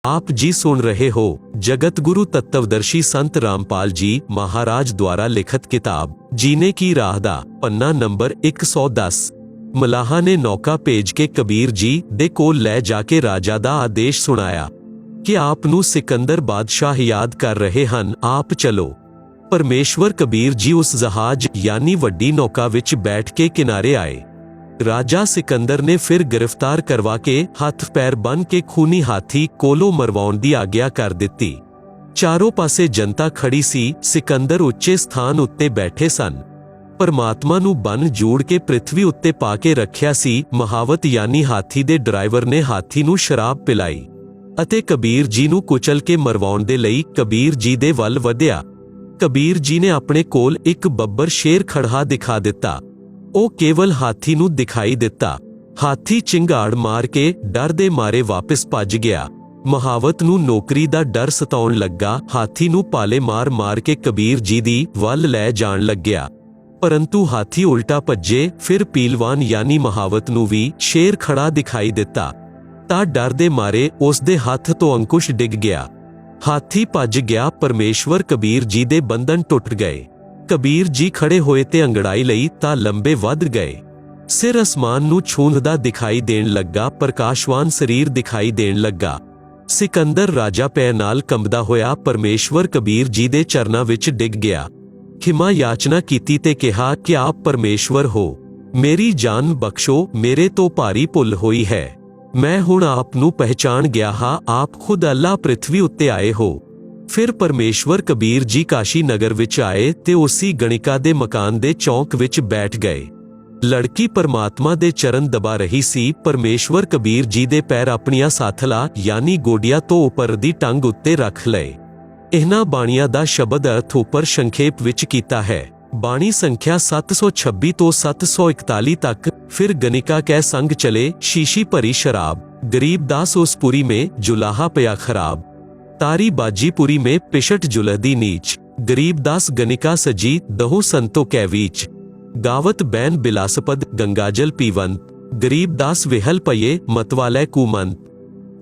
आप जी सुन रहे हो जगत गुरु तत्वदर्शी संत रामपाल जी महाराज द्वारा लिखित किताब जीने की राह दा पन्ना नंबर 110। मलाहा ने नौका भेज के कबीर जी दे कोल लै जाके राजा दा आदेश सुनाया कि आप नू सिकंदर बादशाह याद कर रहे हन, आप चलो। परमेश्वर कबीर जी उस जहाज यानी वड्डी नौका विच बैठ के किनारे आए। राजा सिकंदर ने फिर गिरफ्तार करवा के हथ पैर बन के खूनी हाथी कोलों मरवाउण दी आग्या कर दिती। चारों पासे जनता खड़ी सी, सिकंदर उच्चे स्थान उत्ते बैठे सन। परमात्मा नू बन जोड़ के पृथ्वी उत्ते पाके रखिया सी। महावत यानी हाथी दे ड्राइवर ने हाथी नू शराब पिलाई अते कबीर जी नू कुचल के मरवाउण दे लई कबीर जी दे वल वधिया। कबीर जी ने अपने कोल एक बब्बर शेर खड़ा दिखा दिता। ਉਹ ਕੇਵਲ ਹਾਥੀ ਨੂੰ ਦਿਖਾਈ ਦਿੱਤਾ। ਹਾਥੀ ਚਿੰਗਾੜ ਮਾਰ ਕੇ ਡਰ ਦੇ ਮਾਰੇ ਵਾਪਸ ਭੱਜ ਗਿਆ। ਮਹਾਵਤ ਨੂੰ ਨੌਕਰੀ ਦਾ ਡਰ ਸਤਾਉਣ ਲੱਗਾ। ਹਾਥੀ ਨੂੰ ਪਾਲੇ ਮਾਰ ਕੇ ਕਬੀਰ ਜੀ ਦੀ ਵੱਲ ਲੈ ਜਾਣ ਲੱਗਿਆ, ਪਰੰਤੂ ਹਾਥੀ ਉਲਟਾ ਭੱਜੇ। ਫਿਰ ਪੀਲਵਾਨ ਯਾਨੀ ਮਹਾਵਤ ਨੂੰ ਵੀ ਸ਼ੇਰ ਖੜਾ ਦਿਖਾਈ ਦਿੱਤਾ ਤਾਂ ਡਰ ਦੇ ਮਾਰੇ ਉਸ ਦੇ ਹੱਥ ਤੋਂ ਅੰਕੁਸ਼ ਡਿੱਗ ਗਿਆ। ਹਾਥੀ ਭੱਜ ਗਿਆ। ਪਰਮੇਸ਼ਵਰ ਕਬੀਰ ਜੀ ਦੇ ਬੰਧਨ ਟੁੱਟ ਗਏ। कबीर जी खड़े होए ते अंगड़ाई लई तां लंबे वध गए। सिर आसमान नू छूंहदा दिखाई देण लगा, प्रकाशवान शरीर दिखाई देण लगा। सिकंदर राजा पै नाल कंबदा होया परमेश्वर कबीर जी दे चरनां विच डिग गया। खिमा याचना कीती ते कहा कि आप परमेश्वर हो, मेरी जान बख्शो, मेरे तो भारी भुल होई है। मैं हुण आप नू पहचान गया हां, आप खुद अल्लाह पृथ्वी उत्ते आए हो। फिर परमेश्वर कबीर जी काशी नगर विच आए ते उसी गणिका दे मकान दे चौंक विच बैठ गए। लड़की परमात्मा दे चरण दबा रही सी। परमेश्वर कबीर जी दे पैर अपनिया साथला यानी गोडिया तो उपर दी टंग उत्ते रख लए। इन्हां बाणियां दा शब्द अर्थ उपर संखेप विच कीता है। बाणी संख्या 726 तो 741 तक। फिर गणिका कै संग चले, शीशी भरी शराब। गरीबदास उस पुरी में जुलाहा पया खराब। तारी बाजीपुरी में पिशट जुलहदी नीच। गरीबदास गणिका सजी दहो संतो कैवीच। गावत बैन बिलासपद गंगाजल पीवंत। गरीबदास विहल पये मतवालय कुमंत।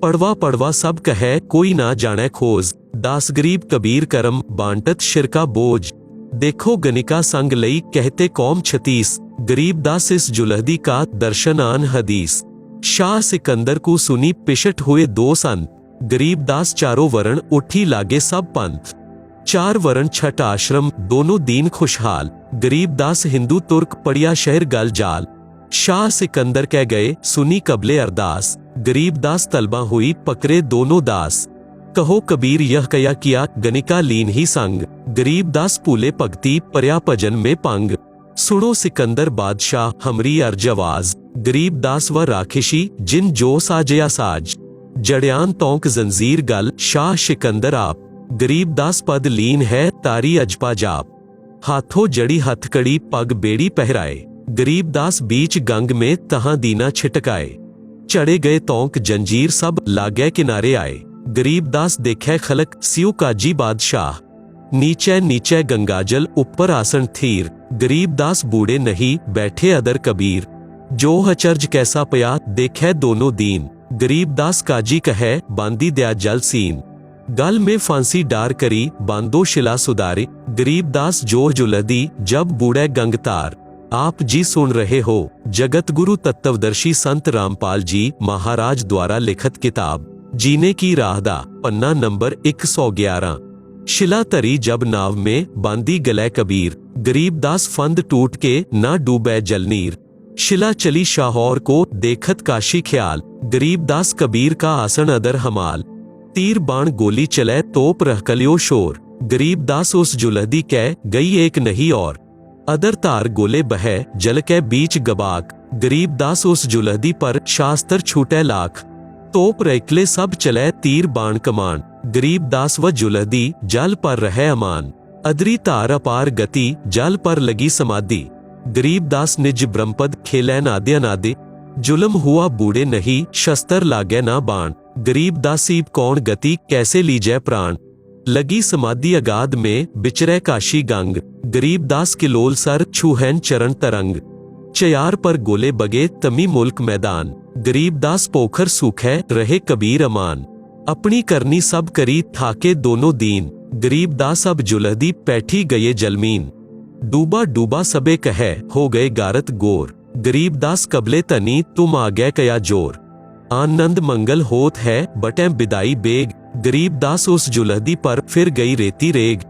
पड़वा पड़वा सब कहे कोई ना जाने खोज। दास गरीब कबीर करम बांटत शिरका बोझ। देखो गणिका संग लई कहते कौम 36। गरीबदास इस जुलहदी का दर्शन आन हदीस। शाह सिकंदर को सुनी पिशट हुए दो संत। गरीबदास चारों वरण उठी लागे सब पंथ। चार वरण छठ आश्रम दोनों दीन खुशहाल। गरीबदास हिंदू तुर्क पड़िया शहर गल जाल। शाह सिकंदर कह गए सुनी कबले अरदास। गरीबदास तलबा हुई पकड़े दोनों दास। कहो कबीर यह कया किया गणिका लीन ही संग। गरीबदास भूले भक्ति पर्या भजन में पंग। सुनो सिकंदर बादशाह हमरी अर्ज आवाज। गरीबदास व राखिशी जिन जो साजया साज। जड़ियान तौक जंजीर गल शाह सिकंदर आप। गरीबदास पद लीन है तारी अजपा जाप। हाथों जड़ी हथकड़ी पग बेड़ी पहराए। गरीबदास बीच गंग में तहां दीना छिटकाए। चढ़े गए तौक जंजीर सब लागे किनारे आए। गरीबदास देखे खलक सियो काजी बादशाह। नीचे नीचे गंगाजल ऊपर आसन थीर। गरीबदास बूढ़े नहीं बैठे अदर कबीर। जो हचर्ज कैसा पया देखे दोनों दीन। गरीबदास काजी कहे बांदी दया जल सीन। गल में फांसी डार करी बांदो शिला सुधारे। गरीबदास जोर जुलदी जब बूढ़े गंगतार। आप जी सुन रहे हो जगत गुरु तत्वदर्शी संत रामपाल जी महाराज द्वारा लिखित किताब जीने की राह दा पन्ना नंबर 111। शिला तरी जब नाव में बांदी गले कबीर। गरीबदास फंद टूट के ना डूबे जलनीर। शिला चली शाहौर को देखत काशी ख्याल। गरीबदास कबीर का आसन अदर हमाल। तीर बाण गोली चले तोप रहकलियो शोर। गरीबदास उस जुलहदी कह गई एक नहीं और। अदर तार गोले बहे जल के बीच गबाक। गरीबदास उस जुलहदी पर शास्त्र छूटे लाख। तोप रैकले सब चले तीर बाण कमान। गरीबदास व जुलहदी जल पर रहे अमान। अदरी तार अपार गति जल पर लगी समाधि। गरीबदास निज ब्रह्मपद खेलै नादे अनादे। जुलम हुआ बूढ़े नहीं शस्त्र लागे ना बाण। गरीबदासीब कौन गति कैसे लीजै प्राण। लगी समाधि अगाध में बिचरे काशी गंग। गरीबदास किलोल सर छूहैन चरण तरंग। चयार पर गोले बगे तमी मुल्क मैदान। गरीबदास पोखर सूखे रहे कबीर अमान। अपनी करनी सब करी थाके दोनों दीन, गरीब दास अब जुलहदी पैठी गए जलमीन। डूबा डूबा सबे कहे हो गए गारत गोर, गरीब दास कबले तनी तुम आ गए कया जोर। आनंद मंगल होत है बटें बिदाई बेग, गरीब दास उस जुलहदी पर फिर गई रेती रेग।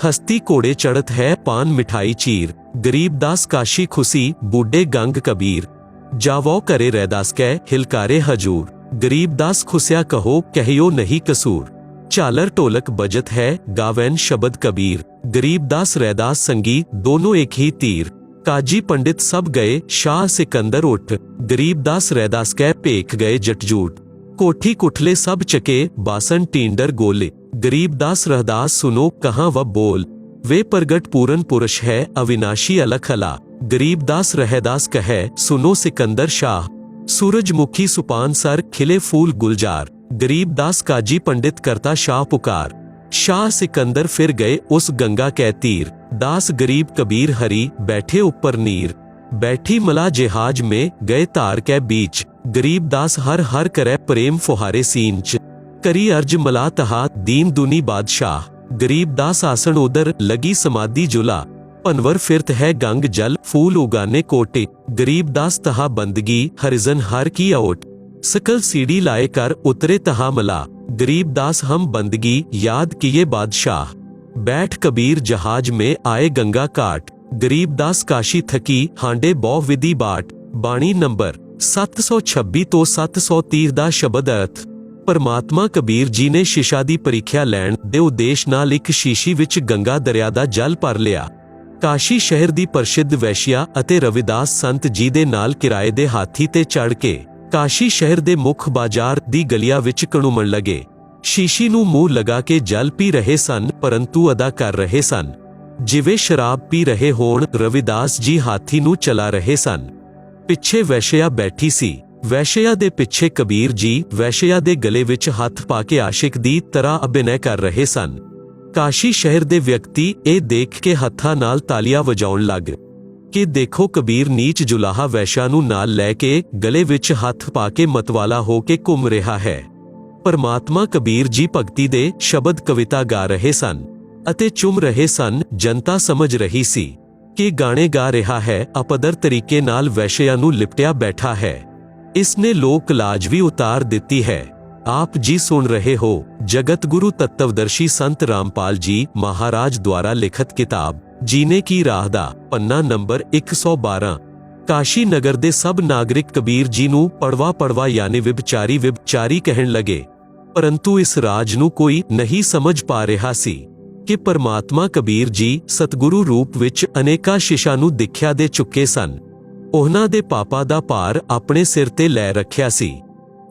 हस्ती कोड़े चढ़त है पान मिठाई चीर, गरीब दास काशी खुशी बूढ़े गंग कबीर। जावो करे रैदास कै हिलकारे हजूर, गरीब दास खुस्या कहो कहियो नहीं कसूर। चालर टोलक बजत है गावैन शब्द कबीर, गरीब दास रैदास संगी दोनों एक ही तीर। काजी पंडित सब गए शाह सिकंदर उठ, गरीब दास रैदास कै पेख गए जटजूट। कोठी कुठले सब चके बासन टींडर गोले, गरीब दास रहदास सुनो कहाँ व बोल। वे प्रगट पूरन पुरुष है अविनाशी अलख अला, गरीब दास रहदास कहे सुनो सिकंदर शाह। सूरजमुखी सुपान सर खिले फूल गुलजार, गरीब दास काजी पंडित करता शाह पुकार। शाह सिकंदर फिर गए उस गंगा कै तीर, दास गरीब कबीर हरी बैठे ऊपर नीर। बैठी मला जहाज में गए तार कै बीच, गरीब दास हर हर करे प्रेम फुहारे सींच। करी अर्ज मला तहा दीन दुनी बादशाह, गरीब दास आसन उदर लगी समाधि जुला। पनवर फिरत है गंग जल फूल उगाने कोटे, गरीब दास तहा बंदगी हरिजन हर की ओट। सकल सीढ़ी लाए कर उतरे तहा मला, गरीब दास हम बंदगी याद किए बादशाह। बैठ कबीर जहाज में आए गंगा काट, गरीब दास काशी थकी हांडे बहु विधि बाट। बाणी नंबर 726 ਤੋਂ 730 ਦਾ ਸ਼ਬਦ ਅਰਥ। ਪਰਮਾਤਮਾ ਕਬੀਰ ਜੀ ਨੇ ਸ਼ਿਸ਼ਾ ਦੀ ਪ੍ਰੀਖਿਆ ਲੈਣ ਦੇ ਉਦੇਸ਼ ਨਾਲ ਇੱਕ ਸ਼ੀਸ਼ੀ ਵਿੱਚ ਗੰਗਾ ਦਰਿਆ ਦਾ ਜਲ ਭਰ ਲਿਆ। ਕਾਸ਼ੀ ਸ਼ਹਿਰ ਦੀ ਪ੍ਰਸਿੱਧ ਵੈਸ਼ਿਆ ਅਤੇ ਰਵਿਦਾਸ ਸੰਤ ਜੀ ਦੇ ਨਾਲ ਕਿਰਾਏ ਦੇ ਹਾਥੀ ਤੇ ਚੜ੍ਹ ਕੇ ਕਾਸ਼ੀ ਸ਼ਹਿਰ ਦੇ ਮੁੱਖ ਬਾਜ਼ਾਰ ਦੀ ਗਲੀਆਂ ਵਿੱਚ ਘੁੰਮਣ ਲੱਗੇ। ਸ਼ੀਸ਼ੀ ਨੂੰ ਮੂੰਹ ਲਗਾ ਕੇ ਜਲ ਪੀ ਰਹੇ ਸਨ, ਪਰੰਤੂ ਅਦਾ ਕਰ ਰਹੇ ਸਨ ਜਿਵੇਂ ਸ਼ਰਾਬ ਪੀ ਰਹੇ ਹੋਣ। ਰਵਿਦਾਸ ਜੀ ਹਾਥੀ ਨੂੰ ਚਲਾ ਰਹੇ ਸਨ। ਪਿੱਛੇ ਵੈਸ਼ਿਆ ਬੈਠੀ ਸੀ। ਵੈਸ਼ਿਆ ਦੇ ਪਿੱਛੇ ਕਬੀਰ ਜੀ ਵੈਸ਼ਿਆ ਦੇ ਗਲੇ ਵਿੱਚ ਹੱਥ ਪਾ ਕੇ ਆਸ਼ਿਕ ਦੀ ਤਰ੍ਹਾਂ ਅਭਿਨੈ ਕਰ ਰਹੇ ਸਨ। ਕਾਸ਼ੀ ਸ਼ਹਿਰ ਦੇ ਵਿਅਕਤੀ ਇਹ ਦੇਖ ਕੇ ਹੱਥਾਂ ਨਾਲ ਤਾਲੀਆਂ ਵਜਾਉਣ ਲੱਗ ਕਿ ਦੇਖੋ ਕਬੀਰ ਨੀਚ ਜੁਲਾਹਾ ਵੈਸ਼ਾ ਨੂੰ ਨਾਲ ਲੈ ਕੇ ਗਲੇ ਵਿੱਚ ਹੱਥ ਪਾ ਕੇ ਮਤਵਾਲਾ ਹੋ ਕੇ ਘੁੰਮ ਰਿਹਾ ਹੈ। ਪਰਮਾਤਮਾ ਕਬੀਰ ਜੀ ਭਗਤੀ ਦੇ ਸ਼ਬਦ ਕਵਿਤਾ ਗਾ ਰਹੇ ਸਨ ਅਤੇ ਚੁੰਮ ਰਹੇ ਸਨ। ਜਨਤਾ ਸਮਝ ਰਹੀ ਸੀ ਕਿ ਗਾਣੇ ਗਾ ਰਿਹਾ ਹੈ, ਅਪਦਰ ਤਰੀਕੇ ਨਾਲ ਵੈਸ਼ਿਆ ਨੂੰ ਲਿਪਟਿਆ ਬੈਠਾ ਹੈ। ਇਸ ਨੇ ਲੋਕ ਲਾਜ ਵੀ ਉਤਾਰ ਦਿੱਤੀ ਹੈ। आप जी सुन रहे हो जगत गुरु तत्वदर्शी संत रामपाल जी महाराज द्वारा लिखित किताब जीने की राह दा पन्ना नंबर 112। काशी नगर दे सब नागरिक कबीर जी नू पड़वा पड़वा यानी विभचारी कहन लगे, परंतु इस राज नू कोई नहीं समझ पा रहा सी कि परमात्मा कबीर जी सतगुरु रूप विच अनेका शिशा नू दिख्या दे चुके सन। उन्हां दे पापा दा भार अपने सिर ते लै रखिया सी।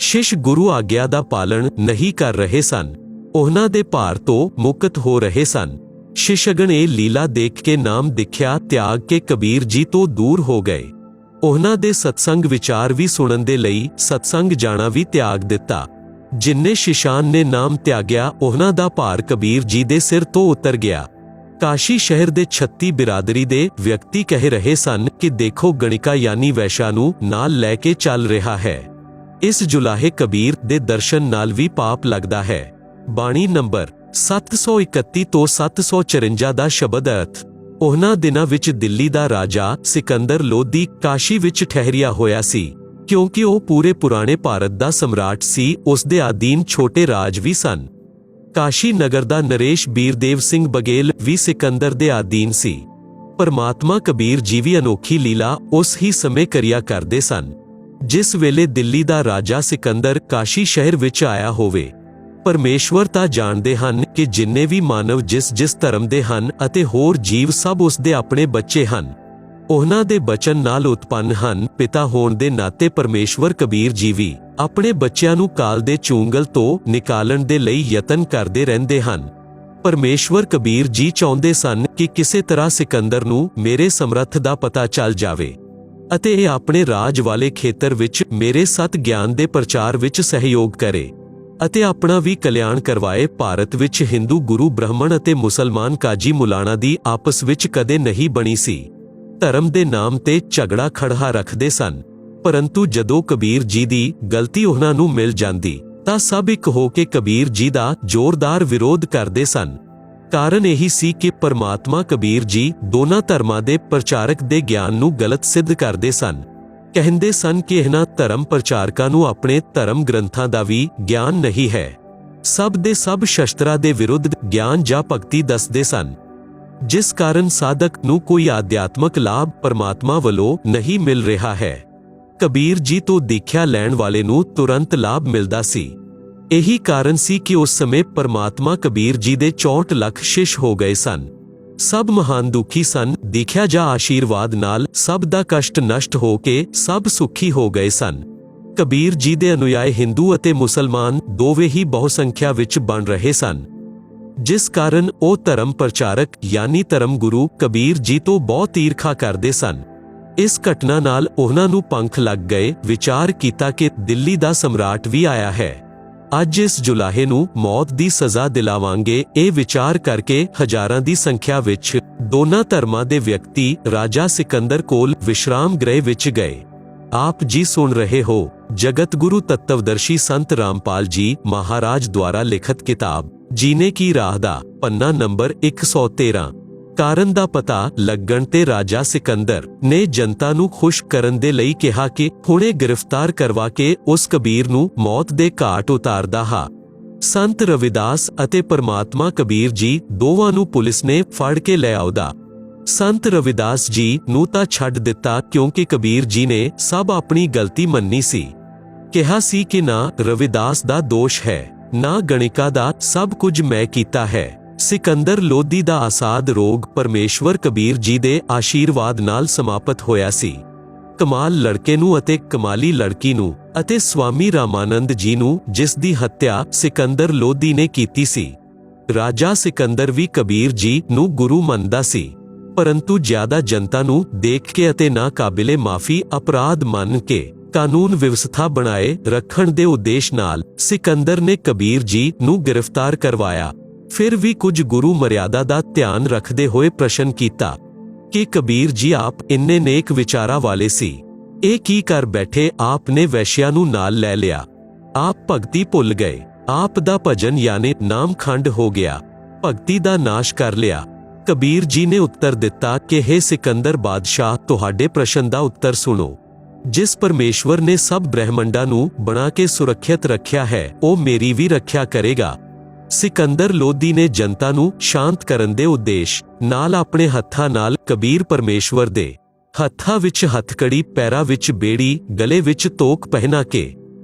शिष गुरु आग्या दा पालन नहीं कर रहे सन, उन्हां दे भार तो मुक्त हो रहे सन। शिशगण ए लीला देख के नाम दिख्या त्याग के कबीर जी तो दूर हो गए। उन्हां दे सत्संग विचार भी सुनन दे लई सत्संग जाना भी त्याग दिता। जिन्ने शिशान ने नाम त्याग्या उन्हां दा भार कबीर जी दे सिर तो उतर गया। काशी शहर दे 36 बिरादरी दे व्यक्ति कह रहे सन कि देखो गणिका यानी वैशा नू नाल लैके चल रहा है। इस जुलाहे कबीर दे दर्शन नाल भी पाप लगदा है। बाणी नंबर 731 ਤੋਂ 754 ਦਾ ਸ਼ਬਦ ਅਰਥ। ਉਹਨਾਂ ਦਿਨਾਂ ਵਿੱਚ ਦਿੱਲੀ ਦਾ ਰਾਜਾ ਸਿਕੰਦਰ ਲੋਧੀ ਕਾਸ਼ੀ ਵਿੱਚ ਠਹਿਰਿਆ ਹੋਇਆ ਸੀ। ਕਿਉਂਕਿ ਉਹ ਪੂਰੇ ਪੁਰਾਣੇ ਭਾਰਤ ਦਾ ਸਮਰਾਟ ਸੀ, ਉਸ ਦੇ ਅਧੀਨ ਛੋਟੇ ਰਾਜ ਵੀ ਸਨ। ਕਾਸ਼ੀ ਨਗਰ ਦਾ ਨਰੇਸ਼ ਬੀਰਦੇਵ ਸਿੰਘ ਬਗੇਲ ਵੀ ਸਿਕੰਦਰ ਦੇ ਅਧੀਨ ਸੀ। ਪਰਮਾਤਮਾ ਕਬੀਰ ਜੀ ਵੀ ਅਨੋਖੀ ਲੀਲਾ ਉਸ ਹੀ ਸਮੇਂ ਕਰਿਆ ਕਰਦੇ ਸਨ ਜਿਸ ਵੇਲੇ ਦਿੱਲੀ ਦਾ ਰਾਜਾ ਸਿਕੰਦਰ ਕਾਸ਼ੀ ਸ਼ਹਿਰ ਵਿੱਚ ਆਇਆ ਹੋਵੇ। ਪਰਮੇਸ਼ਵਰ ਤਾਂ ਜਾਣਦੇ ਹਨ ਕਿ ਜਿੰਨੇ ਵੀ ਮਾਨਵ ਜਿਸ ਧਰਮ ਦੇ ਹਨ ਅਤੇ ਹੋਰ ਜੀਵ ਸਭ ਉਸ ਦੇ ਆਪਣੇ ਬੱਚੇ ਹਨ, ਉਹਨਾਂ ਦੇ ਬਚਨ ਨਾਲ ਉਤਪੰਨ ਹਨ। ਪਿਤਾ ਹੋਣ ਦੇ ਨਾਤੇ ਪਰਮੇਸ਼ਵਰ ਕਬੀਰ ਜੀ ਵੀ ਆਪਣੇ ਬੱਚਿਆਂ ਨੂੰ ਕਾਲ ਦੇ ਚੁੰਗਲ ਤੋਂ ਨਿਕਾਲਣ ਦੇ ਲਈ ਯਤਨ ਕਰਦੇ ਰਹਿੰਦੇ ਹਨ। ਪਰਮੇਸ਼ਵਰ ਕਬੀਰ ਜੀ ਚਾਹੁੰਦੇ ਸਨ ਕਿ ਕਿਸੇ ਤਰ੍ਹਾਂ ਸਿਕੰਦਰ ਨੂੰ ਮੇਰੇ ਸਮਰੱਥ ਦਾ ਪਤਾ ਚੱਲ ਜਾਵੇ ਅਤੇ ਇਹ ਆਪਣੇ ਰਾਜ ਵਾਲੇ ਖੇਤਰ ਵਿੱਚ ਮੇਰੇ ਸਤ ਗਿਆਨ ਦੇ ਪ੍ਰਚਾਰ ਵਿੱਚ ਸਹਿਯੋਗ ਕਰੇ ਅਤੇ ਆਪਣਾ ਵੀ ਕਲਿਆਣ ਕਰਵਾਏ। ਭਾਰਤ ਵਿੱਚ ਹਿੰਦੂ ਗੁਰੂ ਬ੍ਰਾਹਮਣ ਅਤੇ ਮੁਸਲਮਾਨ ਕਾਜੀ ਮੁਲਾਣਾ ਦੀ ਆਪਸ ਵਿੱਚ ਕਦੇ ਨਹੀਂ ਬਣੀ ਸੀ। ਧਰਮ ਦੇ ਨਾਮ ਤੇ ਝਗੜਾ ਖੜਹਾ ਰੱਖਦੇ ਸਨ, ਪਰੰਤੂ ਜਦੋਂ ਕਬੀਰ ਜੀ ਦੀ ਗਲਤੀ ਉਹਨਾਂ ਨੂੰ ਮਿਲ ਜਾਂਦੀ ਤਾਂ ਸਭ ਇੱਕ ਹੋ ਕੇ ਕਬੀਰ ਜੀ ਦਾ ਜ਼ੋਰਦਾਰ ਵਿਰੋਧ ਕਰਦੇ ਸਨ। ਕਾਰਨ ਇਹੀ ਸੀ ਕਿ ਪਰਮਾਤਮਾ ਕਬੀਰ ਜੀ ਦੋਨਾਂ ਧਰਮਾਂ ਦੇ ਪ੍ਰਚਾਰਕ ਦੇ ਗਿਆਨ ਨੂੰ ਗਲਤ ਸਿੱਧ ਕਰਦੇ ਸਨ। ਕਹਿੰਦੇ ਸਨ ਕਿ ਇਹਨਾਂ ਧਰਮ ਪ੍ਰਚਾਰਕਾਂ ਨੂੰ ਆਪਣੇ ਧਰਮ ਗ੍ਰੰਥਾਂ ਦਾ ਵੀ ਗਿਆਨ ਨਹੀਂ ਹੈ। ਸਭ ਦੇ ਸਭ ਸ਼ਸਤਰਾਂ ਦੇ ਵਿਰੁੱਧ ਗਿਆਨ ਜਾਂ ਭਗਤੀ ਦੱਸਦੇ ਸਨ, ਜਿਸ ਕਾਰਨ ਸਾਧਕ ਨੂੰ ਕੋਈ ਆਧਿਆਤਮਕ ਲਾਭ ਪਰਮਾਤਮਾ ਵੱਲੋਂ ਨਹੀਂ ਮਿਲ ਰਿਹਾ ਹੈ। ਕਬੀਰ ਜੀ ਤੋਂ ਦੀਖਿਆ ਲੈਣ ਵਾਲੇ ਨੂੰ ਤੁਰੰਤ ਲਾਭ ਮਿਲਦਾ ਸੀ। ਇਹੀ ਕਾਰਨ ਸੀ ਕਿ ਉਸ ਸਮੇਂ ਪਰਮਾਤਮਾ ਕਬੀਰ ਜੀ ਦੇ 64 ਲੱਖ ਸ਼ਿਸ਼ ਹੋ ਗਏ ਸਨ। ਸਭ ਮਹਾਨ ਦੁਖੀ ਸਨ। ਦੀਖਿਆ ਜਾਂ ਆਸ਼ੀਰਵਾਦ ਨਾਲ ਸਭ ਦਾ ਕਸ਼ਟ ਨਸ਼ਟ ਹੋ ਕੇ ਸਭ ਸੁਖੀ ਹੋ ਗਏ ਸਨ। ਕਬੀਰ ਜੀ ਦੇ ਅਨੁਯਾਈ ਹਿੰਦੂ ਅਤੇ ਮੁਸਲਮਾਨ ਦੋਵੇਂ ਹੀ ਬਹੁਸੰਖਿਆ ਵਿੱਚ ਬਣ ਰਹੇ ਸਨ, ਜਿਸ ਕਾਰਨ ਉਹ ਧਰਮ ਪ੍ਰਚਾਰਕ ਯਾਨੀ ਧਰਮ ਗੁਰੂ ਕਬੀਰ ਜੀ ਤੋਂ ਬਹੁਤ ਈਰਖਾ ਕਰਦੇ ਸਨ। ਇਸ ਘਟਨਾ ਨਾਲ ਉਹਨਾਂ ਨੂੰ ਪੰਖ ਲੱਗ ਗਏ। ਵਿਚਾਰ ਕੀਤਾ ਕਿ ਦਿੱਲੀ ਦਾ ਸਮਰਾਟ ਵੀ ਆਇਆ ਹੈ, ਅੱਜ ਇਸ ਜੁਲਾਹੇ ਨੂੰ ਮੌਤ ਦੀ ਸਜ਼ਾ ਦਿਲਾਵਾਂਗੇ। ਇਹ ਵਿਚਾਰ ਕਰਕੇ ਹਜ਼ਾਰਾਂ ਦੀ ਸੰਖਿਆ ਵਿੱਚ ਦੋਨਾਂ ਧਰਮਾਂ ਦੇ ਵਿਅਕਤੀ ਰਾਜਾ ਸਿਕੰਦਰ ਕੋਲ ਵਿਸ਼ਰਾਮ ਗ੍ਰਹਿ ਵਿੱਚ ਗਏ। ਆਪ ਜੀ ਸੁਣ ਰਹੇ ਹੋ ਜਗਤ ਗੁਰੂ ਤੱਤਵਦਰਸ਼ੀ ਸੰਤ ਰਾਮਪਾਲ ਜੀ ਮਹਾਰਾਜ ਦੁਆਰਾ ਲਿਖਤ ਕਿਤਾਬ ਜੀਨੇ ਕੀ ਰਾਹ ਦਾ ਪੰਨਾ ਨੰਬਰ 113। ਕਾਰਨ ਦਾ ਪਤਾ ਲੱਗਣ ਤੇ ਰਾਜਾ ਸਿਕੰਦਰ ਨੇ ਜਨਤਾ ਨੂੰ ਖੁਸ਼ ਕਰਨ ਦੇ ਲਈ ਕਿਹਾ ਕਿ ਹੁਣੇ ਗ੍ਰਿਫਤਾਰ ਕਰਵਾ ਕੇ ਉਸ ਕਬੀਰ ਨੂੰ ਮੌਤ ਦੇ ਘਾਟ ਉਤਾਰਦਾ ਹਾਂ। ਸੰਤ ਰਵਿਦਾਸ ਅਤੇ ਪਰਮਾਤਮਾ ਕਬੀਰ ਜੀ ਦੋਵਾਂ ਨੂੰ ਪੁਲਿਸ ਨੇ ਫੜ ਕੇ ਲੈ ਆਉਦਾ। ਸੰਤ ਰਵਿਦਾਸ ਜੀ ਨੂੰ ਤਾਂ ਛੱਡ ਦਿੱਤਾ ਕਿਉਂਕਿ ਕਬੀਰ ਜੀ ਨੇ ਸਭ ਆਪਣੀ ਗਲਤੀ ਮੰਨੀ ਸੀ। ਕਿਹਾ ਸੀ ਕਿ ਨਾ ਰਵਿਦਾਸ ਦਾ ਦੋਸ਼ ਹੈ, ਨਾ ਗਣਿਕਾ ਦਾ, ਸਭ ਕੁਝ ਮੈਂ ਕੀਤਾ ਹੈ। ਸਿਕੰਦਰ ਲੋਧੀ ਦਾ ਆਸਾਦ ਰੋਗ ਪਰਮੇਸ਼ਵਰ ਕਬੀਰ ਜੀ ਦੇ ਆਸ਼ੀਰਵਾਦ ਨਾਲ ਸਮਾਪਤ ਹੋਇਆ ਸੀ। ਕਮਾਲ ਲੜਕੇ ਨੂੰ ਅਤੇ ਕਮਾਲੀ ਲੜਕੀ ਨੂੰ ਅਤੇ ਸਵਾਮੀ ਰਾਮਾਨੰਦ ਜੀ ਨੂੰ, ਜਿਸ ਦੀ ਹੱਤਿਆ ਸਿਕੰਦਰ ਲੋਧੀ ਨੇ ਕੀਤੀ ਸੀ। ਰਾਜਾ ਸਿਕੰਦਰ ਵੀ ਕਬੀਰ ਜੀ ਨੂੰ ਗੁਰੂ ਮੰਨਦਾ ਸੀ, ਪਰੰਤੂ ਜ਼ਿਆਦਾ ਜਨਤਾ ਨੂੰ ਦੇਖ ਕੇ ਅਤੇ ਨਾ ਕਾਬਿਲੇ ਮਾਫੀ ਅਪਰਾਧ ਮੰਨ ਕੇ ਕਾਨੂੰਨ ਵਿਵਸਥਾ ਬਣਾਏ ਰੱਖਣ ਦੇ ਉਦੇਸ਼ ਨਾਲ ਸਿਕੰਦਰ ਨੇ ਕਬੀਰ ਜੀ ਨੂੰ ਗ੍ਰਿਫਤਾਰ ਕਰਵਾਇਆ। ਫਿਰ ਵੀ ਕੁਝ ਗੁਰੂ ਮਰਿਆਦਾ ਦਾ ਧਿਆਨ ਰੱਖਦੇ ਹੋਏ ਪ੍ਰਸ਼ਨ ਕੀਤਾ ਕਿ ਕਬੀਰ ਜੀ ਆਪ ਇੰਨੇ ਨੇਕ ਵਿਚਾਰਾਂ ਵਾਲੇ ਸੀ, ਇਹ ਕੀ ਕਰ ਬੈਠੇ? ਆਪ ਨੇ ਵੈਸ਼ਿਆ ਨੂੰ ਨਾਲ ਲੈ ਲਿਆ, ਆਪ ਭਗਤੀ ਭੁੱਲ ਗਏ, ਆਪ ਦਾ ਭਜਨ ਯਾਨੀ ਨਾਮ ਖੰਡ ਹੋ ਗਿਆ, ਭਗਤੀ ਦਾ ਨਾਸ਼ ਕਰ ਲਿਆ। ਕਬੀਰ ਜੀ ਨੇ ਉੱਤਰ ਦਿੱਤਾ ਕਿ ਹੇ ਸਿਕੰਦਰ ਬਾਦਸ਼ਾਹ, ਤੁਹਾਡੇ ਪ੍ਰਸ਼ਨ ਦਾ ਉੱਤਰ ਸੁਣੋ। ਜਿਸ ਪਰਮੇਸ਼ਵਰ ਨੇ ਸਭ ਬ੍ਰਹਿਮੰਡਾਂ ਨੂੰ ਬਣਾ ਕੇ ਸੁਰੱਖਿਅਤ ਰੱਖਿਆ ਹੈ, ਉਹ ਮੇਰੀ ਵੀ ਰੱਖਿਆ ਕਰੇਗਾ। ਸਿਕੰਦਰ ਲੋਧੀ ਨੇ ਜਨਤਾ ਨੂੰ ਸ਼ਾਂਤ ਕਰਨ ਦੇ ਉਦੇਸ਼ ਨਾਲ ਆਪਣੇ ਹੱਥਾਂ ਨਾਲ ਕਬੀਰ ਪਰਮੇਸ਼ਵਰ ਦੇ ਹੱਥਾਂ ਵਿੱਚ ਹੱਥਕੜੀ, ਪੈਰਾਂ ਵਿੱਚ ਬੇੜੀ, ਗਲੇ ਵਿੱਚ ਤੋਕ ਪਹਿਨਾ ਕੇ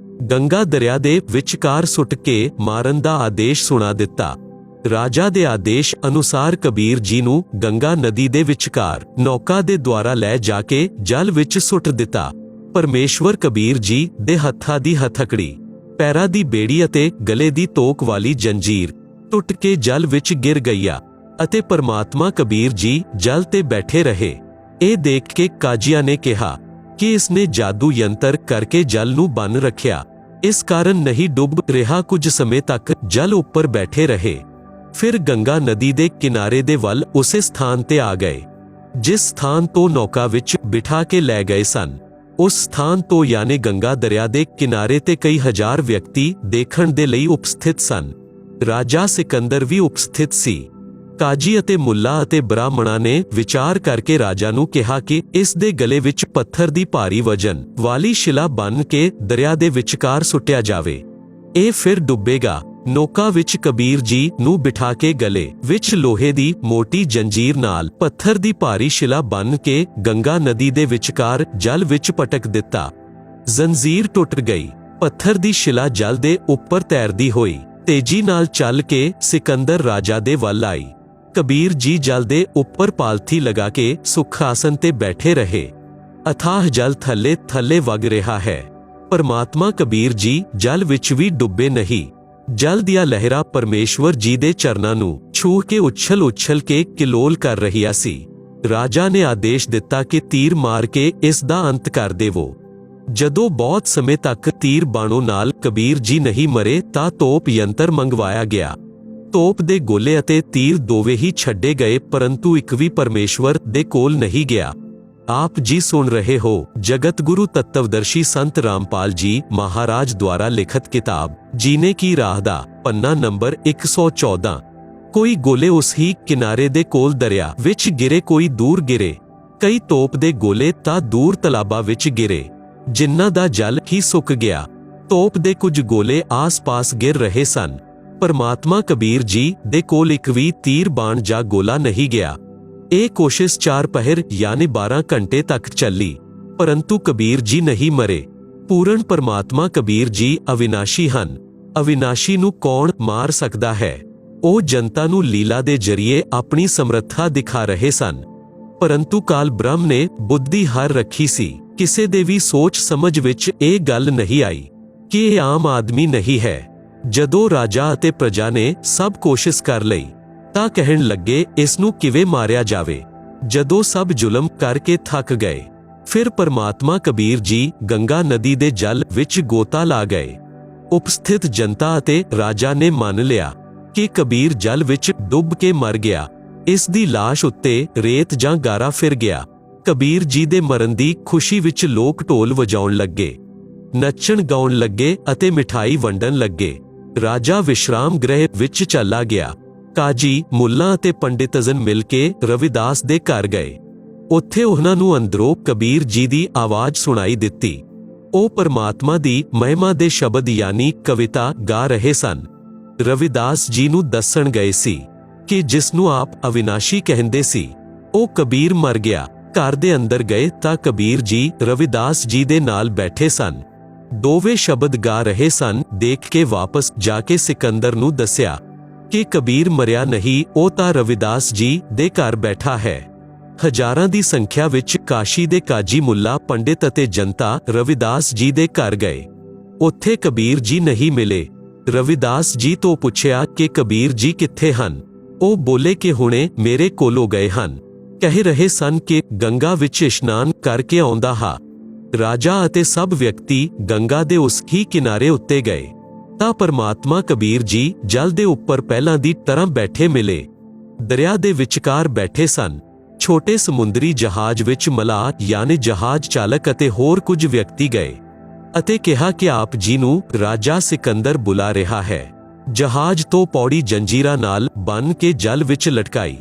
ਗੰਗਾ ਦਰਿਆ ਦੇ ਵਿਚਕਾਰ ਸੁੱਟ ਕੇ ਮਾਰਨ ਦਾ ਆਦੇਸ਼ ਸੁਣਾ ਦਿੱਤਾ। ਰਾਜਾ ਦੇ ਆਦੇਸ਼ ਅਨੁਸਾਰ ਕਬੀਰ ਜੀ ਨੂੰ ਗੰਗਾ ਨਦੀ ਦੇ ਵਿਚਕਾਰ ਨੌਕਾ ਦੇ ਦੁਆਰਾ ਲੈ ਜਾ ਕੇ ਜਲ ਵਿੱਚ ਸੁੱਟ ਦਿੱਤਾ। ਪਰਮੇਸ਼ਵਰ ਕਬੀਰ ਜੀ ਦੇ ਹੱਥਾਂ ਦੀ ਹੱਥਕੜੀ, ਪੈਰਾਂ ਦੀ ਬੇੜੀ ਅਤੇ ਗਲੇ ਦੀ ਤੋਕ ਵਾਲੀ ਜੰਜੀਰ ਟੁੱਟ ਕੇ ਜਲ ਵਿੱਚ ਗਿਰ ਗਈਆ ਅਤੇ ਪਰਮਾਤਮਾ ਕਬੀਰ ਜੀ ਜਲ ਤੇ ਬੈਠੇ ਰਹੇ। ਇਹ ਦੇਖ ਕੇ ਕਾਜ਼ੀਆਂ ਨੇ ਕਿਹਾ ਕਿ ਇਸਨੇ ਜਾਦੂ ਯੰਤਰ ਕਰਕੇ ਜਲ ਨੂੰ ਬੰਨ ਰੱਖਿਆ, ਇਸ ਕਾਰਨ ਨਹੀਂ ਡੁੱਬ ਰਿਹਾ। ਕੁਝ ਸਮੇਂ ਤੱਕ ਜਲ ਉੱਪਰ ਬੈਠੇ ਰਹੇ। ਫਿਰ ਗੰਗਾ ਨਦੀ ਦੇ ਕਿਨਾਰੇ ਦੇ ਵੱਲ ਉਸੇ ਸਥਾਨ ਤੇ ਆ ਗਏ ਜਿਸ ਸਥਾਨ ਤੋਂ ਨੌਕਾ ਵਿੱਚ ਬਿਠਾ ਕੇ ਲੈ ਗਏ ਸਨ। ਉਸ ਸਥਾਨ ਤੋਂ ਯਾਨੀ ਗੰਗਾ ਦਰਿਆ ਦੇ ਕਿਨਾਰੇ ਤੇ ਕਈ ਹਜ਼ਾਰ ਵਿਅਕਤੀ ਦੇਖਣ ਦੇ ਲਈ ਉਪਸਥਿਤ ਸਨ। ਰਾਜਾ ਸਿਕੰਦਰ ਵੀ ਉਪਸਥਿਤ ਸੀ। ਕਾਜੀ ਅਤੇ ਮੁੱਲਾ ਅਤੇ ਬ੍ਰਾਹਮਣਾਂ ਨੇ ਵਿਚਾਰ ਕਰਕੇ ਰਾਜਾ ਨੂੰ ਕਿਹਾ ਕਿ ਇਸ ਦੇ ਗਲੇ ਵਿੱਚ ਪੱਥਰ ਦੀ ਭਾਰੀ ਵਜਨ ਵਾਲੀ ਸ਼ਿਲਾ ਬੰਨ੍ਹ ਕੇ ਦਰਿਆ ਦੇ ਵਿਚਕਾਰ ਸੁੱਟਿਆ ਜਾਵੇ, ਇਹ ਫਿਰ ਡੁੱਬੇਗਾ। ਨੌਕਾ ਵਿੱਚ ਕਬੀਰ ਜੀ ਨੂੰ ਬਿਠਾ ਕੇ ਗਲੇ ਵਿੱਚ ਲੋਹੇ ਦੀ ਮੋਟੀ ਜੰਜੀਰ ਨਾਲ ਪੱਥਰ ਦੀ ਭਾਰੀ ਸ਼ਿਲਾ ਬੰਨ੍ਹ ਕੇ ਗੰਗਾ ਨਦੀ ਦੇ ਵਿਚਕਾਰ ਜਲ ਵਿੱਚ ਪਟਕ ਦਿੱਤਾ। ਜ਼ੰਜੀਰ ਟੁੱਟ ਗਈ। ਪੱਥਰ ਦੀ ਸ਼ਿਲਾ ਜਲ ਦੇ ਉੱਪਰ ਤੈਰਦੀ ਹੋਈ ਤੇਜ਼ੀ ਨਾਲ ਚੱਲ ਕੇ ਸਿਕੰਦਰ ਰਾਜਾ ਦੇ ਵੱਲ ਆਈ। ਕਬੀਰ ਜੀ ਜਲ ਦੇ ਉੱਪਰ ਪਾਲਥੀ ਲਗਾ ਕੇ ਸੁਖ ਆਸਨ ਤੇ ਬੈਠੇ ਰਹੇ। ਅਥਾਹ ਜਲ ਥੱਲੇ ਥੱਲੇ ਵਗ ਰਿਹਾ ਹੈ। ਪਰਮਾਤਮਾ ਕਬੀਰ ਜੀ ਜਲ ਵਿੱਚ ਵੀ ਡੁੱਬੇ ਨਹੀਂ। ਜਲ ਦੀਆਂ ਲਹਿਰਾਂ ਪਰਮੇਸ਼ਵਰ ਜੀ ਦੇ ਚਰਨਾਂ ਨੂੰ ਛੂਹ ਕੇ ਉਛਲ ਕੇ ਕਿਲੋਲ ਕਰ ਰਹੀਆਂ ਸੀ। ਰਾਜਾ ਨੇ ਆਦੇਸ਼ ਦਿੱਤਾ ਕਿ ਤੀਰ ਮਾਰ ਕੇ ਇਸ ਦਾ ਅੰਤ ਕਰ ਦੇਵੋ। ਜਦੋਂ ਬਹੁਤ ਸਮੇਂ ਤੱਕ ਤੀਰ ਬਾਣੋਂ ਨਾਲ ਕਬੀਰ ਜੀ ਨਹੀਂ ਮਰੇ ਤਾਂ ਤੋਪ ਯੰਤਰ ਮੰਗਵਾਇਆ ਗਿਆ। ਤੋਪ ਦੇ ਗੋਲੇ ਅਤੇ ਤੀਰ ਦੋਵੇਂ ਹੀ ਛੱਡੇ ਗਏ, ਪਰੰਤੂ ਇੱਕ ਵੀ ਪਰਮੇਸ਼ਵਰ ਦੇ ਕੋਲ ਨਹੀਂ ਗਿਆ। आप जी सुन रहे हो जगत गुरु तत्वदर्शी संत रामपाल जी महाराज द्वारा लिखित किताब जीने की राह दा पन्ना नंबर 114। कोई गोले उस ही किनारे दे कोल दरिया विच गिरे, कोई दूर गिरे, कई तोप दे गोले ता दूर तलाबा विच गिरे, जिन्ना दा जल ही सुक गया। तोप दे कुछ गोले आस पास गिर रहे सन। परमात्मा कबीर जी दे कोल एक भी तीर बाण जा गोला नहीं गया। ਇਹ ਕੋਸ਼ਿਸ਼ 4 ਪਹਿਰ यानी 12 ਘੰਟੇ ਤੱਕ ਚੱਲੀ, ਪਰੰਤੂ ਕਬੀਰ ਜੀ ਨਹੀਂ ਮਰੇ। ਪੂਰਨ ਪਰਮਾਤਮਾ ਕਬੀਰ ਜੀ ਅਵਿਨਾਸ਼ੀ ਹਨ। ਅਵਿਨਾਸ਼ੀ ਨੂੰ ਕੌਣ ਮਾਰ ਸਕਦਾ ਹੈ? ਉਹ ਜਨਤਾ ਨੂੰ ਲੀਲਾ ਦੇ ਜ਼ਰੀਏ ਆਪਣੀ ਸਮਰੱਥਾ ਦਿਖਾ ਰਹੇ ਸਨ, ਪਰੰਤੂ ਕਾਲ ਬ੍ਰਹਮ ਨੇ ਬੁੱਧੀ ਹਰ ਰੱਖੀ ਸੀ। ਕਿਸੇ ਦੇ ਵੀ ਸੋਚ ਸਮਝ ਵਿੱਚ ਇਹ ਗੱਲ ਨਹੀਂ ਆਈ ਕਿ ਇਹ ਆਮ ਆਦਮੀ ਨਹੀਂ ਹੈ। ਜਦੋਂ ਰਾਜਾ ਅਤੇ ਪ੍ਰਜਾ ਨੇ ਸਭ ਕੋਸ਼ਿਸ਼ ਕਰ ਲਈ ਤਾਂ ਕਹਿਣ ਲੱਗੇ ਇਸ ਨੂੰ ਕਿਵੇਂ ਮਾਰਿਆ ਜਾਵੇ। ਜਦੋਂ ਸਭ ਜ਼ੁਲਮ ਕਰਕੇ ਥੱਕ ਗਏ, ਫਿਰ ਪਰਮਾਤਮਾ ਕਬੀਰ ਜੀ ਗੰਗਾ ਨਦੀ ਦੇ ਜਲ ਵਿੱਚ ਗੋਤਾ ਲਾ ਗਏ। ਉਪਸਥਿਤ ਜਨਤਾ ਅਤੇ ਰਾਜਾ ਨੇ ਮੰਨ ਲਿਆ ਕਿ ਕਬੀਰ ਜਲ ਵਿੱਚ ਡੁੱਬ ਕੇ ਮਰ ਗਿਆ। ਇਸ ਦੀ ਲਾਸ਼ ਉੱਤੇ ਰੇਤ ਜਾਂ ਗਾਰਾ ਫਿਰ ਗਿਆ। ਕਬੀਰ ਜੀ ਦੇ ਮਰਨ ਦੀ ਖੁਸ਼ੀ ਵਿੱਚ ਲੋਕ ਢੋਲ ਵਜਾਉਣ ਲੱਗੇ, ਨੱਚਣ ਗਾਉਣ ਲੱਗੇ ਅਤੇ ਮਿਠਾਈ ਵੰਡਣ ਲੱਗੇ। ਰਾਜਾ ਵਿਸ਼ਰਾਮ ਗ੍ਰਹਿ ਵਿੱਚ ਚਲਾ ਗਿਆ। ਕਾਜੀ, ਮੁੱਲਾ ਅਤੇ ਪੰਡਿਤਜਨ ਮਿਲ ਕੇ ਰਵਿਦਾਸ ਦੇ ਘਰ ਗਏ। ਉੱਥੇ ਉਹਨਾਂ ਨੂੰ ਅੰਦਰੋਂ ਕਬੀਰ ਜੀ ਦੀ ਆਵਾਜ਼ ਸੁਣਾਈ ਦਿੱਤੀ। ਉਹ ਪਰਮਾਤਮਾ ਦੀ ਮਹਿਮਾ ਦੇ ਸ਼ਬਦ ਯਾਨੀ ਕਵਿਤਾ ਗਾ ਰਹੇ ਸਨ। ਰਵਿਦਾਸ ਜੀ ਨੂੰ ਦੱਸਣ ਗਏ ਸੀ ਕਿ ਜਿਸ ਨੂੰ ਆਪ ਅਵਿਨਾਸ਼ੀ ਕਹਿੰਦੇ ਸੀ, ਉਹ ਕਬੀਰ ਮਰ ਗਿਆ। ਘਰ ਦੇ ਅੰਦਰ ਗਏ ਤਾਂ ਕਬੀਰ ਜੀ ਰਵਿਦਾਸ ਜੀ ਦੇ ਨਾਲ ਬੈਠੇ ਸਨ। ਦੋਵੇਂ ਸ਼ਬਦ ਗਾ ਰਹੇ ਸਨ। ਦੇਖ ਕੇ ਵਾਪਸ ਜਾ ਕੇ ਸਿਕੰਦਰ ਨੂੰ ਦੱਸਿਆ ਕਿ ਕਬੀਰ ਮਰਿਆ ਨਹੀਂ, ਉਹ ਤਾਂ ਰਵਿਦਾਸ ਜੀ ਦੇ ਘਰ ਬੈਠਾ ਹੈ। ਹਜ਼ਾਰਾਂ ਦੀ ਸੰਖਿਆ ਵਿੱਚ ਕਾਸ਼ੀ ਦੇ ਕਾਜੀ, ਮੁੱਲਾ, ਪੰਡਿਤ ਅਤੇ ਜਨਤਾ ਰਵਿਦਾਸ ਜੀ ਦੇ ਘਰ ਗਏ। ਉੱਥੇ ਕਬੀਰ ਜੀ ਨਹੀਂ ਮਿਲੇ। ਰਵਿਦਾਸ ਜੀ ਤੋਂ ਪੁੱਛਿਆ ਕਿ ਕਬੀਰ ਜੀ ਕਿੱਥੇ ਹਨ? ਉਹ ਬੋਲੇ ਕਿ ਹੁਣੇ ਮੇਰੇ ਕੋਲੋਂ ਗਏ ਹਨ। ਕਹਿ ਰਹੇ ਸਨ ਕਿ ਗੰਗਾ ਵਿੱਚ ਇਸ਼ਨਾਨ ਕਰਕੇ ਆਉਂਦਾ ਹਾਂ। ਰਾਜਾ ਅਤੇ ਸਭ ਵਿਅਕਤੀ ਗੰਗਾ ਦੇ ਉਸ ਹੀ ਕਿਨਾਰੇ ਉੱਤੇ ਗਏ ਤਾਂ ਪਰਮਾਤਮਾ ਕਬੀਰ ਜੀ ਜਲ ਦੇ ਉੱਪਰ ਪਹਿਲਾਂ ਦੀ ਤਰ੍ਹਾਂ ਬੈਠੇ ਮਿਲੇ। ਦਰਿਆ ਦੇ ਵਿਚਕਾਰ ਬੈਠੇ ਸਨ। ਛੋਟੇ ਸਮੁੰਦਰੀ ਜਹਾਜ਼ ਵਿੱਚ ਮਲਾਹ ਯਾਨੀ ਜਹਾਜ਼ ਚਾਲਕ ਅਤੇ ਹੋਰ ਕੁਝ ਵਿਅਕਤੀ ਗਏ ਅਤੇ ਕਿਹਾ ਕਿ ਆਪ ਜੀ ਨੂੰ ਰਾਜਾ ਸਿਕੰਦਰ ਬੁਲਾ ਰਿਹਾ ਹੈ। ਜਹਾਜ਼ ਤੋਂ ਪੌੜੀ ਜੰਜੀਰਾਂ ਨਾਲ ਬੰਨ੍ਹ ਕੇ ਜਲ ਵਿੱਚ ਲਟਕਾਈ।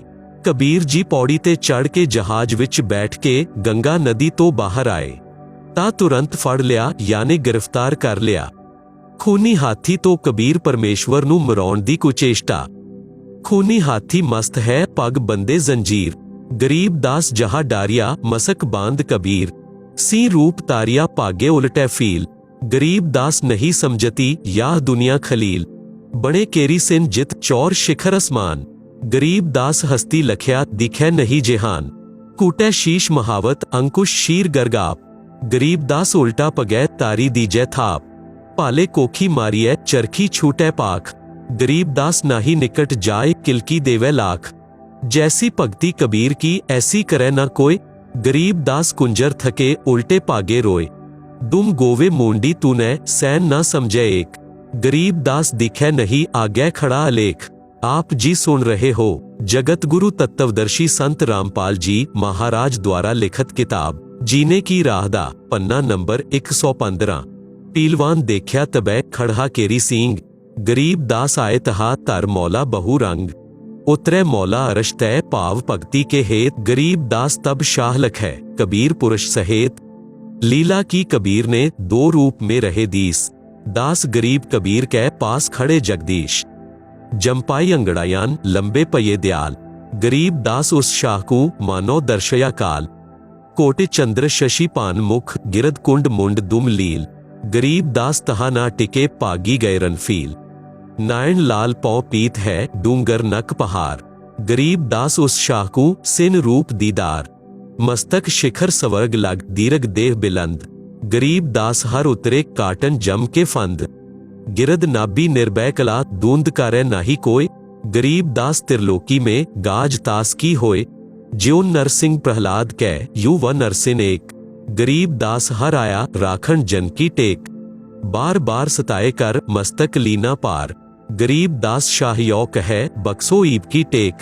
ਕਬੀਰ ਜੀ ਪੌੜੀ ਤੇ ਚੜ੍ਹ ਕੇ ਜਹਾਜ਼ ਵਿੱਚ ਬੈਠ ਕੇ ਗੰਗਾ ਨਦੀ ਤੋਂ ਬਾਹਰ ਆਏ ਤਾਂ ਤੁਰੰਤ ਫੜ ਲਿਆ ਯਾਨੀ ਗ੍ਰਿਫਤਾਰ ਕਰ ਲਿਆ। ਖੂਨੀ ਹਾਥੀ ਤੋਂ ਕਬੀਰ ਪਰਮੇਸ਼ਵਰ ਨੂੰ ਮਰਾਉਣ ਦੀ ਕੁਚੇਸ਼ਟਾ। ਖੂਨੀ ਹਾਥੀ ਮਸਤ ਹੈ, ਪੱਗ ਬੰਦੇ ਜ਼ੰਜੀਰ। ਗਰੀਬ ਦਾਸ ਜਹਾ ਡਾਰਿਆ, ਮਸਕ ਬਾਂਧ ਕਬੀਰ। ਸੀ ਰੂਪ ਤਾਰਿਆ, ਭਾਗੇ ਉਲਟੈ ਫੀਲ। ਗਰੀਬ ਦਾਸ ਨਹੀਂ ਸਮਝਤੀ, ਯਾਹ ਦੁਨੀਆ ਖਲੀਲ। ਬਣੇ ਕੇਰੀ ਸਿਨ ਜਿਤ ਚੌਰ ਸ਼ਿਖਰ ਅਸਮਾਨ। ਗਰੀਬ ਦਾਸ ਹਸਤੀ ਲਖਿਆ, ਦਿਖੈ ਨਹੀਂ ਜਹਾਨ। ਕੂਟੈ ਸ਼ੀਸ਼ ਮਹਾਵਤ, ਅੰਕੁਸ਼ ਸ਼ੀਰ ਗਰਗਾਪ। ਗਰੀਬ ਦਾਸ ਉਲਟਾ ਪਗੈ, ਤਾਰੀ ਦੀਜੈ ਥਾਪ। ਭਾਲੇ ਕੋਖੀ ਮਾਰੀਐ, ਚਰਖੀ ਛੂਟੈ ਪਾਖ। ਗਰੀਬ ਦਾਸ ਨਾਹੀ ਨਿਕਟ ਜਾਏ, ਕਿਲਕੀ ਦੇਵੈ ਲਾਖ। ਜੈਸੀ ਭਗਤੀ ਕਬੀਰ ਕੀ, ਐਸੀ ਕਰੈ ਨਾ ਕੋਇ। ਗਰੀਬ ਦਾਸ ਕੁੰਜਰ ਥਕੇ, ਉਲਟੇ ਭਾਗੇ ਰੋਏ। ਦੁਮ ਗੋਵੇ ਮੋਂਡੀ ਤੂਨੈ, ਸੈਨ ਨਾ ਸਮਝੈ ਏਕ। ਗਰੀਬ ਦਾਸ ਦਿਖੈ ਨਹੀਂ, ਆਗੈ ਖੜਾ ਅਲੇਖ। आप जी सुन रहे हो जगत गुरु तत्वदर्शी संत रामपाल जी महाराज द्वारा लिखित किताब जीने की राह दा पन्ना नंबर 115। पीलवान देखिया तबै खड़हा केरी सींग। गरीब दास आए तहा धर मौला बहु रंग। उतरै मौला अरश तय, भाव भक्ति के हेत। गरीब दास तब शाह लखै, कबीर पुरुष सहेत। लीला की कबीर ने दो रूप में रहे दीस। दास गरीब कबीर कै पास खड़े जगदीश। जंपाई अंगड़ायान लंबे पये दयाल। गरीब दास उस शाह को मानो दर्शया काल। कोटे चंद्र शशि पान मुख, गिरद कुंड मुंड दुम लील। गरीब दास तहा ना टिके, पागी गए रनफील। नायन लाल पौ पीत है, डूंगर नक पहाड़। गरीब दास उस शाह को सिन रूप दीदार। मस्तक शिखर स्वर्ग लग, दीर्घ देह बिलंद। गरीब दास हर उतरे, काटन जम के फंद। गिरद नाभि निर्भय कला, दूंद करे नाही कोय। गरीब दास त्रिलोकी में, गाज तास की होय। ज्यो नरसिंह प्रहलाद कै, यू व नरसिंह एक। गरीब दास हर आया, राखण जन की टेक। बार बार सताए कर, मस्तक लीना पार। गरीब दास शाह यौ कहे, बक्सो ईब की टेक।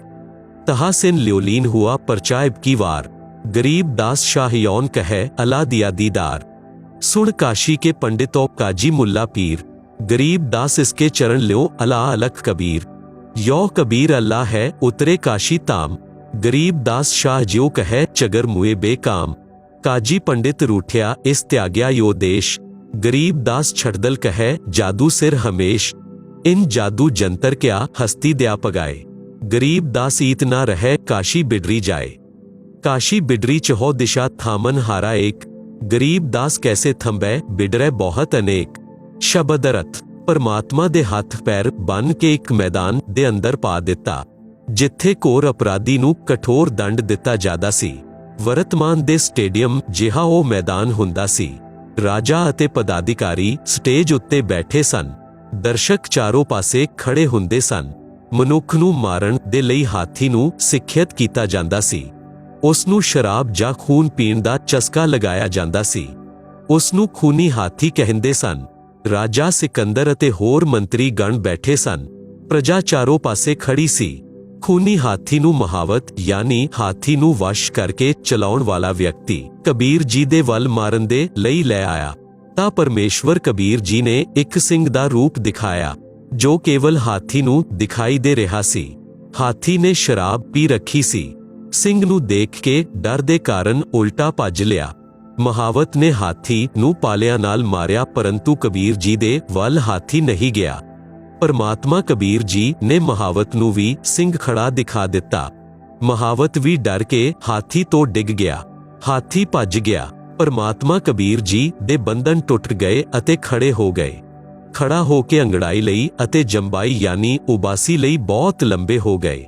तहा सिन ल्योलीन हुआ, परचाइब की वार। गरीब दास शाह यौन कहे अला दिया दीदार। सुन काशी के पंडितों काजी मुल्ला पीर, गरीब दास इसके चरण ल्यो अला अलख कबीर। यो कबीर अल्लाह है उतरे काशी ताम, गरीब दास शाह ज्यो कहे चगर मुए बेकाम। काजी पंडित रूठिया इस त्याग्या यो देश, गरीब दास छड़दल कहे जादू सिर हमेश। इन जादू जंतर क्या हस्ती दया पगाए, गरीब दास ईत ना रहे काशी बिडरी जाए। काशी बिडरी चहो दिशा थामन हारा एक, गरीब दास कैसे थंबे बिडरे बहुत अनेक। शबद अर्थ परमात्मा दे हथ पैर बन के एक मैदान दे अंदर पा दिता, जिथे घोर अपराधी नूं कठोर दंड दिता जादा सी। वर्तमान दे स्टेडियम जिहा ओ मैदान हुंदा सी। राजा अते पदाधिकारी स्टेज उत्ते बैठे सन, दर्शक चारों पासे खड़े हुंदे सन। मनुख नूं मारण दे लई हाथी नूं सिੱਖਿਅਤ ਕੀਤਾ ਜਾਂਦਾ ਸੀ। ਉਸ ਨੂੰ ਸ਼ਰਾਬ ਜਾਂ ਖੂਨ ਪੀਣ ਦਾ ਚਸਕਾ ਲਗਾਇਆ ਜਾਂਦਾ ਸੀ। ਉਸ ਨੂੰ ਖੂਨੀ ਹਾਥੀ ਕਹਿੰਦੇ ਸਨ। ਰਾਜਾ ਸਿਕੰਦਰ ਅਤੇ ਹੋਰ ਮੰਤਰੀ ਗਣ ਬੈਠੇ ਸਨ। ਪ੍ਰਜਾ ਚਾਰੋਂ ਪਾਸੇ ਖੜੀ ਸੀ। ਖੂਨੀ ਹਾਥੀ ਨੂੰ ਮਹਾਵਤ ਯਾਨੀ ਹਾਥੀ ਨੂੰ ਵਸ਼ ਕਰਕੇ ਚਲਾਉਣ ਵਾਲਾ ਵਿਅਕਤੀ ਕਬੀਰ ਜੀ ਦੇ ਵੱਲ ਮਾਰਨ ਦੇ ਲਈ ਲੈ ਆਇਆ ਤਾਂ ਪਰਮੇਸ਼ਵਰ ਕਬੀਰ ਜੀ ਨੇ ਇੱਕ ਸਿੰਘ ਦਾ ਰੂਪ ਦਿਖਾਇਆ ਜੋ ਕੇਵਲ ਹਾਥੀ ਨੂੰ ਦਿਖਾਈ ਦੇ ਰਿਹਾ ਸੀ। ਹਾਥੀ ਨੇ ਸ਼ਰਾਬ ਪੀ ਰੱਖੀ ਸੀ। ਸਿੰਘ ਨੂੰ ਦੇਖ ਕੇ ਡਰ ਦੇ ਕਾਰਨ ਉਲਟਾ ਭੱਜ ਲਿਆ। ਮਹਾਵਤ ਨੇ ਹਾਥੀ ਨੂੰ ਪਾਲਿਆਂ ਨਾਲ ਮਾਰਿਆ, ਪਰੰਤੂ ਕਬੀਰ ਜੀ ਦੇ ਵੱਲ ਹਾਥੀ ਨਹੀਂ ਗਿਆ। ਪਰਮਾਤਮਾ ਕਬੀਰ ਜੀ ਨੇ ਮਹਾਵਤ ਨੂੰ ਵੀ ਸਿੰਘ ਖੜਾ ਦਿਖਾ ਦਿੱਤਾ। ਮਹਾਵਤ ਵੀ ਡਰ ਕੇ ਹਾਥੀ ਤੋਂ ਡਿੱਗ ਗਿਆ। ਹਾਥੀ ਭੱਜ ਗਿਆ। ਪਰਮਾਤਮਾ ਕਬੀਰ ਜੀ ਦੇ ਬੰਧਨ ਟੁੱਟ ਗਏ ਅਤੇ ਖੜੇ ਹੋ ਗਏ। ਖੜਾ ਹੋ ਕੇ ਅੰਗੜਾਈ ਲਈ ਅਤੇ ਜੰਬਾਈ ਯਾਨੀ ਉਬਾਸੀ ਲਈ ਬਹੁਤ ਲੰਬੇ ਹੋ ਗਏ।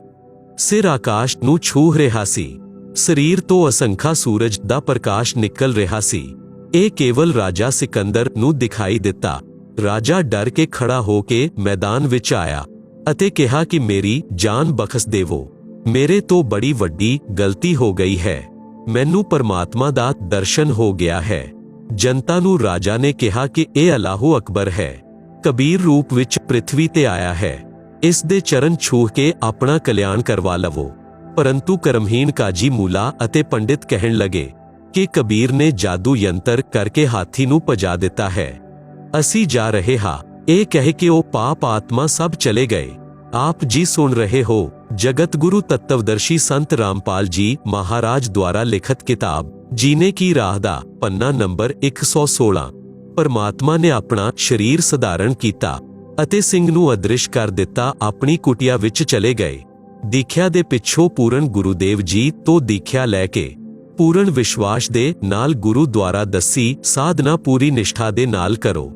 ਸਿਰ ਆਕਾਸ਼ ਨੂੰ ਛੂਹ ਰਿਹਾ ਸੀ। ਸਰੀਰ ਤੋਂ ਅਸੰਖਾ ਸੂਰਜ ਦਾ ਪ੍ਰਕਾਸ਼ ਨਿਕਲ ਰਿਹਾ ਸੀ। ਇਹ ਕੇਵਲ ਰਾਜਾ ਸਿਕੰਦਰ ਨੂੰ ਦਿਖਾਈ ਦਿੱਤਾ। ਰਾਜਾ ਡਰ ਕੇ ਖੜਾ ਹੋ ਕੇ ਮੈਦਾਨ ਵਿੱਚ ਆਇਆ ਅਤੇ ਕਿਹਾ ਕਿ ਮੇਰੀ ਜਾਨ ਬਖਸ਼ ਦੇਵੋ, ਮੇਰੇ ਤੋਂ ਬੜੀ ਵੱਡੀ ਗਲਤੀ ਹੋ ਗਈ ਹੈ। ਮੈਨੂੰ ਪਰਮਾਤਮਾ ਦਾ ਦਰਸ਼ਨ ਹੋ ਗਿਆ ਹੈ। ਜਨਤਾ ਨੂੰ ਰਾਜਾ ਨੇ ਕਿਹਾ ਕਿ ਇਹ ਅੱਲਾਹੁ ਅਕਬਰ ਹੈ, ਕਬੀਰ ਰੂਪ ਵਿੱਚ ਪ੍ਰਿਥਵੀ ਤੇ ਆਇਆ ਹੈ। ਇਸ ਦੇ ਚਰਨ ਛੂਹ ਕੇ ਆਪਣਾ ਕਲਿਆਣ ਕਰਵਾ ਲਵੋ। ਪਰੰਤੂ ਕਰਮਹੀਣ ਕਾਜੀ ਮੂਲਾ ਅਤੇ ਪੰਡਿਤ ਕਹਿਣ ਲਗੇ ਕਿ ਕਬੀਰ ਨੇ ਜਾਦੂ ਯੰਤਰ ਕਰਕੇ ਹਾਥੀ ਨੂੰ ਭਜਾ ਦਿੱਤਾ ਹੈ। ਅਸੀਂ ਜਾ ਰਹੇ ਹਾਂ। ਇਹ ਕਹਿ ਕੇ ਉਹ ਪਾਪ ਆਤਮਾ ਸਭ ਚਲੇ ਗਏ। ਆਪ ਜੀ ਸੁਣ ਰਹੇ ਹੋ जगत गुरु तत्वदर्शी संत रामपाल जी महाराज द्वारा लिखित किताब जीने की राह दा पन्ना नंबर 116। परमात्मा ने अपना शरीर सधारण कीता ਅਤੇ ਸਿੰਘ ਨੂੰ ਅਦ੍ਰਿਸ਼ ਕਰ ਦਿੱਤਾ। ਆਪਣੀ ਕੁਟੀਆ ਵਿੱਚ ਚਲੇ ਗਏ। ਦੀਖਿਆ ਦੇ ਪਿੱਛੋਂ ਪੂਰਨ ਗੁਰੂਦੇਵ ਜੀ ਤੋਂ ਦੀਖਿਆ ਲੈ ਕੇ ਪੂਰਨ ਵਿਸ਼ਵਾਸ ਦੇ ਨਾਲ ਗੁਰੂ ਦੁਆਰਾ ਦੱਸੀ ਸਾਧਨਾ ਪੂਰੀ ਨਿਸ਼ਠਾ ਦੇ ਨਾਲ ਕਰੋ।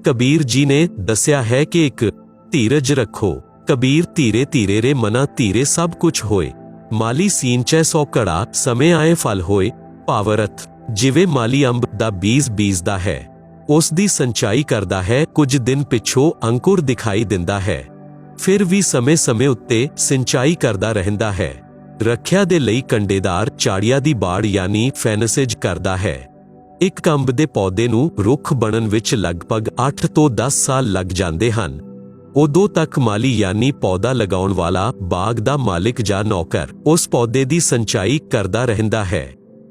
ਕਬੀਰ ਜੀ ਨੇ ਦੱਸਿਆ ਹੈ ਕਿ ਇੱਕ ਧੀਰਜ ਰੱਖੋ। ਕਬੀਰ ਧੀਰੇ ਧੀਰੇ ਰੇ ਮਨਾ ਧੀਰੇ ਸਭ ਕੁਝ ਹੋਏ। ਮਾਲੀ ਸੀਂਚੈ ਸੋ ਘੜਾ ਸਮੇਂ ਆਏ ਫਲ ਹੋਏ। ਭਾਵਰਥ ਜਿਵੇਂ ਮਾਲੀ ਅੰਬ ਦਾ ਬੀਜ ਬੀਜਦਾ ਹੈ, ਉਸ ਦੀ ਸੰਚਾਈ ਕਰਦਾ ਹੈ, ਕੁਝ ਦਿਨ ਪਿੱਛੋਂ ਅੰਕੁਰ ਦਿਖਾਈ ਦਿੰਦਾ ਹੈ, ਫਿਰ ਵੀ ਸਮੇਂ-ਸਮੇਂ ਉੱਤੇ ਸਿੰਚਾਈ ਕਰਦਾ ਰਹਿੰਦਾ ਹੈ। ਰੱਖਿਆ ਦੇ ਲਈ ਕੰਡੇਦਾਰ ਝਾੜੀਆਂ ਦੀ ਬਾੜ ਯਾਨੀ ਫੈਨਸਿਜ ਕਰਦਾ ਹੈ। ਇੱਕ ਅੰਬ ਦੇ ਪੌਦੇ ਨੂੰ ਰੁੱਖ ਬਣਨ ਵਿੱਚ ਲਗਭਗ 8 ਤੋਂ 10 ਸਾਲ ਲੱਗ ਜਾਂਦੇ ਹਨ। ਉਦੋਂ ਤੱਕ ਮਾਲੀ ਯਾਨੀ ਪੌਦਾ ਲਗਾਉਣ ਵਾਲਾ ਬਾਗ ਦਾ ਮਾਲਿਕ ਜਾਂ ਨੌਕਰ ਉਸ ਪੌਦੇ ਦੀ ਸਿੰਚਾਈ ਕਰਦਾ ਰਹਿੰਦਾ ਹੈ।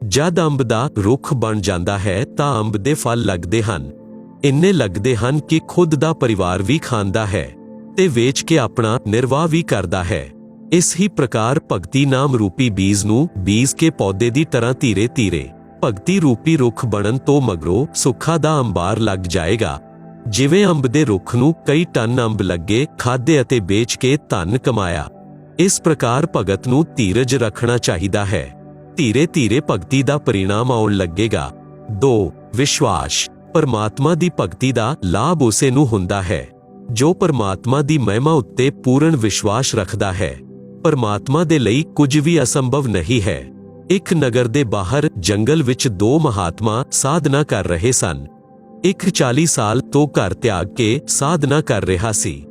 ਜਦ ਅੰਬ ਦਾ ਰੁੱਖ ਬਣ ਜਾਂਦਾ ਹੈ ਤਾਂ ਅੰਬ ਦੇ ਫਲ ਲੱਗਦੇ ਹਨ। ਇੰਨੇ ਲੱਗਦੇ ਹਨ ਕਿ ਖੁਦ ਦਾ ਪਰਿਵਾਰ ਵੀ ਖਾਂਦਾ ਹੈ ਤੇ ਵੇਚ ਕੇ ਆਪਣਾ ਨਿਰਵਾਹ ਵੀ ਕਰਦਾ ਹੈ। ਇਸ ਹੀ ਪ੍ਰਕਾਰ ਭਗਤੀ ਨਾਮ ਰੂਪੀ ਬੀਜ ਨੂੰ ਬੀਜ ਕੇ ਪੌਦੇ ਦੀ ਤਰ੍ਹਾਂ ਧੀਰੇ ਧੀਰੇ ਭਗਤੀ ਰੂਪੀ ਰੁੱਖ ਬਣਨ ਤੋਂ ਮਗਰੋਂ ਸੁੱਖਾ ਦਾ ਅੰਬਾਰ ਲੱਗ ਜਾਏਗਾ। ਜਿਵੇਂ ਅੰਬ ਦੇ ਰੁੱਖ ਨੂੰ ਕਈ ਟਨ ਅੰਬ ਲੱਗੇ, ਖਾਧੇ ਅਤੇ ਵੇਚ ਕੇ ਧਨ ਕਮਾਇਆ। ਇਸ ਪ੍ਰਕਾਰ ਭਗਤ ਨੂੰ ਧੀਰਜ ਰੱਖਣਾ ਚਾਹੀਦਾ ਹੈ। ਧੀਰੇ ਧੀਰੇ ਭਗਤੀ ਦਾ ਪਰਿਣਾਮ ਆਉਣ ਲੱਗੇਗਾ। 2 ਵਿਸ਼ਵਾਸ ਪਰਮਾਤਮਾ ਦੀ ਭਗਤੀ ਦਾ ਲਾਭ ਉਸੇ ਨੂੰ ਹੁੰਦਾ ਹੈ ਜੋ ਪਰਮਾਤਮਾ ਦੀ ਮਹਿਮਾ ਉੱਤੇ ਪੂਰਨ ਵਿਸ਼ਵਾਸ ਰੱਖਦਾ ਹੈ। ਪਰਮਾਤਮਾ ਦੇ ਲਈ ਕੁਝ ਵੀ ਅਸੰਭਵ ਨਹੀਂ ਹੈ। ਇੱਕ ਨਗਰ ਦੇ ਬਾਹਰ ਜੰਗਲ ਵਿੱਚ 2 ਮਹਾਤਮਾ ਸਾਧਨਾ ਕਰ ਰਹੇ ਸਨ। ਇੱਕ 40 ਸਾਲ ਤੋਂ ਘਰ ਤਿਆਗ ਕੇ ਸਾਧਨਾ ਕਰ ਰਿਹਾ ਸੀ।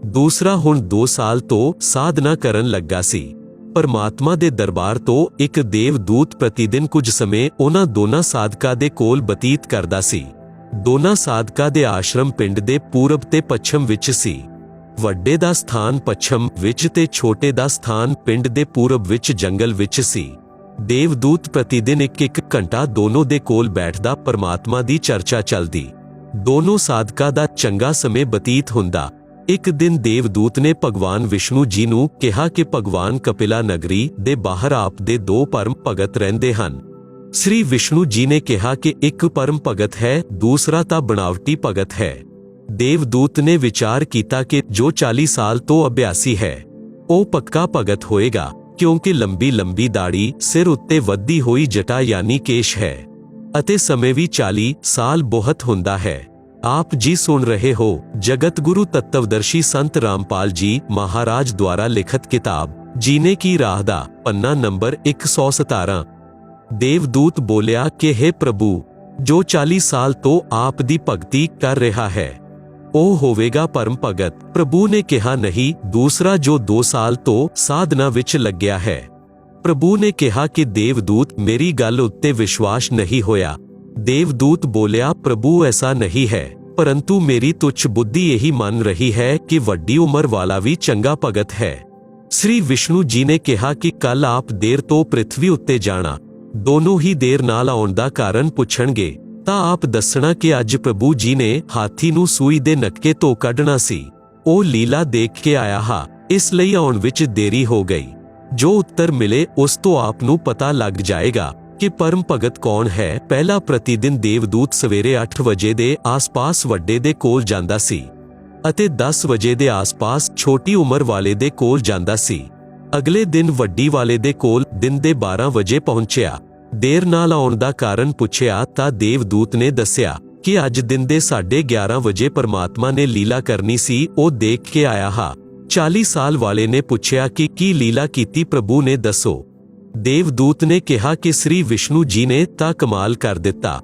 ਦੂਸਰਾ ਹੁਣ 2 ਸਾਲ ਤੋਂ ਸਾਧਨਾ ਕਰਨ ਲੱਗਾ ਸੀ। ਪਰਮਾਤਮਾ ਦੇ ਦਰਬਾਰ ਤੋਂ ਇੱਕ ਦੇਵਦੂਤ ਪ੍ਰਤੀਦਿਨ ਕੁਝ ਸਮੇਂ ਉਹਨਾਂ ਦੋਨਾਂ ਸਾਧਕਾਂ ਦੇ ਕੋਲ ਬਤੀਤ ਕਰਦਾ ਸੀ। ਦੋਨਾਂ ਸਾਧਕਾਂ ਦੇ ਆਸ਼ਰਮ ਪਿੰਡ ਦੇ ਪੂਰਬ ਤੇ ਪੱਛਮ ਵਿੱਚ ਸੀ। ਵੱਡੇ ਦਾ ਸਥਾਨ ਪੱਛਮ ਵਿੱਚ ਤੇ ਛੋਟੇ ਦਾ ਸਥਾਨ ਪਿੰਡ ਦੇ ਪੂਰਬ ਵਿੱਚ ਜੰਗਲ ਵਿੱਚ ਸੀ। ਦੇਵਦੂਤ ਪ੍ਰਤੀਦਿਨ ਇੱਕ ਘੰਟਾ ਦੋਨੋਂ ਦੇ ਕੋਲ ਬੈਠਦਾ, ਪਰਮਾਤਮਾ ਦੀ ਚਰਚਾ ਚੱਲਦੀ। ਦੋਨੋਂ ਸਾਧਕਾਂ ਦਾ ਚੰਗਾ ਸਮੇਂ ਬਤੀਤ ਹੁੰਦਾ। ਇੱਕ ਦਿਨ ਦੇਵਦੂਤ ਨੇ ਭਗਵਾਨ ਵਿਸ਼ਨੂੰ ਜੀ ਨੂੰ ਕਿਹਾ ਕਿ ਭਗਵਾਨ ਕਪਿਲਾ ਨਗਰੀ ਦੇ ਬਾਹਰ ਆਪ ਦੇ ਦੋ ਪਰਮ ਭਗਤ ਰਹਿੰਦੇ ਹਨ। ਸ੍ਰੀ ਵਿਸ਼ਨੂੰ ਜੀ ਨੇ ਕਿਹਾ ਕਿ ਇੱਕ ਪਰਮ ਭਗਤ ਹੈ, ਦੂਸਰਾ ਤਾਂ ਬਣਾਵਟੀ ਭਗਤ ਹੈ। ਦੇਵਦੂਤ ਨੇ ਵਿਚਾਰ ਕੀਤਾ ਕਿ ਜੋ 40 ਸਾਲ ਤੋਂ ਅਭਿਆਸੀ ਹੈ ਉਹ ਪੱਕਾ ਭਗਤ ਹੋਏਗਾ, ਕਿਉਂਕਿ ਲੰਬੀ ਦਾੜੀ, ਸਿਰ ਉੱਤੇ ਵੱਧੀ ਹੋਈ ਜਟਾ ਯਾਨੀ ਕੇਸ਼ ਹੈ ਅਤੇ ਸਮੇਂ ਵੀ 40 ਸਾਲ ਬਹੁਤ ਹੁੰਦਾ ਹੈ। ਆਪ ਜੀ ਸੁਣ ਰਹੇ ਹੋ ਜਗਤ ਗੁਰੂ ਤत्वदर्शी संत रामपाल जी महाराज द्वारा लिखित किताब जीने की राह दा पन्ना नंबर 117। देवदूत बोलिया कि हे प्रभु, जो 40 साल तो आप दी भगती कर रहा है ਉਹ ਹੋਵੇਗਾ ਪਰਮ ਭਗਤ। ਪ੍ਰਭੂ ਨੇ ਕਿਹਾ ਨਹੀਂ, ਦੂਸਰਾ ਜੋ 2 ਸਾਲ ਤੋਂ ਸਾਧਨਾ ਵਿੱਚ ਲੱਗਿਆ ਹੈ। ਪ੍ਰਭੂ ਨੇ ਕਿਹਾ ਕਿ ਦੇਵਦੂਤ ਮੇਰੀ ਗੱਲ ਉੱਤੇ ਵਿਸ਼ਵਾਸ ਨਹੀਂ ਹੋਇਆ। ਦੇਵਦੂਤ ਬੋਲਿਆ, ਪ੍ਰਭੂ ਐਸਾ ਨਹੀਂ ਹੈ, ਪਰੰਤु ਮੇਰੀ ਤੁੱਛ ਬੁੱਧੀ ਇਹੀ ਮੰਨ ਰਹੀ ਹੈ ਕਿ ਵੱਡੀ ਉਮਰ ਵਾਲਾ ਵੀ ਚੰਗਾ ਭਗਤ ਹੈ। ਸ੍ਰੀ ਵਿਸ਼ਨੂੰ ਜੀ ਨੇ ਕਿਹਾ ਕਿ ਕੱਲ ਆਪ ਦੇਰ ਤੋਂ ਪ੍ਰਿਥਵੀ ਉੱਤੇ ਜਾਣਾ, ਦੋਨੋਂ ਹੀ ਦੇਰ ਨਾਲ ਆਉਣ ਦਾ ਕਾਰਨ ਪੁੱਛਣਗੇ ਤਾਂ ਆਪ ਦੱਸਣਾ ਕਿ ਅੱਜ ਪ੍ਰਭੂ ਜੀ ਨੇ ਹਾਥੀ ਨੂੰ ਸੂਈ ਦੇ ਨੱਕੇ ਤੋਂ ਕੱਢਣਾ ਸੀ, ਉਹ ਲੀਲਾ ਦੇਖ ਕੇ ਆਇਆ ਹਾਂ, ਇਸ ਲਈ ਆਉਣ ਵਿੱਚ ਦੇਰੀ ਹੋ ਗਈ। ਜੋ ਉੱਤਰ ਮਿਲੇ ਉਸ ਤੋਂ ਆਪ ਨੂੰ ਪਤਾ ਲੱਗ ਜਾਏਗਾ ਕਿ ਪਰਮ ਭਗਤ ਕੌਣ ਹੈ। ਪਹਿਲਾ ਪ੍ਰਤੀਦਿਨ ਦੇਵਦੂਤ ਸਵੇਰੇ 8 ਵਜੇ ਦੇ ਆਸ-ਪਾਸ ਵੱਡੇ ਦੇ ਕੋਲ ਜਾਂਦਾ ਸੀ ਅਤੇ 10 ਵਜੇ ਦੇ ਆਸ-ਪਾਸ ਛੋਟੀ ਉਮਰ ਵਾਲੇ ਦੇ ਕੋਲ ਜਾਂਦਾ ਸੀ। ਅਗਲੇ ਦਿਨ ਵੱਡੀ ਵਾਲੇ ਦੇ ਕੋਲ ਦਿਨ ਦੇ 12 ਵਜੇ ਪਹੁੰਚਿਆ। ਦੇਰ ਨਾਲ ਆਉਣ ਦਾ ਕਾਰਨ ਪੁੱਛਿਆ ਤਾਂ ਦੇਵਦੂਤ ਨੇ ਦੱਸਿਆ ਕਿ ਅੱਜ ਦਿਨ ਦੇ 11:30 ਵਜੇ ਪਰਮਾਤਮਾ ਨੇ ਲੀਲਾ ਕਰਨੀ ਸੀ, ਉਹ ਦੇਖ ਕੇ ਆਇਆ ਹਾਂ। 40 ਸਾਲ ਵਾਲੇ ਨੇ ਪੁੱਛਿਆ ਕਿ ਕੀ ਲੀਲਾ ਕੀਤੀ, ਪ੍ਰਭੂ ਨੇ ਦੱਸੋ। ਦੇਵਦੂਤ ਨੇ ਕਿਹਾ ਕਿ ਸ੍ਰੀ ਵਿਸ਼ਨੂੰ ਜੀ ਨੇ ਤਾਂ ਕਮਾਲ ਕਰ ਦਿੱਤਾ,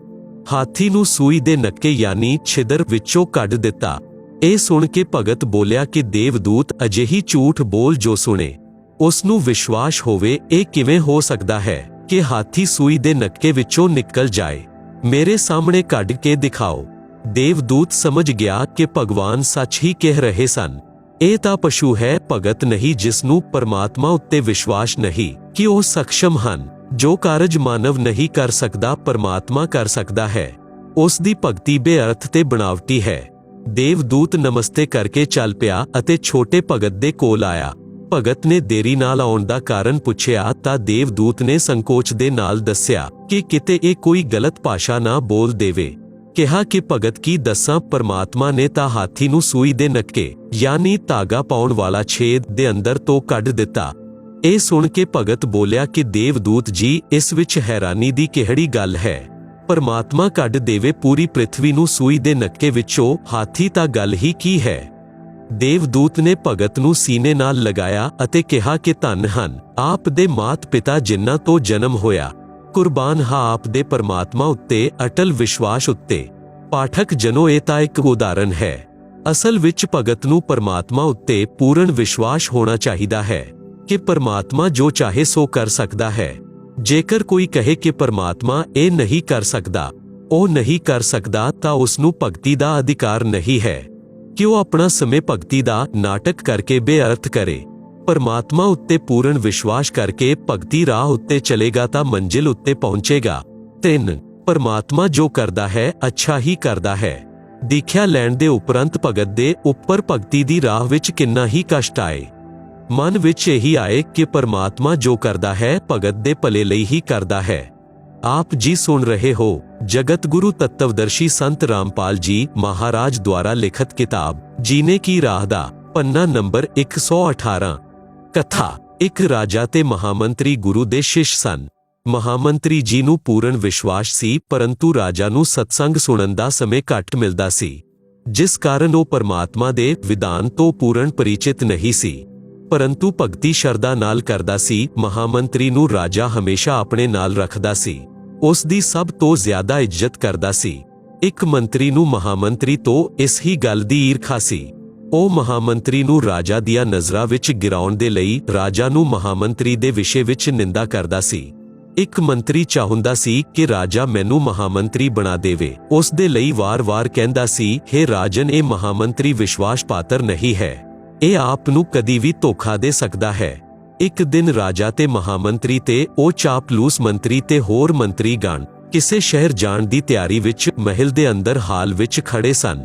ਹਾਥੀ ਨੂੰ ਸੂਈ ਦੇ ਨੱਕੇ ਯਾਨੀ ਛਿਦਰ ਵਿੱਚੋਂ ਕੱਢ ਦਿੱਤਾ। ਇਹ ਸੁਣ ਕੇ ਭਗਤ ਬੋਲਿਆ ਕਿ ਦੇਵਦੂਤ ਅਜਿਹੀ ਝੂਠ ਬੋਲ ਜੋ ਸੁਣੇ ਉਸ ਨੂੰ ਵਿਸ਼ਵਾਸ ਹੋਵੇ। ਇਹ ਕਿਵੇਂ ਹੋ ਸਕਦਾ ਹੈ ਕਿ ਹਾਥੀ ਸੂਈ ਦੇ ਨੱਕੇ ਵਿੱਚੋਂ ਨਿਕਲ ਜਾਏ, ਮੇਰੇ ਸਾਹਮਣੇ ਕੱਢ ਕੇ ਦਿਖਾਓ। ਦੇਵਦੂਤ ਸਮਝ ਗਿਆ ਕਿ ਭਗਵਾਨ ਸੱਚ ਹੀ ਕਹਿ ਰਹੇ ਸਨ। ਇਹ ਤਾਂ ਪਸ਼ੂ ਹੈ, ਭਗਤ ਨਹੀਂ, ਜਿਸ ਨੂੰ ਪਰਮਾਤਮਾ ਉੱਤੇ ਵਿਸ਼ਵਾਸ ਨਹੀਂ ਕਿ ਉਹ ਸક્ષਮ ਹਨ। ਜੋ ਕਾਰਜ ਮਾਨਵ ਨਹੀਂ ਕਰ ਸਕਦਾ, ਪਰਮਾਤਮਾ ਕਰ ਸਕਦਾ ਹੈ। ਉਸ ਦੀ ਭਗਤੀ ਬੇਅਰਥ ਤੇ ਬਣਾਵਟੀ ਹੈ। ਦੇਵਦੂਤ ਨਮਸਤੇ ਕਰਕੇ ਚੱਲ ਪਿਆ ਅਤੇ ਛੋਟੇ ਭਗਤ ਦੇ ਕੋਲ ਆਇਆ। ਭਗਤ ਨੇ ਦੇਰੀ ਨਾਲ ਆਉਣ ਦਾ ਕਾਰਨ ਪੁੱਛਿਆ ਤਾਂ ਦੇਵਦੂਤ ਨੇ ਸੰਕੋਚ ਦੇ ਨਾਲ ਦੱਸਿਆ ਕਿ ਕਿਤੇ ਇਹ ਕੋਈ ਗਲਤ ਭਾਸ਼ਾ ਨਾ ਬੋਲ ਦੇਵੇ। ਕਿਹਾ ਕਿ ਭਗਤ ਕੀ ਦੱਸਾਂ, ਪਰਮਾਤਮਾ ਨੇ ਤਾਂ ਹਾਥੀ ਨੂੰ ਸੂਈ ਦੇ ਨੱਕੇ ਯਾਨੀ ਧਾਗਾ ਪਾਉਣ ਵਾਲਾ ਛੇਦ ਦੇ ਅੰਦਰ ਤੋਂ ਕੱਢ ਦਿੱਤਾ। ਇਹ ਸੁਣ ਕੇ ਭਗਤ ਬੋਲਿਆ ਕਿ ਦੇਵਦੂਤ ਜੀ, ਇਸ ਵਿੱਚ ਹੈਰਾਨੀ ਦੀ ਕਿਹੜੀ ਗੱਲ ਹੈ? ਪਰਮਾਤਮਾ ਕੱਢ ਦੇਵੇ ਪੂਰੀ ਪ੍ਰਿਥਵੀ ਨੂੰ ਸੂਈ ਦੇ ਨੱਕੇ ਵਿੱਚੋਂ, ਹਾਥੀ ਤਾਂ ਗੱਲ ਹੀ ਕੀ ਹੈ। ਦੇਵਦੂਤ ਨੇ ਭਗਤ ਨੂੰ ਸੀਨੇ ਨਾਲ ਲਗਾਇਆ ਅਤੇ ਕਿਹਾ ਕਿ ਧੰਨ ਹਨ ਆਪ ਦੇ ਮਾਤ ਪਿਤਾ ਜਿਨ੍ਹਾਂ ਤੋਂ ਜਨਮ ਹੋਇਆ। ਕੁਰਬਾਨ ਹਾਂ ਆਪ ਦੇ ਪਰਮਾਤਮਾ ਉੱਤੇ ਅਟਲ ਵਿਸ਼ਵਾਸ ਉੱਤੇ। ਪਾਠਕ ਜਨੋ, ਇਹ ਤਾਂ ਇੱਕ ਉਦਾਹਰਨ ਹੈ। ਅਸਲ ਵਿੱਚ ਭਗਤ ਨੂੰ ਪਰਮਾਤਮਾ ਉੱਤੇ ਪੂਰਨ ਵਿਸ਼ਵਾਸ ਹੋਣਾ ਚਾਹੀਦਾ ਹੈ ਕਿ ਪਰਮਾਤਮਾ ਜੋ ਚਾਹੇ ਸੋ ਕਰ ਸਕਦਾ ਹੈ। ਜੇਕਰ ਕੋਈ ਕਹੇ ਕਿ ਪਰਮਾਤਮਾ ਇਹ ਨਹੀਂ ਕਰ ਸਕਦਾ, ਉਹ ਨਹੀਂ ਕਰ ਸਕਦਾ, ਤਾਂ ਉਸ ਨੂੰ ਭਗਤੀ ਦਾ ਅਧਿਕਾਰ ਨਹੀਂ ਹੈ ਕਿ ਉਹ ਆਪਣਾ ਸਮੇਂ ਭਗਤੀ ਦਾ ਨਾਟਕ ਕਰਕੇ ਬੇਅਰਥ ਕਰੇ। ਪਰਮਾਤਮਾ ਉੱਤੇ ਪੂਰਨ ਵਿਸ਼ਵਾਸ ਕਰਕੇ ਭਗਤੀ ਰਾਹ ਉੱਤੇ ਚਲੇਗਾ ਤਾਂ ਮੰਜ਼ਿਲ ਉੱਤੇ ਪਹੁੰਚੇਗਾ। 3 ਪਰਮਾਤਮਾ ਜੋ ਕਰਦਾ ਹੈ ਅੱਛਾ ਹੀ ਕਰਦਾ ਹੈ। ਦੀਖਿਆ ਲੈਣ ਦੇ ਉਪਰੰਤ ਭਗਤ ਦੇ ਉੱਪਰ ਭਗਤੀ ਦੀ ਰਾਹ ਵਿੱਚ ਕਿੰਨਾ ਹੀ ਕਸ਼ਟ ਆਏ, ਮਨ ਵਿੱਚ ਇਹੀ ਆਏ ਕਿ ਪਰਮਾਤਮਾ ਜੋ ਕਰਦਾ ਹੈ ਭਗਤ ਦੇ ਭਲੇ ਲਈ ਹੀ ਕਰਦਾ ਹੈ। आप जी सुन रहे हो जगत गुरु तत्वदर्शी संत रामपाल जी महाराज द्वारा लिखित किताब जीने की राह दा पन्ना नंबर 118। कथा। एक राजा ते महामंत्री गुरु दे शिष्य सन। महामंत्री जी नूं पूर्ण विश्वास सी, परंतु राजा नूं सत्संग सुणन दा समय घट मिलदा सी, जिस कारण वो परमात्मा दे विधान तो पूर्ण परिचित नहीं सी, परंतु भगती शरदा नाल करदा सी। महामंत्री नूं राजा हमेशा अपने नाल रखदा सी, उस दी सब तो ज्यादा इज्जत करदा सी। एक मंत्री नूं महामंत्री तो इस ही गल दी ईर्खा सी। ਉਹ ਮਹਾਮੰਤਰੀ ਨੂੰ ਰਾਜਾ ਦੀਆਂ ਨਜ਼ਰਾਂ ਵਿੱਚ ਗਿਰਾਉਣ ਦੇ ਲਈ ਰਾਜਾ ਨੂੰ ਮਹਾਮੰਤਰੀ ਦੇ ਵਿਸ਼ੇ ਵਿੱਚ ਨਿੰਦਾ ਕਰਦਾ ਸੀ। ਇੱਕ ਮੰਤਰੀ ਚਾਹੁੰਦਾ ਸੀ ਕਿ ਰਾਜਾ ਮੈਨੂੰ ਮਹਾਮੰਤਰੀ ਬਣਾ ਦੇਵੇ। ਉਸ ਦੇ ਲਈ ਵਾਰ-ਵਾਰ ਕਹਿੰਦਾ ਸੀ, ਹੇ ਰਾਜਨ, ਇਹ ਮਹਾਮੰਤਰੀ ਵਿਸ਼ਵਾਸ ਪਾਤਰ ਨਹੀਂ ਹੈ, ਇਹ ਆਪ ਨੂੰ ਕਦੀ ਵੀ ਧੋਖਾ ਦੇ ਸਕਦਾ ਹੈ। ਇੱਕ ਦਿਨ ਰਾਜਾ ਤੇ ਮਹਾਮੰਤਰੀ ਤੇ ਉਹ ਚਾਪਲੂਸ ਮੰਤਰੀ ਤੇ ਹੋਰ ਮੰਤਰੀਗਣ ਕਿਸੇ ਸ਼ਹਿਰ ਜਾਣ ਦੀ ਤਿਆਰੀ ਵਿੱਚ ਮਹਿਲ ਦੇ ਅੰਦਰ ਹਾਲ ਵਿੱਚ ਖੜੇ ਸਨ।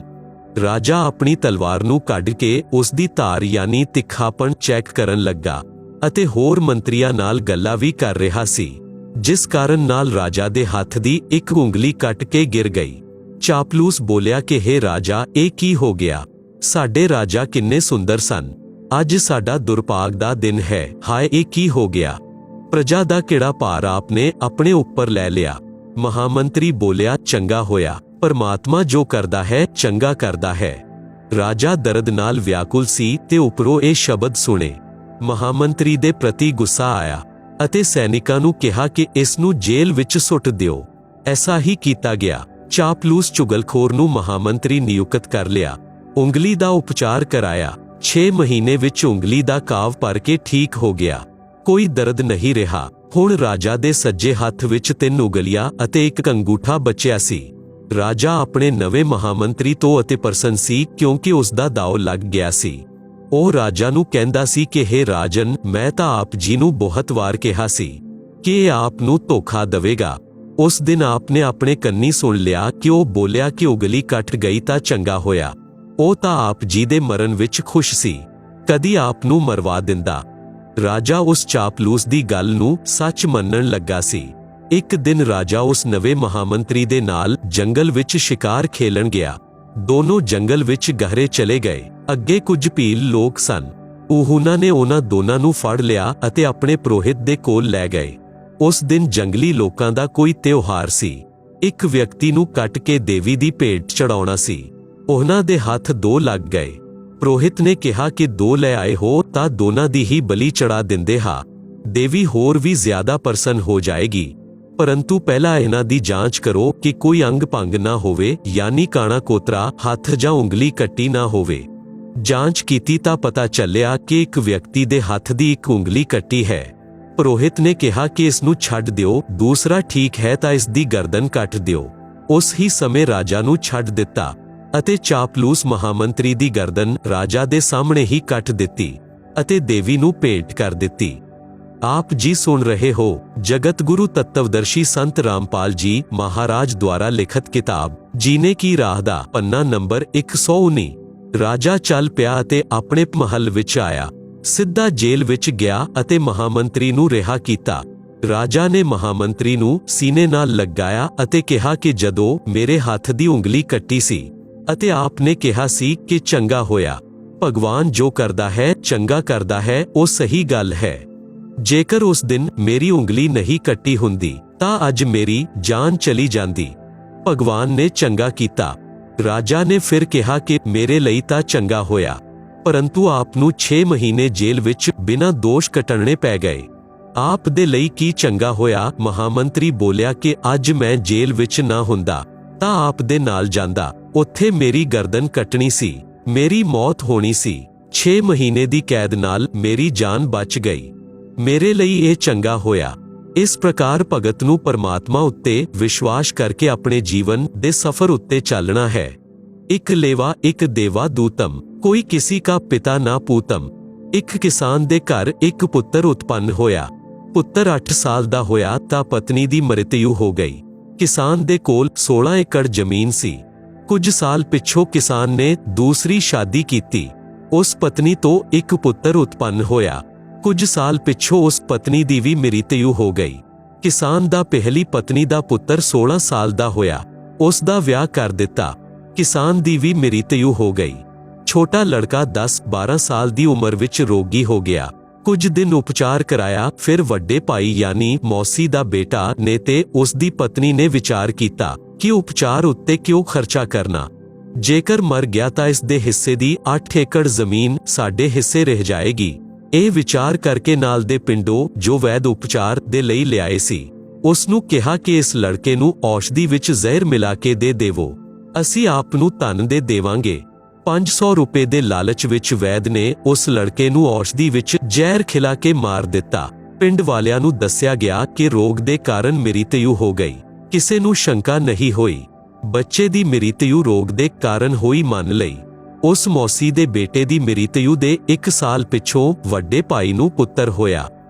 ਰਾਜਾ ਆਪਣੀ ਤਲਵਾਰ ਨੂੰ ਕੱਢ ਕੇ ਉਸ ਦੀ ਧਾਰ ਯਾਨੀ ਤਿੱਖਾਪਣ ਚੈੱਕ ਕਰਨ ਲੱਗਾ ਅਤੇ ਹੋਰ ਮੰਤਰੀਆਂ ਨਾਲ ਗੱਲਾਂ ਵੀ ਕਰ ਰਿਹਾ ਸੀ, ਜਿਸ ਕਾਰਨ ਨਾਲ ਰਾਜਾ ਦੇ ਹੱਥ ਦੀ ਇੱਕ ਉਂਗਲੀ ਕੱਟ ਕੇ ਗਿਰ ਗਈ। ਚਾਪਲੂਸ ਬੋਲਿਆ ਕਿ ਹੇ ਰਾਜਾ, ਇਹ ਕੀ ਹੋ ਗਿਆ? ਸਾਡੇ ਰਾਜਾ ਕਿੰਨੇ ਸੁੰਦਰ ਸਨ। ਅੱਜ ਸਾਡਾ ਦੁਰਭਾਗ ਦਾ ਦਿਨ ਹੈ। ਹਾਏ, ਇਹ ਕੀ ਹੋ ਗਿਆ? ਪ੍ਰਜਾ ਦਾ ਕਿਹੜਾ ਭਾਰ ਆਪਨੇ ਆਪਣੇ ਉੱਪਰ ਲੈ ਲਿਆ। ਮਹਾਮੰਤਰੀ ਬੋਲਿਆ, ਚੰਗਾ ਹੋਇਆ, ਪਰਮਾਤਮਾ ਜੋ ਕਰਦਾ ਹੈ ਚੰਗਾ ਕਰਦਾ ਹੈ। ਰਾਜਾ ਦਰਦ ਨਾਲ ਵਿਆਕੁਲ ਸੀ ਤੇ ਉੱਪਰੋਂ ਇਹ ਸ਼ਬਦ ਸੁਣੇ। ਮਹਾਮੰਤਰੀ ਦੇ ਪ੍ਰਤੀ ਗੁੱਸਾ ਆਇਆ ਅਤੇ ਸੈਨਿਕਾਂ ਨੂੰ ਕਿਹਾ ਕਿ ਇਸ ਨੂੰ ਜੇਲ੍ਹ ਵਿੱਚ ਸੁੱਟ ਦਿਓ। ਐਸਾ ਹੀ ਕੀਤਾ ਗਿਆ। ਚਾਪਲੂਸ ਚੁਗਲਖੋਰ ਨੂੰ ਮਹਾਮੰਤਰੀ ਨਿਯੁਕਤ ਕਰ ਲਿਆ। ਉਂਗਲੀ ਦਾ ਉਪਚਾਰ ਕਰਾਇਆ। 6 ਮਹੀਨੇ ਵਿੱਚ ਉਂਗਲੀ ਦਾ ਕਾਵ ਭਰ ਕੇ ਠੀਕ ਹੋ ਗਿਆ। ਕੋਈ ਦਰਦ ਨਹੀਂ ਰਿਹਾ। ਹੁਣ ਰਾਜਾ ਦੇ ਸੱਜੇ ਹੱਥ ਵਿੱਚ 3 ਉਂਗਲੀਆਂ ਅਤੇ ਇੱਕ ਅੰਗੂਠਾ ਬਚਿਆ ਸੀ। ਰਾਜਾ ਆਪਣੇ ਨਵੇਂ ਮਹਾਮੰਤਰੀ ਤੋਂ ਅਤਿ ਪ੍ਰਸੰਨ ਸੀ ਕਿਉਂਕਿ ਉਸ ਦਾ ਦਾਅ ਲੱਗ ਗਿਆ ਸੀ। ਉਹ ਰਾਜਾ ਨੂੰ ਕਹਿੰਦਾ ਸੀ ਕਿ ਹੇ ਰਾਜਨ, ਮੈਂ ਤਾਂ ਆਪ ਜੀ ਨੂੰ ਬਹੁਤ ਵਾਰ ਕਿਹਾ ਸੀ ਕਿ ਇਹ ਆਪ ਨੂੰ ਧੋਖਾ ਦੇਵੇਗਾ। ਉਸ ਦਿਨ ਆਪ ਨੇ ਆਪਣੇ ਕੰਨੀ ਸੁਣ ਲਿਆ ਕਿ ਉਹ ਬੋਲਿਆ ਕਿ ਉਂਗਲੀ ਕੱਟ ਗਈ ਤਾਂ ਚੰਗਾ ਹੋਇਆ। ਉਹ ਤਾਂ ਆਪ ਜੀ ਦੇ ਮਰਨ ਵਿੱਚ ਖੁਸ਼ ਸੀ, ਕਦੀ ਆਪ ਨੂੰ ਮਰਵਾ ਦਿੰਦਾ। ਰਾਜਾ ਉਸ ਚਾਪਲੂਸ ਦੀ ਗੱਲ ਨੂੰ ਸੱਚ ਮੰਨਣ ਲੱਗਾ ਸੀ। ਇੱਕ ਦਿਨ ਰਾਜਾ ਉਸ ਨਵੇਂ ਮਹਾਮੰਤਰੀ ਦੇ ਨਾਲ ਜੰਗਲ ਵਿੱਚ ਸ਼ਿਕਾਰ ਖੇਲਣ ਗਿਆ। ਦੋਨੋਂ ਜੰਗਲ ਵਿੱਚ ਗਹਿਰੇ ਚਲੇ ਗਏ। ਅੱਗੇ ਕੁਝ ਭੀਲ ਲੋਕ ਸਨ। ਉਹਨਾਂ ਨੇ ਉਹਨਾਂ ਦੋਨਾਂ ਨੂੰ ਫੜ ਲਿਆ ਅਤੇ ਆਪਣੇ ਪੁਰੋਹਿਤ ਦੇ ਕੋਲ ਲੈ ਗਏ। ਉਸ ਦਿਨ ਜੰਗਲੀ ਲੋਕਾਂ ਦਾ ਕੋਈ ਤਿਉਹਾਰ ਸੀ। ਇੱਕ ਵਿਅਕਤੀ ਨੂੰ ਕੱਟ ਕੇ ਦੇਵੀ ਦੀ ਭੇਟ ਚੜਾਉਣਾ ਸੀ। ਉਹਨਾਂ ਦੇ ਹੱਥ 2 ਲੱਗ ਗਏ। ਪੁਰੋਹਿਤ ਨੇ ਕਿਹਾ ਕਿ 2 ਲੈ ਆਏ ਹੋ ਤਾਂ ਦੋਨਾਂ ਦੀ ਹੀ ਬਲੀ ਚੜਾ ਦਿੰਦੇ ਹਾਂ। ਦੇਵੀ ਹੋਰ ਵੀ ਜ਼ਿਆਦਾ ਪ੍ਰਸੰਨ ਹੋ ਜਾਏਗੀ, ਪਰੰਤੂ ਪਹਿਲਾਂ ਇਹਨਾਂ ਦੀ ਜਾਂਚ ਕਰੋ ਕਿ ਕੋਈ ਅੰਗ ਭੰਗ ਨਾ ਹੋਵੇ, ਯਾਨੀ ਕਾਣਾ ਕੋਤਰਾ, ਹੱਥ ਜਾਂ ਉਂਗਲੀ ਕੱਟੀ ਨਾ ਹੋਵੇ। ਜਾਂਚ ਕੀਤੀ ਤਾਂ ਪਤਾ ਚੱਲਿਆ ਕਿ ਇੱਕ ਵਿਅਕਤੀ ਦੇ ਹੱਥ ਦੀ ਇੱਕ ਉਂਗਲੀ ਕੱਟੀ ਹੈ। ਪੁਰੋਹਿਤ ਨੇ ਕਿਹਾ ਕਿ ਇਸ ਨੂੰ ਛੱਡ ਦਿਓ, ਦੂਸਰਾ ਠੀਕ ਹੈ ਤਾਂ ਇਸ ਦੀ ਗਰਦਨ ਕੱਟ ਦਿਓ। ਉਸ ਹੀ ਸਮੇਂ ਰਾਜਾ ਨੂੰ ਛੱਡ ਦਿੱਤਾ ਅਤੇ ਚਾਪਲੂਸ ਮਹਾਮੰਤਰੀ ਦੀ ਗਰਦਨ ਰਾਜਾ ਦੇ ਸਾਹਮਣੇ ਹੀ ਕੱਟ ਦਿੱਤੀ ਅਤੇ ਦੇਵੀ ਨੂੰ ਭੇਟ ਕਰ ਦਿੱਤੀ। ਆਪ ਜੀ ਸੁਣ ਰਹੇ ਹੋ ਜਗਤ ਗੁਰੂ ਤत्वदर्शी संत रामपाल जी महाराज द्वारा लिखित किताब जीने की राह दा पन्ना नंबर 119। राजा चल पिया ਅਤੇ ਆਪਣੇ महल ਵਿੱਚ ਆਇਆ। ਸਿੱਧਾ ਜੇਲ੍ਹ ਵਿੱਚ ਗਿਆ ਅਤੇ ਮਹਾਮੰਤਰੀ ਨੂੰ ਰਿਹਾ ਕੀਤਾ। ਰਾਜਾ ਨੇ ਮਹਾਮੰਤਰੀ ਨੂੰ ਸੀਨੇ ਨਾਲ ਲਗਾਇਆ ਅਤੇ ਕਿਹਾ ਕਿ ਜਦੋਂ ਮੇਰੇ ਹੱਥ ਦੀ ਉਂਗਲੀ ਕੱਟੀ ਸੀ ਅਤੇ ਆਪ ਨੇ ਕਿਹਾ ਸੀ ਕਿ ਚੰਗਾ ਹੋਇਆ। ਭਗਵਾਨ ਜੋ ਕਰਦਾ ਹੈ ਚੰਗਾ ਕਰਦਾ ਹੈ, ਉਹ ਸਹੀ ਗੱਲ ਹੈ। ਜੇਕਰ ਉਸ ਦਿਨ ਮੇਰੀ ਉਂਗਲੀ ਨਹੀਂ ਕੱਟੀ ਹੁੰਦੀ ਤਾਂ ਅੱਜ ਮੇਰੀ ਜਾਨ ਚਲੀ ਜਾਂਦੀ। ਭਗਵਾਨ ਨੇ ਚੰਗਾ ਕੀਤਾ। ਰਾਜਾ ਨੇ ਫਿਰ ਕਿਹਾ ਕਿ ਮੇਰੇ ਲਈ ਤਾਂ ਚੰਗਾ ਹੋਇਆ, ਪਰੰਤੂ ਆਪ ਨੂੰ 6 ਮਹੀਨੇ ਜੇਲ੍ਹ ਵਿੱਚ ਬਿਨਾਂ ਦੋਸ਼ ਕੱਟਣੇ ਪੈ ਗਏ। ਆਪ ਦੇ ਲਈ ਕੀ ਚੰਗਾ ਹੋਇਆ? ਮਹਾਮੰਤਰੀ ਬੋਲਿਆ ਕਿ ਅੱਜ ਮੈਂ ਜੇਲ੍ਹ ਵਿੱਚ ਨਾ ਹੁੰਦਾ ਤਾਂ ਆਪ ਦੇ ਨਾਲ ਜਾਂਦਾ। ਉੱਥੇ ਮੇਰੀ ਗਰਦਨ ਕੱਟਣੀ ਸੀ, ਮੇਰੀ ਮੌਤ ਹੋਣੀ ਸੀ। 6 ਮਹੀਨੇ ਦੀ ਕੈਦ ਨਾਲ ਮੇਰੀ ਜਾਨ ਬਚ ਗਈ। ਮੇਰੇ ਲਈ ਇਹ ਚੰਗਾ ਹੋਇਆ। ਇਸ ਪ੍ਰਕਾਰ ਭਗਤ ਨੂੰ ਪਰਮਾਤਮਾ ਉੱਤੇ ਵਿਸ਼ਵਾਸ ਕਰਕੇ ਆਪਣੇ ਜੀਵਨ ਦੇ ਸਫ਼ਰ ਉੱਤੇ ਚੱਲਣਾ ਹੈ। ਇੱਕ ਲੇਵਾ ਇੱਕ ਦੇਵਾ ਦੂਤਮ, ਕੋਈ ਕਿਸੇ ਦਾ ਪਿਤਾ ਨਾ ਪੂਤਮ। ਇੱਕ ਕਿਸਾਨ ਦੇ ਘਰ ਇੱਕ ਪੁੱਤਰ ਉਤਪੰਨ ਹੋਇਆ। ਪੁੱਤਰ 8 ਸਾਲ ਦਾ ਹੋਇਆ ਤਾਂ ਪਤਨੀ ਦੀ ਮ੍ਰਿਤਯੂ ਹੋ ਗਈ। ਕਿਸਾਨ ਦੇ ਕੋਲ 16 ਏਕੜ ਜ਼ਮੀਨ ਸੀ। ਕੁਝ ਸਾਲ ਪਿੱਛੋਂ ਕਿਸਾਨ ਨੇ ਦੂਸਰੀ ਸ਼ਾਦੀ ਕੀਤੀ। ਉਸ ਪਤਨੀ ਤੋਂ ਇੱਕ ਪੁੱਤਰ ਉਤਪੰਨ ਹੋਇਆ। ਕੁਝ ਸਾਲ ਪਿੱਛੋਂ ਉਸ ਪਤਨੀ ਦੀ ਵੀ ਮ੍ਰਿਤਯੂ ਹੋ ਗਈ। ਕਿਸਾਨ ਦਾ ਪਹਿਲੀ ਪਤਨੀ ਦਾ ਪੁੱਤਰ 16 ਸਾਲ ਦਾ ਹੋਇਆ। ਉਸ ਦਾ ਵਿਆਹ ਕਰ ਦਿੱਤਾ। ਕਿਸਾਨ ਦੀ ਵੀ ਮ੍ਰਿਤਯੂ ਹੋ ਗਈ। ਛੋਟਾ ਲੜਕਾ 10-12 ਸਾਲ ਦੀ ਉਮਰ ਵਿੱਚ ਰੋਗੀ ਹੋ ਗਿਆ। ਕੁਝ ਦਿਨ ਉਪਚਾਰ ਕਰਾਇਆ, ਫਿਰ ਵੱਡੇ ਭਾਈ ਯਾਨੀ ਮੌਸੀ ਦਾ ਬੇਟਾ ਨੇ ਤੇ ਉਸ ਦੀ ਪਤਨੀ ਨੇ ਵਿਚਾਰ ਕੀਤਾ ਕਿ ਉਪਚਾਰ ਉੱਤੇ ਕਿਉਂ ਖਰਚਾ ਕਰਨਾ। ਜੇਕਰ ਮਰ ਗਿਆ ਤਾਂ ਇਸ ਦੇ ਹਿੱਸੇ ਦੀ 8 ਏਕੜ ਜ਼ਮੀਨ ਸਾਡੇ ਹਿੱਸੇ ਰਹਿ ਜਾਏਗੀ। ਇਹ ਵਿਚਾਰ ਕਰਕੇ ਨਾਲ ਦੇ ਪਿੰਡੋਂ ਜੋ ਵੈਦ ਉਪਚਾਰ ਦੇ ਲਈ ਲਿਆਏ ਸੀ, ਉਸ ਨੂੰ ਕਿਹਾ ਕਿ ਇਸ ਲੜਕੇ ਨੂੰ ਔਸ਼ਧੀ ਵਿੱਚ ਜ਼ਹਿਰ ਮਿਲਾ ਕੇ ਦੇ ਦੇਵੋ, ਅਸੀਂ ਆਪ ਨੂੰ ਧਨ ਦੇ ਦੇਵਾਂਗੇ। 500 ਰੁਪਏ ਦੇ ਲਾਲਚ ਵਿੱਚ ਵੈਦ ਨੇ ਉਸ ਲੜਕੇ ਨੂੰ ਔਸ਼ਧੀ ਵਿੱਚ ਜ਼ਹਿਰ ਖਿਲਾ ਕੇ ਮਾਰ ਦਿੱਤਾ। ਪਿੰਡ ਵਾਲਿਆਂ ਨੂੰ ਦੱਸਿਆ ਗਿਆ ਕਿ ਰੋਗ ਦੇ ਕਾਰਨ ਮ੍ਰਿਤਯੂ ਹੋ ਗਈ। ਕਿਸੇ ਨੂੰ ਸ਼ੰਕਾ ਨਹੀਂ ਹੋਈ। ਬੱਚੇ ਦੀ ਮ੍ਰਿਤਯੂ ਰੋਗ ਦੇ ਕਾਰਨ ਹੋਈ ਮੰਨ ਲਈ। ਉਸ ਮੌਸੀ ਦੇ ਬੇਟੇ ਦੀ ਮ੍ਰਿਤਯੂ ਦੇ 1 ਸਾਲ ਪਿੱਛੋਂ ਵੱਡੇ ਭਾਈ ਨੂੰ ਪੁੱਤਰ ਹੋਇਆ।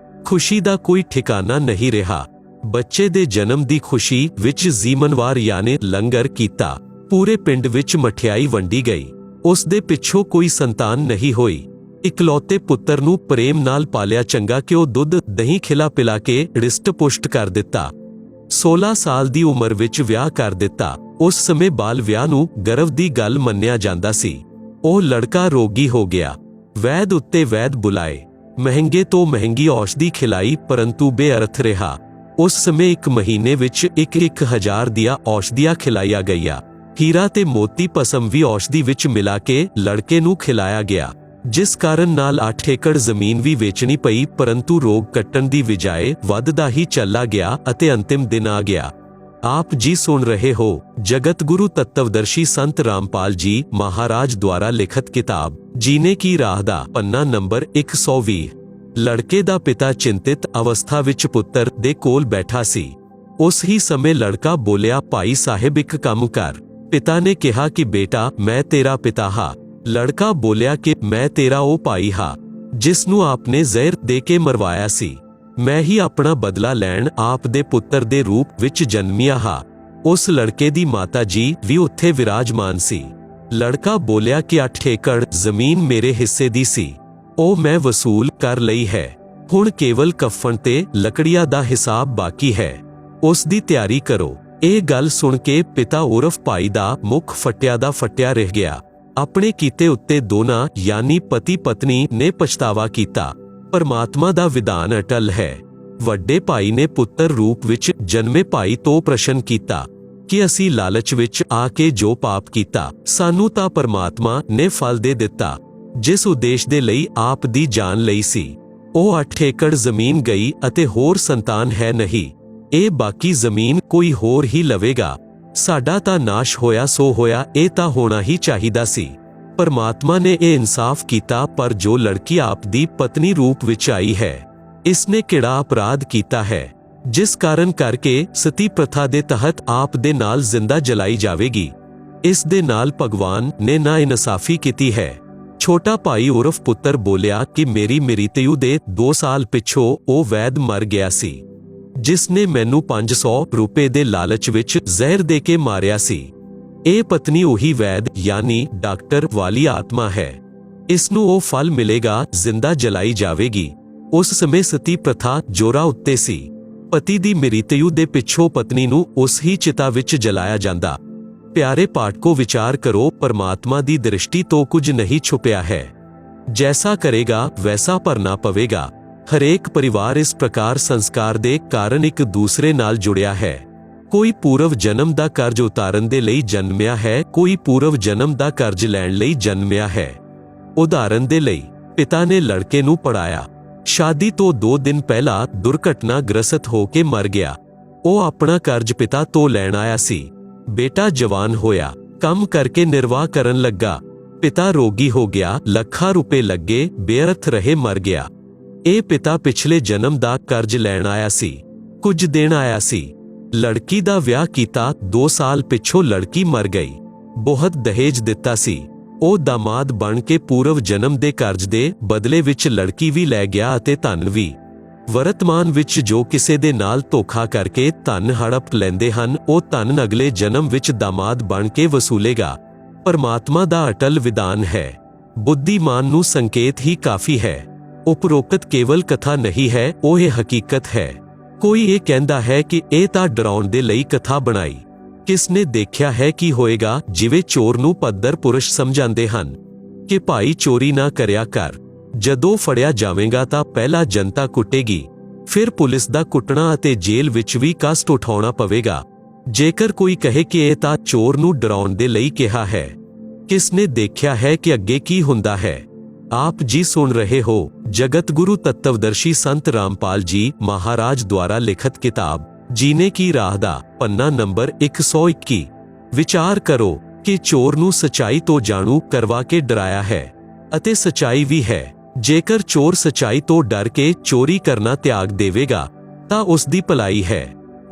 ਖੁਸ਼ੀ ਦਾ ਕੋਈ ਠਿਕਾਣਾ ਨਹੀਂ ਰਿਹਾ। ਬੱਚੇ ਦੇ ਜਨਮ ਦੀ ਖੁਸ਼ੀ ਵਿੱਚ ਜ਼ੀਮਨਵਾਰ ਯਾਨੀ ਲੰਗਰ ਕੀਤਾ। ਪੂਰੇ ਪਿੰਡ ਵਿੱਚ ਮਠਿਆਈ ਵੰਡੀ ਗਈ। ਉਸ ਦੇ ਪਿੱਛੋਂ ਕੋਈ ਸੰਤਾਨ ਨਹੀਂ ਹੋਈ। ਇਕਲੌਤੇ ਪੁੱਤਰ ਨੂੰ ਪ੍ਰੇਮ ਨਾਲ ਪਾਲਿਆ ਚੰਗਾ ਘਿਓ ਦੁੱਧ ਦਹੀਂ ਖਿਲਾ ਪਿਲਾ ਕੇ ਰਿਸ਼ਟ ਪੁਸ਼ਟ ਕਰ ਦਿੱਤਾ। 16 ਸਾਲ ਦੀ ਉਮਰ ਵਿੱਚ ਵਿਆਹ ਕਰ ਦਿੱਤਾ। ਉਸ ਸਮੇਂ ਬਾਲ ਵਿਆਹ ਨੂੰ ਗਰਵ ਦੀ ਗੱਲ ਮੰਨਿਆ ਜਾਂਦਾ ਸੀ। ਉਹ ਲੜਕਾ ਰੋਗੀ ਹੋ ਗਿਆ। ਵੈਦ ਉੱਤੇ ਵੈਦ ਬੁਲਾਏ, ਮਹਿੰਗੇ ਤੋਂ ਮਹਿੰਗੀ ਔਸ਼ਧੀ ਖਿਲਾਈ, ਪਰੰਤੂ ਬੇਅਰਥ ਰਿਹਾ। ਉਸ ਸਮੇਂ 1 ਮਹੀਨੇ ਵਿੱਚ 1,000 ਦੀਆਂ ਔਸ਼ਧੀਆਂ ਖਿਲਾਈਆਂ ਗਈਆਂ। ਹੀਰਾ ਤੇ ਮੋਤੀ ਭਸਮ ਵੀ ਔਸ਼ਧੀ ਵਿੱਚ ਮਿਲਾ ਕੇ ਲੜਕੇ ਨੂੰ ਖਿਲਾਇਆ ਗਿਆ, ਜਿਸ ਕਾਰਨ ਨਾਲ 8 ਏਕੜ ਜ਼ਮੀਨ ਵੀ ਵੇਚਣੀ ਪਈ, ਪਰੰਤੂ ਰੋਗ ਕੱਟਣ ਦੀ ਬਜਾਏ ਵੱਧਦਾ ਹੀ ਚੱਲਾ ਗਿਆ ਅਤੇ ਅੰਤਿਮ ਦਿਨ ਆ ਗਿਆ। आप जी सुन रहे हो जगत गुरु तत्वदर्शी संत रामपाल जी महाराज द्वारा लिखित किताब जीने की राह दा पन्ना नंबर 120। लड़के दा पिता चिंतित अवस्था विच पुत्तर दे कोल बैठा सी। उस ही समय लड़का बोलिया, भाई साहिब एक काम कर। पिता ने कहा कि बेटा मैं तेरा पिता हा। लड़का बोलिया कि मैं तेरा ओ भाई हा जिसनू आपने जहर दे के मरवाया सी। मैं ही अपना बदला लैण आप दे पुत्तर दे रूप विच जन्मिया हा। उस लड़के दी माता जी भी उत्थे विराजमान सी। लड़का बोलिया कि 8 एकड़ जमीन मेरे हिस्से दी सी, ओ मैं वसूल कर लई है। हुण केवल कफन ते लकड़ियां दा हिसाब बाकी है, उस दी तैयारी करो। ਇਹ ਗੱਲ ਸੁਣ ਕੇ ਪਿਤਾ ਉਰਫ ਭਾਈ ਦਾ ਮੁਖ ਫਟਿਆ ਦਾ ਫਟਿਆ ਰਹਿ ਗਿਆ। ਆਪਣੇ ਕੀਤੇ ਉੱਤੇ ਦੋਨਾਂ ਯਾਨੀ ਪਤੀ ਪਤਨੀ ਨੇ ਪਛਤਾਵਾ ਕੀਤਾ। ਪਰਮਾਤਮਾ ਦਾ ਵਿਧਾਨ ਅਟਲ ਹੈ। ਵੱਡੇ ਭਾਈ ਨੇ ਪੁੱਤਰ ਰੂਪ ਵਿੱਚ ਜਨਮੇ ਭਾਈ ਤੋਂ ਪ੍ਰਸ਼ਨ ਕੀਤਾ ਕਿ ਅਸੀਂ ਲਾਲਚ ਵਿੱਚ ਆ ਕੇ ਜੋ ਪਾਪ ਕੀਤਾ, ਸਾਨੂੰ ਤਾਂ ਪਰਮਾਤਮਾ ਨੇ ਫਲ ਦੇ ਦਿੱਤਾ ਜਿਸ ਉਦੇਸ਼ ਦੇ ਲਈ ਆਪ ਦੀ ਜਾਨ ਲਈ ਸੀ। ਉਹ 8 ਏਕੜ ਜ਼ਮੀਨ ਗਈ ਅਤੇ ਹੋਰ ਸੰਤਾਨ ਹੈ ਨਹੀਂ। ਇਹ ਬਾਕੀ ਜ਼ਮੀਨ ਕੋਈ ਹੋਰ ਹੀ ਲਵੇਗਾ। ਸਾਡਾ ਤਾਂ ਨਾਸ਼ ਹੋਇਆ ਸੋ ਹੋਇਆ, ਇਹ ਤਾਂ ਹੋਣਾ ਹੀ ਚਾਹੀਦਾ ਸੀ। परमात्मा ने यह इंसाफ किया, पर जो लड़की आप दी पत्नी रूप विच आई है, इसने किड़ा अपराध किया है जिस कारण करके सती प्रथा दे तहत आप दे नाल जिंदा जलाई जावेगी। इस दे नाल भगवान ने ना इंसाफी की है। छोटा भाई उर्फ पुत्र बोलिया कि मेरी मृत्यु दे 2 साल पिछों ओ वैद मर गया सी जिसने मैनू 500 रुपए दे लालच विच जहर दे के मारिया सी। ਇਹ ਪਤਨੀ ਉਹੀ ਵੈਦ ਯਾਨੀ ਡਾਕਟਰ ਵਾਲੀ ਆਤਮਾ ਹੈ। ਇਸ ਨੂੰ ਉਹ ਫਲ ਮਿਲੇਗਾ, ਜ਼ਿੰਦਾ ਜਲਾਈ ਜਾਵੇਗੀ। ਉਸ ਸਮੇਂ ਸਤੀ ਪ੍ਰਥਾ ਜੋਰਾਂ ਉੱਤੇ ਸੀ। ਪਤੀ ਦੀ ਮ੍ਰਿਤਯੂ ਦੇ ਪਿੱਛੋਂ ਪਤਨੀ ਨੂੰ ਉਸ ਹੀ ਚਿਤਾ ਵਿੱਚ ਜਲਾਇਆ ਜਾਂਦਾ। ਪਿਆਰੇ ਪਾਠਕੋ ਵਿਚਾਰ ਕਰੋ, ਪਰਮਾਤਮਾ ਦੀ ਦ੍ਰਿਸ਼ਟੀ ਤੋਂ ਕੁਝ ਨਹੀਂ ਛੁਪਿਆ ਹੈ। ਜੈਸਾ ਕਰੇਗਾ ਵੈਸਾ ਭਰਨਾ ਪਵੇਗਾ। ਹਰੇਕ ਪਰਿਵਾਰ ਇਸ ਪ੍ਰਕਾਰ ਸੰਸਕਾਰ ਦੇ ਕਾਰਨ ਇੱਕ ਦੂਸਰੇ ਨਾਲ ਜੁੜਿਆ ਹੈ। ਕੋਈ ਪੂਰਵ ਜਨਮ ਦਾ ਕਰਜ਼ ਉਤਾਰਨ ਦੇ ਲਈ ਜਨਮਿਆ ਹੈ, ਕੋਈ ਪੂਰਵ ਜਨਮ ਦਾ ਕਰਜ਼ ਲੈਣ ਲਈ ਜਨਮਿਆ ਹੈ। ਉਦਾਹਰਨ ਦੇ ਲਈ ਪਿਤਾ ਨੇ ਲੜਕੇ ਨੂੰ ਪੜਾਇਆ। ਸ਼ਾਦੀ ਤੋਂ 2 ਦਿਨ ਪਹਿਲਾਂ ਦੁਰਘਟਨਾ ਗ੍ਰਸਤ ਹੋ ਕੇ ਮਰ ਗਿਆ। ਉਹ ਆਪਣਾ ਕਰਜ਼ ਪਿਤਾ ਤੋਂ ਲੈਣ ਆਇਆ ਸੀ। ਬੇਟਾ ਜਵਾਨ ਹੋਇਆ, ਕੰਮ ਕਰਕੇ ਨਿਰਵਾਹ ਕਰਨ ਲੱਗਾ। ਪਿਤਾ ਰੋਗੀ ਹੋ ਗਿਆ, ਲੱਖਾਂ ਰੁਪਏ ਲੱਗੇ, ਬੇਅਰਥ ਰਹੇ, ਮਰ ਗਿਆ। ਇਹ ਪਿਤਾ ਪਿਛਲੇ ਜਨਮ ਦਾ ਕਰਜ਼ ਲੈਣ ਆਇਆ ਸੀ, ਕੁਝ ਦੇਣ ਆਇਆ ਸੀ। ਲੜਕੀ ਦਾ ਵਿਆਹ ਕੀਤਾ, 2 ਸਾਲ ਪਿੱਛੋਂ ਲੜਕੀ ਮਰ ਗਈ। ਬਹੁਤ ਦਹੇਜ ਦਿੱਤਾ ਸੀ। ਉਹ ਦਾਮਾਦ ਬਣ ਕੇ ਪੂਰਵ ਜਨਮ ਦੇ ਕਰਜ਼ ਦੇ ਬਦਲੇ ਵਿੱਚ ਲੜਕੀ ਵੀ ਲੈ ਗਿਆ ਅਤੇ ਧਨ ਵੀ। ਵਰਤਮਾਨ ਵਿੱਚ ਜੋ ਕਿਸੇ ਦੇ ਨਾਲ ਧੋਖਾ ਕਰਕੇ ਧਨ ਹੜਪ ਲੈਂਦੇ ਹਨ, ਉਹ ਧਨ ਅਗਲੇ ਜਨਮ ਵਿੱਚ ਦਾਮਾਦ ਬਣ ਕੇ ਵਸੂਲੇਗਾ। ਪਰਮਾਤਮਾ ਦਾ ਅਟਲ ਵਿਧਾਨ ਹੈ। ਬੁੱਧੀਮਾਨ ਨੂੰ ਸੰਕੇਤ ਹੀ ਕਾਫੀ ਹੈ। ਉਪਰੋਕਤ ਕੇਵਲ ਕਥਾ ਨਹੀਂ ਹੈ, ਉਹ ਇਹ ਹਕੀਕਤ ਹੈ। ਕੋਈ ਇਹ ਕਹਿੰਦਾ ਹੈ ਕਿ ਇਹ ਤਾਂ ਡਰਾਉਣ ਦੇ ਲਈ ਕਥਾ ਬਣਾਈ। ਕਿਸ ਨੇ ਦੇਖਿਆ ਹੈ ਕੀ ਹੋਏਗਾ? ਜਿਵੇਂ ਚੋਰ ਨੂੰ ਪੱਧਰ ਪੁਰਸ਼ ਸਮਝਾਉਂਦੇ ਹਨ ਕਿ ਭਾਈ ਚੋਰੀ ਨਾ ਕਰਿਆ ਕਰ, ਜਦੋਂ ਫੜਿਆ ਜਾਵੇਗਾ ਤਾਂ ਪਹਿਲਾਂ ਜਨਤਾ ਕੁੱਟੇਗੀ, ਫਿਰ ਪੁਲਿਸ ਦਾ ਕੁੱਟਣਾ ਅਤੇ ਜੇਲ੍ਹ ਵਿੱਚ ਵੀ ਕਸ਼ਟ ਉਠਾਉਣਾ ਪਵੇਗਾ। ਜੇਕਰ ਕੋਈ ਕਹੇ ਕਿ ਇਹ ਤਾਂ ਚੋਰ ਨੂੰ ਡਰਾਉਣ ਦੇ ਲਈ ਕਿਹਾ ਹੈ, ਕਿਸ ਨੇ ਦੇਖਿਆ ਹੈ ਕਿ ਅੱਗੇ ਕੀ ਹੁੰਦਾ ਹੈ? आप जी सुन रहे हो जगत गुरु तत्वदर्शी संत रामपाल जी महाराज द्वारा लिखित किताब जीने की राह दा पन्ना नंबर 121। विचार करो कि चोर नू सच्चाई तो जाणू करवा के डराया है अते सच्चाई भी है। जेकर चोर सच्चाई तो डर के चोरी करना त्याग देवेगा तां उस दी भलाई है।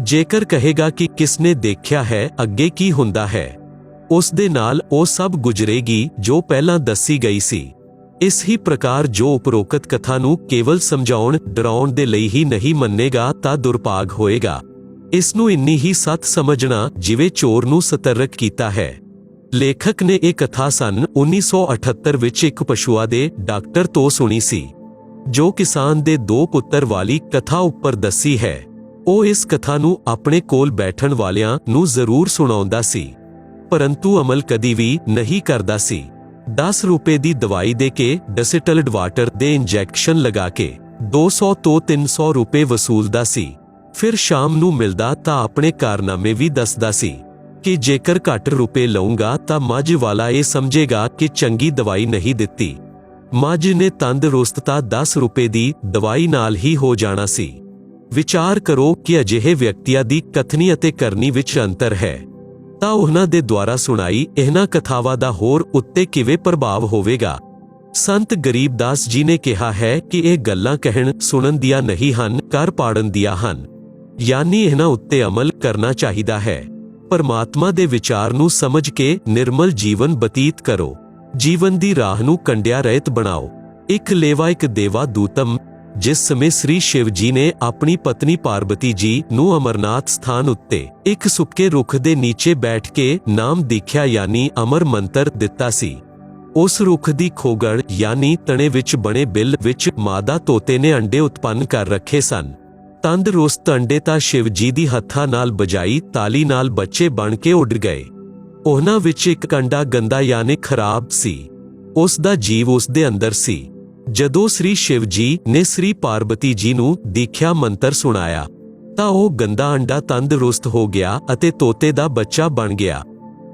जेकर कहेगा कि किसने देखा है अगे की हुंदा है, ਉਸ ਦੇ ਨਾਲ ਉਹ ਸਭ ਗੁਜ਼ਰੇਗੀ ਜੋ ਪਹਿਲਾਂ ਦੱਸੀ ਗਈ ਸੀ। ਇਸ ਹੀ ਪ੍ਰਕਾਰ ਜੋ ਉਪਰੋਕਤ ਕਥਾ ਨੂੰ ਕੇਵਲ ਸਮਝਾਉਣ ਡਰਾਉਣ ਦੇ ਲਈ ਹੀ ਨਹੀਂ ਮੰਨੇਗਾ ਤਾਂ ਦੁਰਭਾਗ ਹੋਏਗਾ। ਇਸ ਨੂੰ ਇੰਨੀ ਹੀ ਸੱਤ ਸਮਝਣਾ ਜਿਵੇਂ ਚੋਰ ਨੂੰ ਸਤਰਕ ਕੀਤਾ ਹੈ। ਲੇਖਕ ਨੇ ਇਹ ਕਥਾ ਸੰਨ 1978 ਵਿੱਚ ਇੱਕ ਪਸ਼ੂਆਂ ਦੇ ਡਾਕਟਰ ਤੋਂ ਸੁਣੀ ਸੀ, ਜੋ ਕਿਸਾਨ ਦੇ 2 ਪੁੱਤਰ ਵਾਲੀ ਕਥਾ ਉੱਪਰ ਦੱਸੀ ਹੈ। ਉਹ ਇਸ ਕਥਾ ਨੂੰ ਆਪਣੇ ਕੋਲ ਬੈਠਣ ਵਾਲਿਆਂ ਨੂੰ ਜ਼ਰੂਰ ਸੁਣਾਉਂਦਾ ਸੀ, ਪਰੰਤੂ ਅਮਲ ਕਦੀ ਵੀ ਨਹੀਂ ਕਰਦਾ ਸੀ। 10 ਰੁਪਏ ਦੀ ਦਵਾਈ ਦੇ ਕੇ ਡਿਸਟਿਲਡ ਵਾਟਰ ਦੇ ਇੰਜੈਕਸ਼ਨ ਲਗਾ ਕੇ 200 ਤੋਂ 300 ਰੁਪਏ ਵਸੂਲਦਾ ਸੀ। ਫਿਰ ਸ਼ਾਮ ਨੂੰ ਮਿਲਦਾ ਤਾਂ ਆਪਣੇ ਕਾਰਨਾਮੇ ਵੀ ਦੱਸਦਾ ਸੀ ਕਿ ਜੇਕਰ ਘੱਟ ਰੁਪਏ ਲਊਂਗਾ ਤਾਂ ਮੱਝ ਵਾਲਾ ਇਹ ਸਮਝੇਗਾ ਕਿ ਚੰਗੀ ਦਵਾਈ ਨਹੀਂ ਦਿੱਤੀ। ਮੱਝ ਨੇ ਤੰਦਰੁਸਤਤਾ 10 ਰੁਪਏ ਦੀ ਦਵਾਈ ਨਾਲ ਹੀ ਹੋ ਜਾਣਾ ਸੀ। ਵਿਚਾਰ ਕਰੋ ਕਿ ਅਜਿਹੇ ਵਿਅਕਤੀਆਂ ਦੀ ਕਥਨੀ ਅਤੇ ਕਰਨੀ ਵਿੱਚ ਅੰਤਰ ਹੈ ਤਾਂ ਉਹਨਾਂ ਦੇ ਦੁਆਰਾ ਸੁਣਾਈ ਇਹਨਾਂ ਕਥਾਵਾਂ ਦਾ ਹੋਰ ਉੱਤੇ ਕਿਵੇਂ ਪ੍ਰਭਾਵ ਹੋਵੇਗਾ। ਸੰਤ ਗਰੀਬਦਾਸ ਜੀ ਨੇ ਕਿਹਾ ਹੈ ਕਿ ਇਹ ਗੱਲਾਂ ਕਹਿਣ ਸੁਣਨ ਦੀਆਂ ਨਹੀਂ ਹਨ, ਕਰ ਪਾੜਨ ਦੀਆਂ ਹਨ, ਯਾਨੀ ਇਹਨਾਂ ਉੱਤੇ ਅਮਲ ਕਰਨਾ ਚਾਹੀਦਾ ਹੈ। ਪਰਮਾਤਮਾ ਦੇ ਵਿਚਾਰ ਨੂੰ ਸਮਝ ਕੇ ਨਿਰਮਲ ਜੀਵਨ ਬਤੀਤ ਕਰੋ। ਜੀਵਨ ਦੀ ਰਾਹ ਨੂੰ ਕੰਡਿਆ ਰਹਿਤ ਬਣਾਓ। ਇੱਕ ਲੇਵਾ ਇੱਕ ਦੇਵਾ ਦੂਤਮ। ਜਿਸ ਸਮੇਂ ਸ੍ਰੀ ਸ਼ਿਵ ਜੀ ਨੇ ਆਪਣੀ ਪਤਨੀ ਪਾਰਬਤੀ ਜੀ ਨੂੰ ਅਮਰਨਾਥ ਸਥਾਨ ਉੱਤੇ ਇੱਕ ਸੁੱਕੇ ਰੁੱਖ ਦੇ ਨੀਚੇ ਬੈਠ ਕੇ ਨਾਮ ਦੀਖਿਆ ਯਾਨੀ ਅਮਰ ਮੰਤਰ ਦਿੱਤਾ ਸੀ, ਉਸ ਰੁੱਖ ਦੀ ਖੋਗੜ ਯਾਨੀ ਤਣੇ ਵਿੱਚ ਬਣੇ ਬਿੱਲ ਵਿੱਚ ਮਾਦਾ ਤੋਤੇ ਨੇ ਅੰਡੇ ਉਤਪੰਨ ਕਰ ਰੱਖੇ ਸਨ। ਤੰਦਰੁਸਤ ਅੰਡੇ ਤਾਂ ਸ਼ਿਵ ਜੀ ਦੀ ਹੱਥਾਂ ਨਾਲ ਬਜਾਈ ਤਾਲੀ ਨਾਲ ਬੱਚੇ ਬਣ ਕੇ ਉੱਡ ਗਏ। ਉਹਨਾਂ ਵਿੱਚ ਇੱਕ ਅੰਡਾ ਗੰਦਾ ਯਾਨੀ ਖਰਾਬ ਸੀ, ਉਸ ਦਾ ਜੀਵ ਉਸ ਦੇ ਅੰਦਰ ਸੀ। ਜਦੋਂ ਸ੍ਰੀ ਸ਼ਿਵ ਜੀ ਨੇ ਸ੍ਰੀ ਪਾਰਬਤੀ ਜੀ ਨੂੰ ਦੀਖਿਆ ਮੰਤਰ ਸੁਣਾਇਆ ਤਾਂ ਉਹ ਗੰਦਾ ਅੰਡਾ ਤੰਦਰੁਸਤ ਹੋ ਗਿਆ ਅਤੇ ਤੋਤੇ ਦਾ ਬੱਚਾ ਬਣ ਗਿਆ।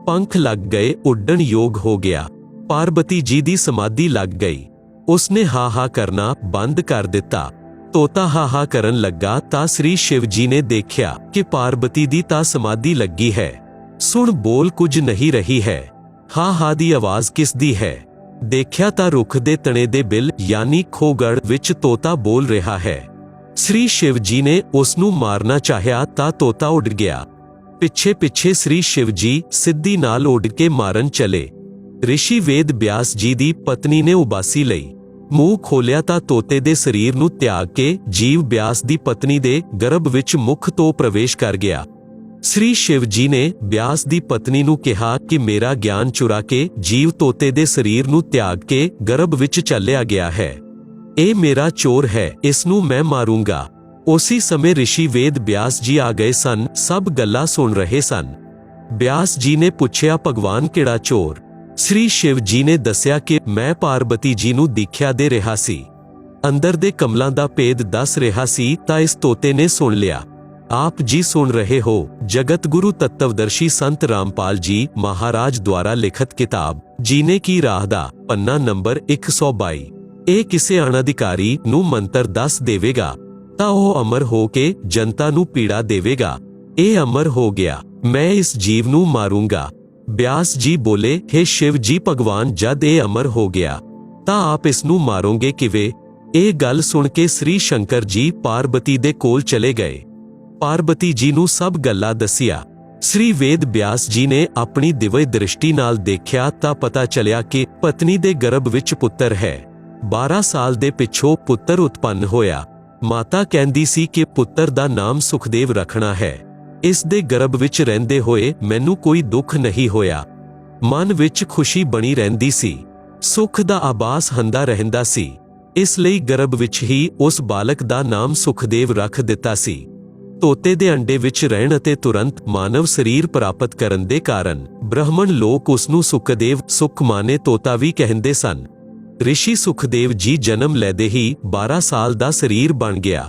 ਪੰਖ ਲੱਗ ਗਏ, ਉੱਡਣ ਯੋਗ ਹੋ ਗਿਆ। ਪਾਰਬਤੀ ਜੀ ਦੀ ਸਮਾਧੀ ਲੱਗ ਗਈ। ਉਸਨੇ ਹਾ ਕਰਨਾ ਬੰਦ ਕਰ ਦਿੱਤਾ। ਤੋਤਾ ਹਾ ਕਰਨ ਲੱਗਾ ਤਾਂ ਸ੍ਰੀ ਸ਼ਿਵ ਜੀ ਨੇ ਦੇਖਿਆ ਕਿ ਪਾਰਬਤੀ ਦੀ ਤਾਂ ਸਮਾਧੀ ਲੱਗੀ ਹੈ, ਸੁਣ ਬੋਲ ਕੁਝ ਨਹੀਂ ਰਹੀ ਹੈ। ਹਾ ਦੀ ਆਵਾਜ਼ ਕਿਸ ਦੀ ਹੈ? ਦੇਖਿਆ ਤਾਂ ਰੁੱਖ ਦੇ ਤਣੇ ਦੇ ਬਿੱਲ ਯਾਨੀ ਖੋਗੜ ਵਿੱਚ ਤੋਤਾ ਬੋਲ ਰਿਹਾ ਹੈ। ਸ੍ਰੀ ਸ਼ਿਵ ਜੀ ਨੇ ਉਸ ਨੂੰ ਮਾਰਨਾ ਚਾਹਿਆ ਤਾਂ ਤੋਤਾ ਉੱਡ ਗਿਆ। ਪਿੱਛੇ ਸ੍ਰੀ ਸ਼ਿਵ ਜੀ ਸਿੱਧੀ ਨਾਲ ਉੱਡ ਕੇ ਮਾਰਨ ਚਲੇ। ਰਿਸ਼ੀ ਵੇਦ ਬਿਆਸ ਜੀ ਦੀ ਪਤਨੀ ਨੇ ਉਬਾਸੀ ਲਈ। ਮੂੰਹ ਖੋਲਿਆ ਤਾਂ ਤੋਤੇ ਦੇ ਸਰੀਰ ਨੂੰ ਤਿਆਗ ਕੇ ਜੀਵ ਬਿਆਸ ਦੀ ਪਤਨੀ ਦੇ ਗਰਭ ਵਿੱਚ ਮੁਖ ਤੋਂ ਪ੍ਰਵੇਸ਼ ਕਰ ਗਿਆ। ਸ੍ਰੀ ਸ਼ਿਵ ਜੀ ਨੇ ਬਿਆਸ ਦੀ ਪਤਨੀ ਨੂੰ ਕਿਹਾ ਕਿ ਮੇਰਾ ਗਿਆਨ ਚੁਰਾ ਕੇ ਜੀਵ ਤੋਤੇ ਦੇ ਸਰੀਰ ਨੂੰ ਤਿਆਗ ਕੇ ਗਰਭ ਵਿੱਚ ਚੱਲਿਆ ਗਿਆ ਹੈ। ਇਹ ਮੇਰਾ ਚੋਰ ਹੈ, ਇਸ ਨੂੰ ਮੈਂ ਮਾਰੂੰਗਾ। ਉਸੇ ਸਮੇਂ ਰਿਸ਼ੀ ਵੇਦ ਬਿਆਸ ਜੀ ਆ ਗਏ ਸਨ, ਸਭ ਗੱਲਾਂ ਸੁਣ ਰਹੇ ਸਨ। ਬਿਆਸ ਜੀ ਨੇ ਪੁੱਛਿਆ, ਭਗਵਾਨ ਕਿਹੜਾ ਚੋਰ? ਸ੍ਰੀ ਸ਼ਿਵ ਜੀ ਨੇ ਦੱਸਿਆ ਕਿ ਮੈਂ ਪਾਰਬਤੀ ਜੀ ਨੂੰ ਦੀਖਿਆ ਦੇ ਰਿਹਾ ਸੀ, ਅੰਦਰ ਦੇ ਕਮਲਾਂ ਦਾ ਭੇਦ ਦੱਸ ਰਿਹਾ ਸੀ ਤਾਂ ਇਸ ਤੋਤੇ ਨੇ ਸੁਣ ਲਿਆ। ਆਪ ਜੀ ਸੁਣ ਰਹੇ ਹੋ ਜਗਤ ਗੁਰੂ ਤੱਤਵਦਰਸ਼ੀ ਸੰਤ ਰਾਮਪਾਲ ਜੀ ਮਹਾਰਾਜ ਦੁਆਰਾ ਲਿਖਤ ਕਿਤਾਬ ਜੀਨੇ ਕੀ ਰਾਹ ਦਾ ਪੰਨਾ ਨੰਬਰ 122। ਇਹ ਕਿਸੇ ਅਣਅਧਿਕਾਰੀ ਨੂੰ ਮੰਤਰ ਦੱਸ ਦੇਵੇਗਾ ਤਾਂ ਉਹ ਅਮਰ ਹੋ ਕੇ ਜਨਤਾ ਨੂੰ ਪੀੜਾ ਦੇਵੇਗਾ। ਇਹ ਅਮਰ ਹੋ ਗਿਆ, ਮੈਂ ਇਸ ਜੀਵ ਨੂੰ ਮਾਰੂੰਗਾ। ਬਿਆਸ ਜੀ ਬੋਲੇ, ਹੇ ਸ਼ਿਵ ਜੀ, ਭਗਵਾਨ ਜਦ ਇਹ ਅਮਰ ਹੋ ਗਿਆ ਤਾਂ ਆਪ ਇਸ ਨੂੰ ਮਾਰੋਗੇ ਕਿਵੇਂ? ਇਹ ਗੱਲ ਸੁਣ ਕੇ ਸ੍ਰੀ ਸ਼ੰਕਰ ਜੀ ਪਾਰਬਤੀ ਦੇ ਕੋਲ ਚਲੇ ਗਏ। ਪਾਰਬਤੀ ਜੀ ਨੂੰ ਸਭ ਗੱਲਾਂ ਦੱਸੀਆਂ। ਸ੍ਰੀ ਵੇਦ ਬਿਆਸ ਜੀ ਨੇ ਆਪਣੀ ਦਿਵਯ ਦ੍ਰਿਸ਼ਟੀ ਨਾਲ ਦੇਖਿਆ ਤਾਂ ਪਤਾ ਚੱਲਿਆ ਕਿ ਪਤਨੀ ਦੇ ਗਰਭ ਵਿੱਚ ਪੁੱਤਰ ਹੈ। 12 ਸਾਲ ਦੇ ਪਿੱਛੋਂ ਪੁੱਤਰ ਉਤਪੰਨ ਹੋਇਆ। ਮਾਤਾ ਕਹਿੰਦੀ ਸੀ ਕਿ ਪੁੱਤਰ ਦਾ ਨਾਮ ਸੁਖਦੇਵ ਰੱਖਣਾ ਹੈ। ਇਸ ਦੇ ਗਰਭ ਵਿੱਚ ਰਹਿੰਦੇ ਹੋਏ ਮੈਨੂੰ ਕੋਈ ਦੁੱਖ ਨਹੀਂ ਹੋਇਆ। ਮਨ ਵਿੱਚ ਖੁਸ਼ੀ ਬਣੀ ਰਹਿੰਦੀ ਸੀ, ਸੁੱਖ ਦਾ ਆਭਾਸ ਹੁੰਦਾ ਰਹਿੰਦਾ ਸੀ। ਇਸ ਲਈ ਗਰਭ ਵਿੱਚ ਹੀ ਉਸ ਬਾਲਕ ਦਾ ਨਾਮ ਸੁਖਦੇਵ ਰੱਖ ਦਿੱਤਾ ਸੀ। ਤੋਤੇ ਦੇ ਅੰਡੇ ਵਿੱਚ ਰਹਿਣ ਅਤੇ ਤੁਰੰਤ ਮਾਨਵ ਸਰੀਰ ਪ੍ਰਾਪਤ ਕਰਨ ਦੇ ਕਾਰਨ ਬ੍ਰਾਹਮਣ ਲੋਕ ਉਸ ਨੂੰ ਸੁਖਦੇਵ ਸੁਖਮਾਨੇ ਤੋਤਾ ਵੀ ਕਹਿੰਦੇ ਸਨ। ਰਿਸ਼ੀ ਸੁਖਦੇਵ ਜੀ ਜਨਮ ਲੈਦੇ ਹੀ 12 ਸਾਲ ਦਾ ਸਰੀਰ ਬਣ ਗਿਆ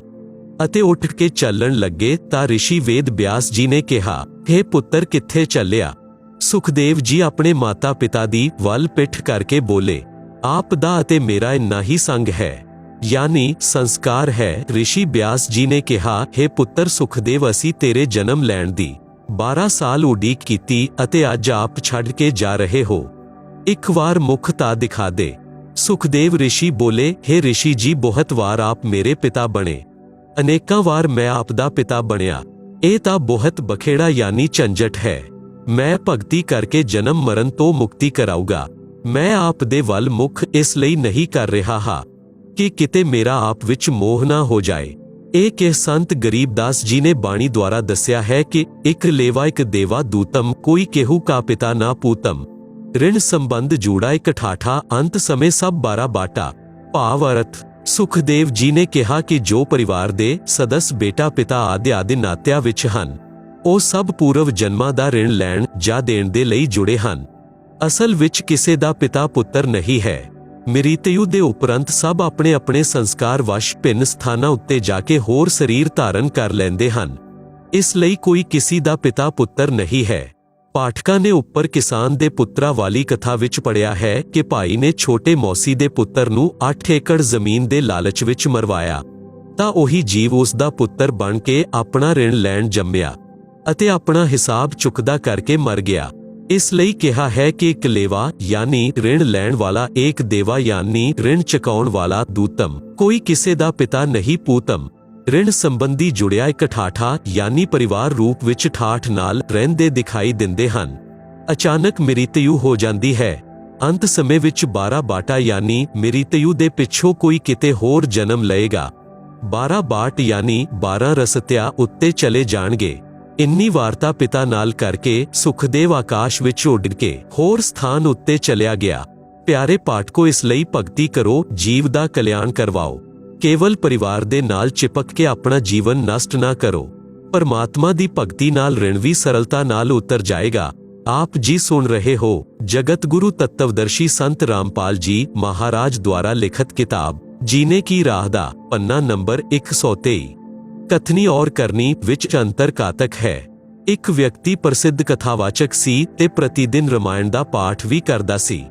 ਅਤੇ ਉੱਠ ਕੇ ਚੱਲਣ ਲੱਗੇ ਤਾਂ ਰਿਸ਼ੀ ਵੇਦ ਬਿਆਸ ਜੀ ਨੇ ਕਿਹਾ, ਹੇ ਪੁੱਤਰ, ਕਿੱਥੇ ਚੱਲਿਆ? ਸੁਖਦੇਵ ਜੀ ਆਪਣੇ ਮਾਤਾ ਪਿਤਾ ਦੀ ਵੱਲ ਪਿੱਠ ਕਰਕੇ ਬੋਲੇ, ਆਪ ਦਾ ਅਤੇ ਮੇਰਾ ਇੰਨਾ ਹੀ ਸੰਗ ਹੈ, ਯਾਨੀ ਸੰਸਕਾਰ ਹੈ। ਰਿਸ਼ੀ ਬਿਆਸ ਜੀ ਨੇ ਕਿਹਾ, ਹੇ ਪੁੱਤਰ ਸੁਖਦੇਵ, ਅਸੀਂ ਤੇਰੇ ਜਨਮ ਲੈਣ ਦੀ 12 ਸਾਲ ਉਡੀਕ ਕੀਤੀ ਅਤੇ ਅੱਜ ਆਪ ਛੱਡ ਕੇ ਜਾ ਰਹੇ ਹੋ। ਇੱਕ ਵਾਰ ਮੁਖ ਤਾਂ ਦਿਖਾ ਦੇ। ਸੁਖਦੇਵ ਰਿਸ਼ੀ ਬੋਲੇ, ਹੇ ਰਿਸ਼ੀ ਜੀ, ਬਹੁਤ ਵਾਰ ਆਪ ਮੇਰੇ ਪਿਤਾ ਬਣੇ, ਅਨੇਕਾਂ ਵਾਰ ਮੈਂ ਆਪ ਦਾ ਪਿਤਾ ਬਣਿਆ। ਇਹ ਤਾਂ ਬਹੁਤ ਬਖੇੜਾ ਯਾਨੀ ਝੰਜਟ ਹੈ। मैं भगती करके जन्म मरण तो मुक्ति कराऊगा। मैं आप दे वल मुख इस लई नहीं कर रहा हा कि किते मेरा आप विच मोह ना हो जाए। एक संत गरीबदास जी ने बाणी द्वारा दस्या है कि एक लेवा एक देवा दूतम, कोई केहू का पिता ना पूतम। ऋण संबंध जूड़ा एक ठाठा, अंत समय सब 12 बाटा। भाव अर्थ। सुखदेव जी ने कहा कि जो परिवार दे सदस्य बेटा पिता आदि आदि नात्या विच हन, ਉਹ ਸਭ ਪੂਰਵ ਜਨਮਾਂ ਦਾ ਰਿਣ ਲੈਣ ਜਾਂ ਦੇਣ ਦੇ ਲਈ ਜੁੜੇ ਹਨ। ਅਸਲ ਵਿੱਚ ਕਿਸੇ ਦਾ ਪਿਤਾ ਪੁੱਤਰ ਨਹੀਂ ਹੈ। ਮ੍ਰਿਤਯੂ ਦੇ ਉਪਰੰਤ ਸਭ ਆਪਣੇ ਆਪਣੇ ਸੰਸਕਾਰ ਵਸ਼ ਭਿੰਨ ਸਥਾਨਾਂ ਉੱਤੇ ਜਾ ਕੇ ਹੋਰ ਸਰੀਰ ਧਾਰਨ ਕਰ ਲੈਂਦੇ ਹਨ। ਇਸ ਲਈ ਕੋਈ ਕਿਸੇ ਦਾ ਪਿਤਾ ਪੁੱਤਰ ਨਹੀਂ ਹੈ। ਪਾਠਕਾਂ ਨੇ ਉੱਪਰ ਕਿਸਾਨ ਦੇ ਪੁੱਤਰਾਂ ਵਾਲੀ ਕਥਾ ਵਿੱਚ ਪੜ੍ਹਿਆ ਹੈ ਕਿ ਭਾਈ ਨੇ ਛੋਟੇ ਮੌਸੀ ਦੇ ਪੁੱਤਰ ਨੂੰ 8 ਏਕੜ ਜ਼ਮੀਨ ਦੇ ਲਾਲਚ ਵਿੱਚ ਮਰਵਾਇਆ, ਤਾਂ ਉਹੀ ਜੀਵ ਉਸ ਦਾ ਪੁੱਤਰ ਬਣ ਕੇ ਆਪਣਾ ਰਿਣ ਲੈਣ ਜੰਮਿਆ ਅਤੇ ਆਪਣਾ ਹਿਸਾਬ ਚੁੱਕਦਾ ਕਰਕੇ ਮਰ ਗਿਆ। ਇਸ ਲਈ ਕਿਹਾ ਹੈ ਕਿ ਇੱਕ ਲੇਵਾ ਯਾਨੀ ਰਿਣ ਲੈਣ ਵਾਲਾ, ਇੱਕ ਦੇਵਾ ਯਾਨੀ ਰਿਣ ਚੁਕਾਉਣ ਵਾਲਾ ਦੂਤਮ, ਕੋਈ ਕਿਸੇ ਦਾ ਪਿਤਾ ਨਹੀਂ ਪੂਤਮ। ਰਿਣ ਸੰਬੰਧੀ ਜੁੜਿਆ ਇੱਕ ਠਾਠਾ ਯਾਨੀ ਪਰਿਵਾਰ ਰੂਪ ਵਿੱਚ ਠਾਠ ਨਾਲ ਰਹਿੰਦੇ ਦਿਖਾਈ ਦਿੰਦੇ ਹਨ। ਅਚਾਨਕ ਮ੍ਰਿਤਯੂ ਹੋ ਜਾਂਦੀ ਹੈ। ਅੰਤ ਸਮੇਂ ਵਿੱਚ 12 ਬਾਟਾ ਯਾਨੀ ਮ੍ਰਿਤਯੂ ਦੇ ਪਿੱਛੋਂ ਕੋਈ ਕਿਤੇ ਹੋਰ ਜਨਮ ਲਏਗਾ। 12 ਬਾਟ ਯਾਨੀ 12 ਰਸਤਿਆ ਉੱਤੇ ਚਲੇ ਜਾਣਗੇ। ਇੰਨੀ ਵਾਰਤਾ ਪਿਤਾ ਨਾਲ ਕਰਕੇ ਸੁਖਦੇਵ ਆਕਾਸ਼ ਵਿੱਚ ਉੱਡ ਕੇ ਹੋਰ ਸਥਾਨ ਉੱਤੇ ਚਲਿਆ ਗਿਆ। ਪਿਆਰੇ ਪਾਠਕੋ, ਇਸ ਲਈ ਭਗਤੀ ਕਰੋ, ਜੀਵ ਦਾ ਕਲਿਆਣ ਕਰਵਾਓ। ਕੇਵਲ ਪਰਿਵਾਰ ਦੇ ਨਾਲ ਚਿਪਕ ਕੇ ਆਪਣਾ ਜੀਵਨ ਨਸ਼ਟ ਨਾ ਕਰੋ। ਪਰਮਾਤਮਾ ਦੀ ਭਗਤੀ ਨਾਲ ਰਿਣ ਵੀ ਸਰਲਤਾ ਨਾਲ ਉਤਰ ਜਾਏਗਾ। ਆਪ ਜੀ ਸੁਣ ਰਹੇ ਹੋ ਜਗਤ ਗੁਰੂ ਤੱਤਵਦਰਸ਼ੀ ਸੰਤ ਰਾਮਪਾਲ ਜੀ ਮਹਾਰਾਜ ਦੁਆਰਾ ਲਿਖਤ ਕਿਤਾਬ ਜੀਨੇ ਕੀ ਰਾਹ ਦਾ ਪੰਨਾ ਨੰਬਰ 123। ਕਥਨੀ ਔਰ ਕਰਨੀ ਵਿੱਚ ਅੰਤਰ ਘਾਤਕ ਹੈ। ਇੱਕ ਵਿਅਕਤੀ ਪ੍ਰਸਿੱਧ ਕਥਾਵਾਚਕ ਸੀ ਤੇ ਪ੍ਰਤੀਦਿਨ ਰਮਾਇਣ ਦਾ ਪਾਠ ਵੀ ਕਰਦਾ ਸੀ।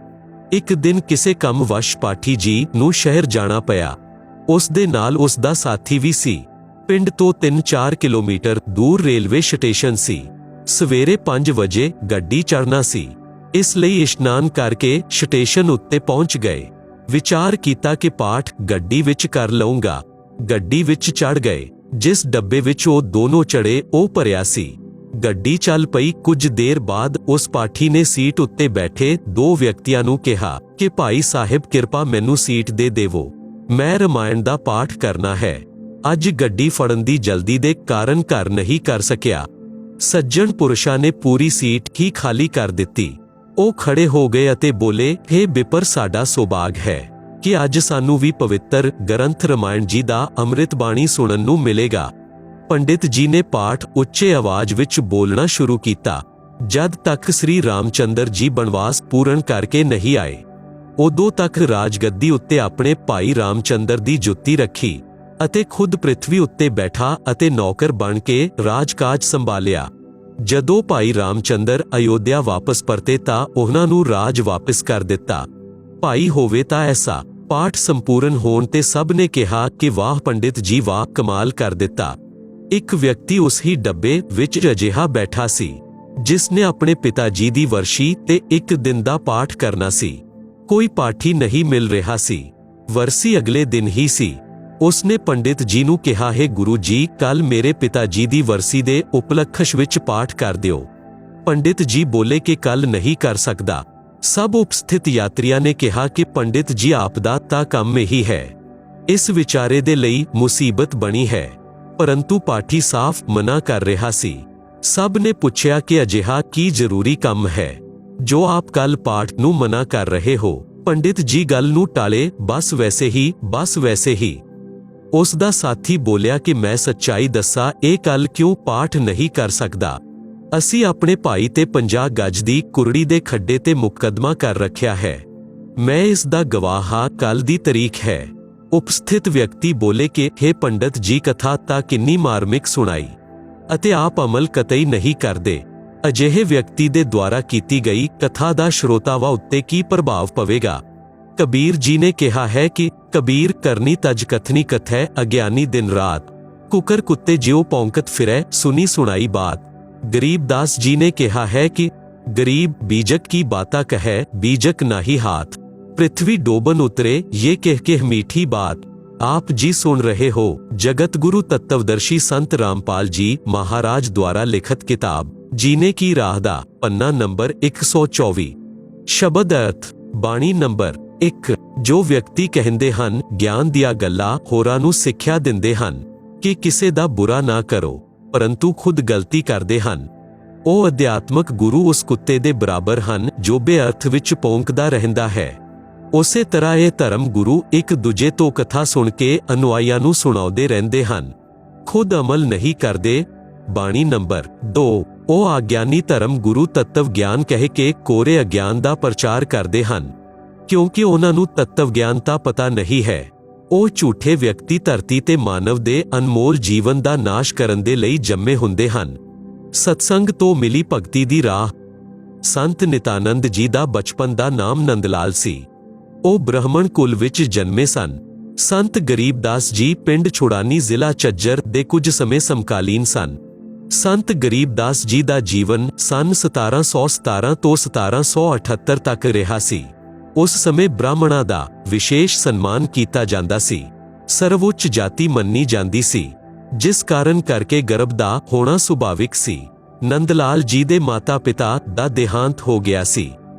ਇੱਕ ਦਿਨ ਕਿਸੇ ਕੰਮ ਵਸ਼ ਪਾਠੀ ਜੀ ਨੂੰ ਸ਼ਹਿਰ ਜਾਣਾ ਪਿਆ। ਉਸ ਦੇ ਨਾਲ ਉਸ ਦਾ ਸਾਥੀ ਵੀ ਸੀ। ਪਿੰਡ ਤੋਂ 3-4 ਕਿਲੋਮੀਟਰ ਦੂਰ ਰੇਲਵੇ ਸਟੇਸ਼ਨ ਸੀ। ਸਵੇਰੇ 5 ਵਜੇ ਗੱਡੀ ਚੜ੍ਹਨਾ ਸੀ। ਇਸ ਲਈ ਇਸ਼ਨਾਨ ਕਰਕੇ ਸਟੇਸ਼ਨ ਉੱਤੇ ਪਹੁੰਚ ਗਏ। ਵਿਚਾਰ ਕੀਤਾ ਕਿ ਪਾਠ ਗੱਡੀ ਵਿੱਚ ਕਰ ਲਊਂਗਾ। ਗੱਡੀ ਵਿੱਚ ਚੜ੍ਹ ਗਏ। ਜਿਸ ਡੱਬੇ ਵਿੱਚ ਉਹ ਦੋਨੋਂ ਚੜੇ ਉਹ ਭਰਿਆ ਸੀ। ਗੱਡੀ ਚੱਲ ਪਈ। ਕੁਝ ਦੇਰ ਬਾਅਦ ਉਸ ਪਾਠੀ ਨੇ ਸੀਟ ਉੱਤੇ ਬੈਠੇ 2 ਵਿਅਕਤੀਆਂ ਨੂੰ ਕਿਹਾ ਕਿ ਭਾਈ ਸਾਹਿਬ ਕਿਰਪਾ ਮੈਨੂੰ ਸੀਟ ਦੇ ਦੇਵੋ, ਮੈਂ ਰਮਾਇਣ ਦਾ ਪਾਠ ਕਰਨਾ ਹੈ। ਅੱਜ ਗੱਡੀ ਫੜਨ ਦੀ ਜਲਦੀ ਦੇ ਕਾਰਨ ਘਰ ਨਹੀਂ ਕਰ ਸਕਿਆ। ਸੱਜਣ ਪੁਰਸ਼ਾਂ ਨੇ ਪੂਰੀ ਸੀਟ ਹੀ ਖਾਲੀ ਕਰ ਦਿੱਤੀ। ਉਹ ਖੜੇ ਹੋ ਗਏ ਅਤੇ ਬੋਲੇ, ਹੇ ਬਿਪਰ, ਸਾਡਾ ਸੁਭਾਗ ਹੈ ਕਿ ਅੱਜ ਸਾਨੂੰ ਵੀ ਪਵਿੱਤਰ ਗ੍ਰੰਥ ਰਮਾਇਣ ਜੀ ਦਾ ਅੰਮ੍ਰਿਤ ਬਾਣੀ ਸੁਣਨ ਨੂੰ ਮਿਲੇਗਾ। ਪੰਡਿਤ ਜੀ ਨੇ ਪਾਠ ਉੱਚੇ ਆਵਾਜ਼ ਵਿੱਚ ਬੋਲਣਾ ਸ਼ੁਰੂ ਕੀਤਾ। ਜਦ ਤੱਕ ਸ੍ਰੀ ਰਾਮਚੰਦਰ ਜੀ ਬਨਵਾਸ ਪੂਰਨ ਕਰਕੇ ਨਹੀਂ ਆਏ, ਉਦੋਂ ਤੱਕ ਰਾਜਗੱਦੀ ਉੱਤੇ ਆਪਣੇ ਭਾਈ ਰਾਮਚੰਦਰ ਦੀ ਜੁੱਤੀ ਰੱਖੀ ਅਤੇ ਖੁਦ ਪ੍ਰਿਥਵੀ ਉੱਤੇ ਬੈਠਾ ਅਤੇ ਨੌਕਰ ਬਣ ਕੇ ਰਾਜਕਾਜ ਸੰਭਾਲਿਆ। ਜਦੋਂ ਭਾਈ ਰਾਮਚੰਦਰ ਅਯੋਧਿਆ ਵਾਪਸ ਪਰਤੇ ਤਾਂ ਉਹਨਾਂ ਨੂੰ ਰਾਜ ਵਾਪਸ ਕਰ ਦਿੱਤਾ। ਭਾਈ ਹੋਵੇ ਤਾਂ ਐਸਾ। ਪਾਠ ਸੰਪੂਰਨ ਹੋਣ ਤੇ ਸਭ ਨੇ ਕਿਹਾ ਕਿ ਵਾਹ ਪੰਡਿਤ ਜੀ, ਵਾਹ, ਕਮਾਲ ਕਰ ਦਿੱਤਾ। ਇੱਕ ਵਿਅਕਤੀ ਉਸ ਹੀ ਡੱਬੇ ਵਿੱਚ ਅਜਿਹਾ ਬੈਠਾ ਸੀ ਜਿਸ ਨੇ ਆਪਣੇ ਪਿਤਾ ਜੀ ਦੀ ਵਰਸ਼ੀ ਤੇ ਇੱਕ ਦਿਨ ਦਾ ਪਾਠ ਕਰਨਾ ਸੀ। ਕੋਈ ਪਾਠੀ ਨਹੀਂ ਮਿਲ ਰਿਹਾ ਸੀ। ਵਰਸੀ ਅਗਲੇ ਦਿਨ ਹੀ ਸੀ। ਉਸਨੇ ਪੰਡਿਤ ਜੀ ਨੂੰ ਕਿਹਾ, ਹੈ ਗੁਰੂ ਜੀ, ਕੱਲ ਮੇਰੇ ਪਿਤਾ ਜੀ ਦੀ ਵਰਸੀ ਦੇ ਉਪਲਕਸ਼ ਵਿੱਚ ਪਾਠ ਕਰ ਦਿਓ। ਪੰਡਿਤ ਜੀ ਬੋਲੇ ਕਿ ਕੱਲ ਨਹੀਂ ਕਰ ਸਕਦਾ। ਸਭ ਉਪਸਥਿਤ ਯਾਤਰੀਆਂ ਨੇ ਕਿਹਾ ਕਿ ਪੰਡਿਤ ਜੀ, ਆਪ ਦਾ ਤਾਂ ਕੰਮ ਇਹੀ ਹੈ। ਇਸ ਵਿਚਾਰੇ ਦੇ ਲਈ ਮੁਸੀਬਤ ਬਣੀ ਹੈ। ਪਰੰਤੂ ਪਾਠੀ ਸਾਫ਼ ਮਨਾ ਕਰ ਰਿਹਾ ਸੀ। ਸਭ ਨੇ ਪੁੱਛਿਆ ਕਿ ਅਜਿਹਾ ਕੀ ਜ਼ਰੂਰੀ ਕੰਮ ਹੈ ਜੋ ਆਪ ਕੱਲ ਪਾਠ ਨੂੰ ਮਨਾ ਕਰ ਰਹੇ ਹੋ। ਪੰਡਿਤ ਜੀ ਗੱਲ ਨੂੰ ਟਾਲੇ, ਬਸ ਵੈਸੇ ਹੀ, ਬਸ ਵੈਸੇ ਹੀ। ਉਸ ਦਾ ਸਾਥੀ ਬੋਲਿਆ ਕਿ ਮੈਂ ਸੱਚਾਈ ਦੱਸਾਂ, ਇਹ ਕੱਲ ਕਿਉਂ ਪਾਠ ਨਹੀਂ ਕਰ ਸਕਦਾ। ਅਸੀਂ ਆਪਣੇ ਭਾਈ ਤੇ 50 ਗਜ ਦੀ ਕੁਰੜੀ ਦੇ ਖੱਡੇ ਤੇ ਮੁਕੱਦਮਾ ਕਰ ਰੱਖਿਆ ਹੈ। ਮੈਂ ਇਸ ਦਾ ਗਵਾਹ ਹਾਂ। ਕੱਲ ਦੀ ਤਾਰੀਖ ਹੈ। ਉਪਸਥਿਤ ਵਿਅਕਤੀ ਬੋਲੇ ਕਿ ਹੇ ਪੰਡਤ ਜੀ, ਕਥਾ ਤਾਂ ਕਿੰਨੀ ਮਾਰਮਿਕ ਸੁਣਾਈ ਅਤੇ ਆਪ ਅਮਲ ਕਤਈ ਨਹੀਂ ਕਰਦੇ। ਅਜਿਹੇ ਵਿਅਕਤੀ ਦੇ ਦੁਆਰਾ ਕੀਤੀ ਗਈ ਕਥਾ ਦਾ ਸ਼ਰੋਤਾਵਾਂ ਉੱਤੇ ਕੀ ਪ੍ਰਭਾਵ ਪਵੇਗਾ। ਕਬੀਰ ਜੀ ਨੇ ਕਿਹਾ ਹੈ ਕਿ ਕਬੀਰ ਕਰਨੀ ਤਜ ਕਥਨੀ ਕਥੈ, ਅਗਿਆਨੀ ਦਿਨ ਰਾਤ ਕੁਕਰ ਕੁੱਤੇ ਜਿਉ ਭੌਂਕਤ ਫਿਰੈ, ਸੁਣੀ ਸੁਣਾਈ ਬਾਤ। ਗਰੀਬਦਾਸ ਜੀ ਨੇ ਕਿਹਾ ਹੈ ਕਿ ਗਰੀਬ ਬੀਜਕ ਕੀ ਬਾਤਾ ਕਹੈ, ਬੀਜਕ ਨਾਹੀ ਹਾਥ, ਪ੍ਰਿਥਵੀ ਡੋਬਨ ਉਤਰੇ, ਇਹ ਕਹਿ ਕੇ ਮੀਠੀ ਬਾਤ। ਆਪ ਜੀ ਸੁਣ ਰਹੇ ਹੋ ਜਗਤ ਗੁਰੂ ਤੱਤਵਦਰਸ਼ੀ ਸੰਤ ਰਾਮਪਾਲ ਜੀ ਮਹਾਰਾਜ ਦੁਆਰਾ ਲਿਖਤ ਕਿਤਾਬ ਜੀਨੇ ਕੀ ਰਾਹ ਦਾ ਪੰਨਾ ਨੰਬਰ 124। ਸ਼ਬਦ ਅਰਥ ਬਾਣੀ ਨੰਬਰ 1। ਜੋ ਵਿਅਕਤੀ ਕਹਿੰਦੇ ਹਨ ਗਿਆਨ ਦੀਆਂ ਗੱਲਾਂ ਹੋਰਾਂ ਨੂੰ ਸਿੱਖਿਆ ਦਿੰਦੇ ਹਨ ਕਿ ਕਿਸੇ ਦਾ ਬੁਰਾ ਨਾ ਕਰੋ, ਪਰੰਤੂ ਖੁਦ ਗਲਤੀ ਕਰਦੇ ਹਨ, ਉਹ ਅਧਿਆਤਮਕ ਗੁਰੂ ਉਸ ਕੁੱਤੇ ਦੇ ਬਰਾਬਰ ਹਨ ਜੋ ਬੇਅਰਥ ਵਿੱਚ ਭੌਂਕਦਾ ਰਹਿੰਦਾ ਹੈ। ਉਸੇ ਤਰ੍ਹਾਂ ਇਹ ਧਰਮ ਗੁਰੂ ਇੱਕ ਦੂਜੇ ਤੋਂ ਕਥਾ ਸੁਣ ਕੇ ਅਨੁਆਈਆਂ ਨੂੰ ਸੁਣਾਉਂਦੇ ਰਹਿੰਦੇ ਹਨ, ਖੁਦ ਅਮਲ ਨਹੀਂ ਕਰਦੇ। ਬਾਣੀ ਨੰਬਰ 2। ਉਹ ਆਗਿਆਨੀ ਧਰਮ ਗੁਰੂ ਤੱਤਵ ਗਿਆਨ ਕਹਿ ਕੇ ਕੋਰੇ ਅਗਿਆਨ ਦਾ ਪ੍ਰਚਾਰ ਕਰਦੇ ਹਨ, ਕਿਉਂਕਿ ਉਹਨਾਂ ਨੂੰ ਤੱਤਵ ਗਿਆਨ ਤਾਂ ਪਤਾ ਨਹੀਂ ਹੈ। ਉਹ ਝੂਠੇ ਵਿਅਕਤੀ ਧਰਤੀ ਤੇ ਮਾਨਵ ਦੇ ਅਨਮੋਲ ਜੀਵਨ ਦਾ ਨਾਸ਼ ਕਰਨ ਦੇ ਲਈ ਜੰਮੇ ਹੁੰਦੇ ਹਨ। ਸਤਸੰਗ ਤੋਂ ਮਿਲੀ ਭਗਤੀ ਦੀ ਰਾਹ। ਸੰਤ ਨਿਤਾਨੰਦ ਜੀ ਦਾ ਬਚਪਨ ਦਾ ਨਾਮ ਨੰਦਲਾਲ ਸੀ। ਉਹ ਬ੍ਰਾਹਮਣ ਕੁਲ ਵਿੱਚ ਜਨਮੇ ਸਨ। ਸੰਤ ਗਰੀਬਦਾਸ ਜੀ ਪਿੰਡ ਛੁੜਾਨੀ ਜ਼ਿਲ੍ਹਾ ਝੱਜਰ ਦੇ ਕੁਝ ਸਮੇਂ ਸਮਕਾਲੀਨ ਸਨ। ਸੰਤ ਗਰੀਬਦਾਸ ਜੀ ਦਾ ਜੀਵਨ ਸੰਨ 1717 ਤੋਂ 1778 ਤੱਕ ਰਿਹਾ ਸੀ। ਉਸ ਸਮੇਂ ਬ੍ਰਾਹਮਣਾਂ ਦਾ ਵਿਸ਼ੇਸ਼ ਸਨਮਾਨ ਕੀਤਾ ਜਾਂਦਾ ਸੀ, ਸਰਵਉੱਚ ਜਾਤੀ ਮੰਨੀ ਜਾਂਦੀ ਸੀ, ਜਿਸ ਕਾਰਨ ਕਰਕੇ ਗਰਭ ਦਾ ਹੋਣਾ ਸੁਭਾਵਿਕ ਸੀ। ਨੰਦਲਾਲ ਜੀ ਦੇ ਮਾਤਾ-ਪਿਤਾ ਦਾ ਦੇਹਾਂਤ ਹੋ ਗਿਆ ਸੀ।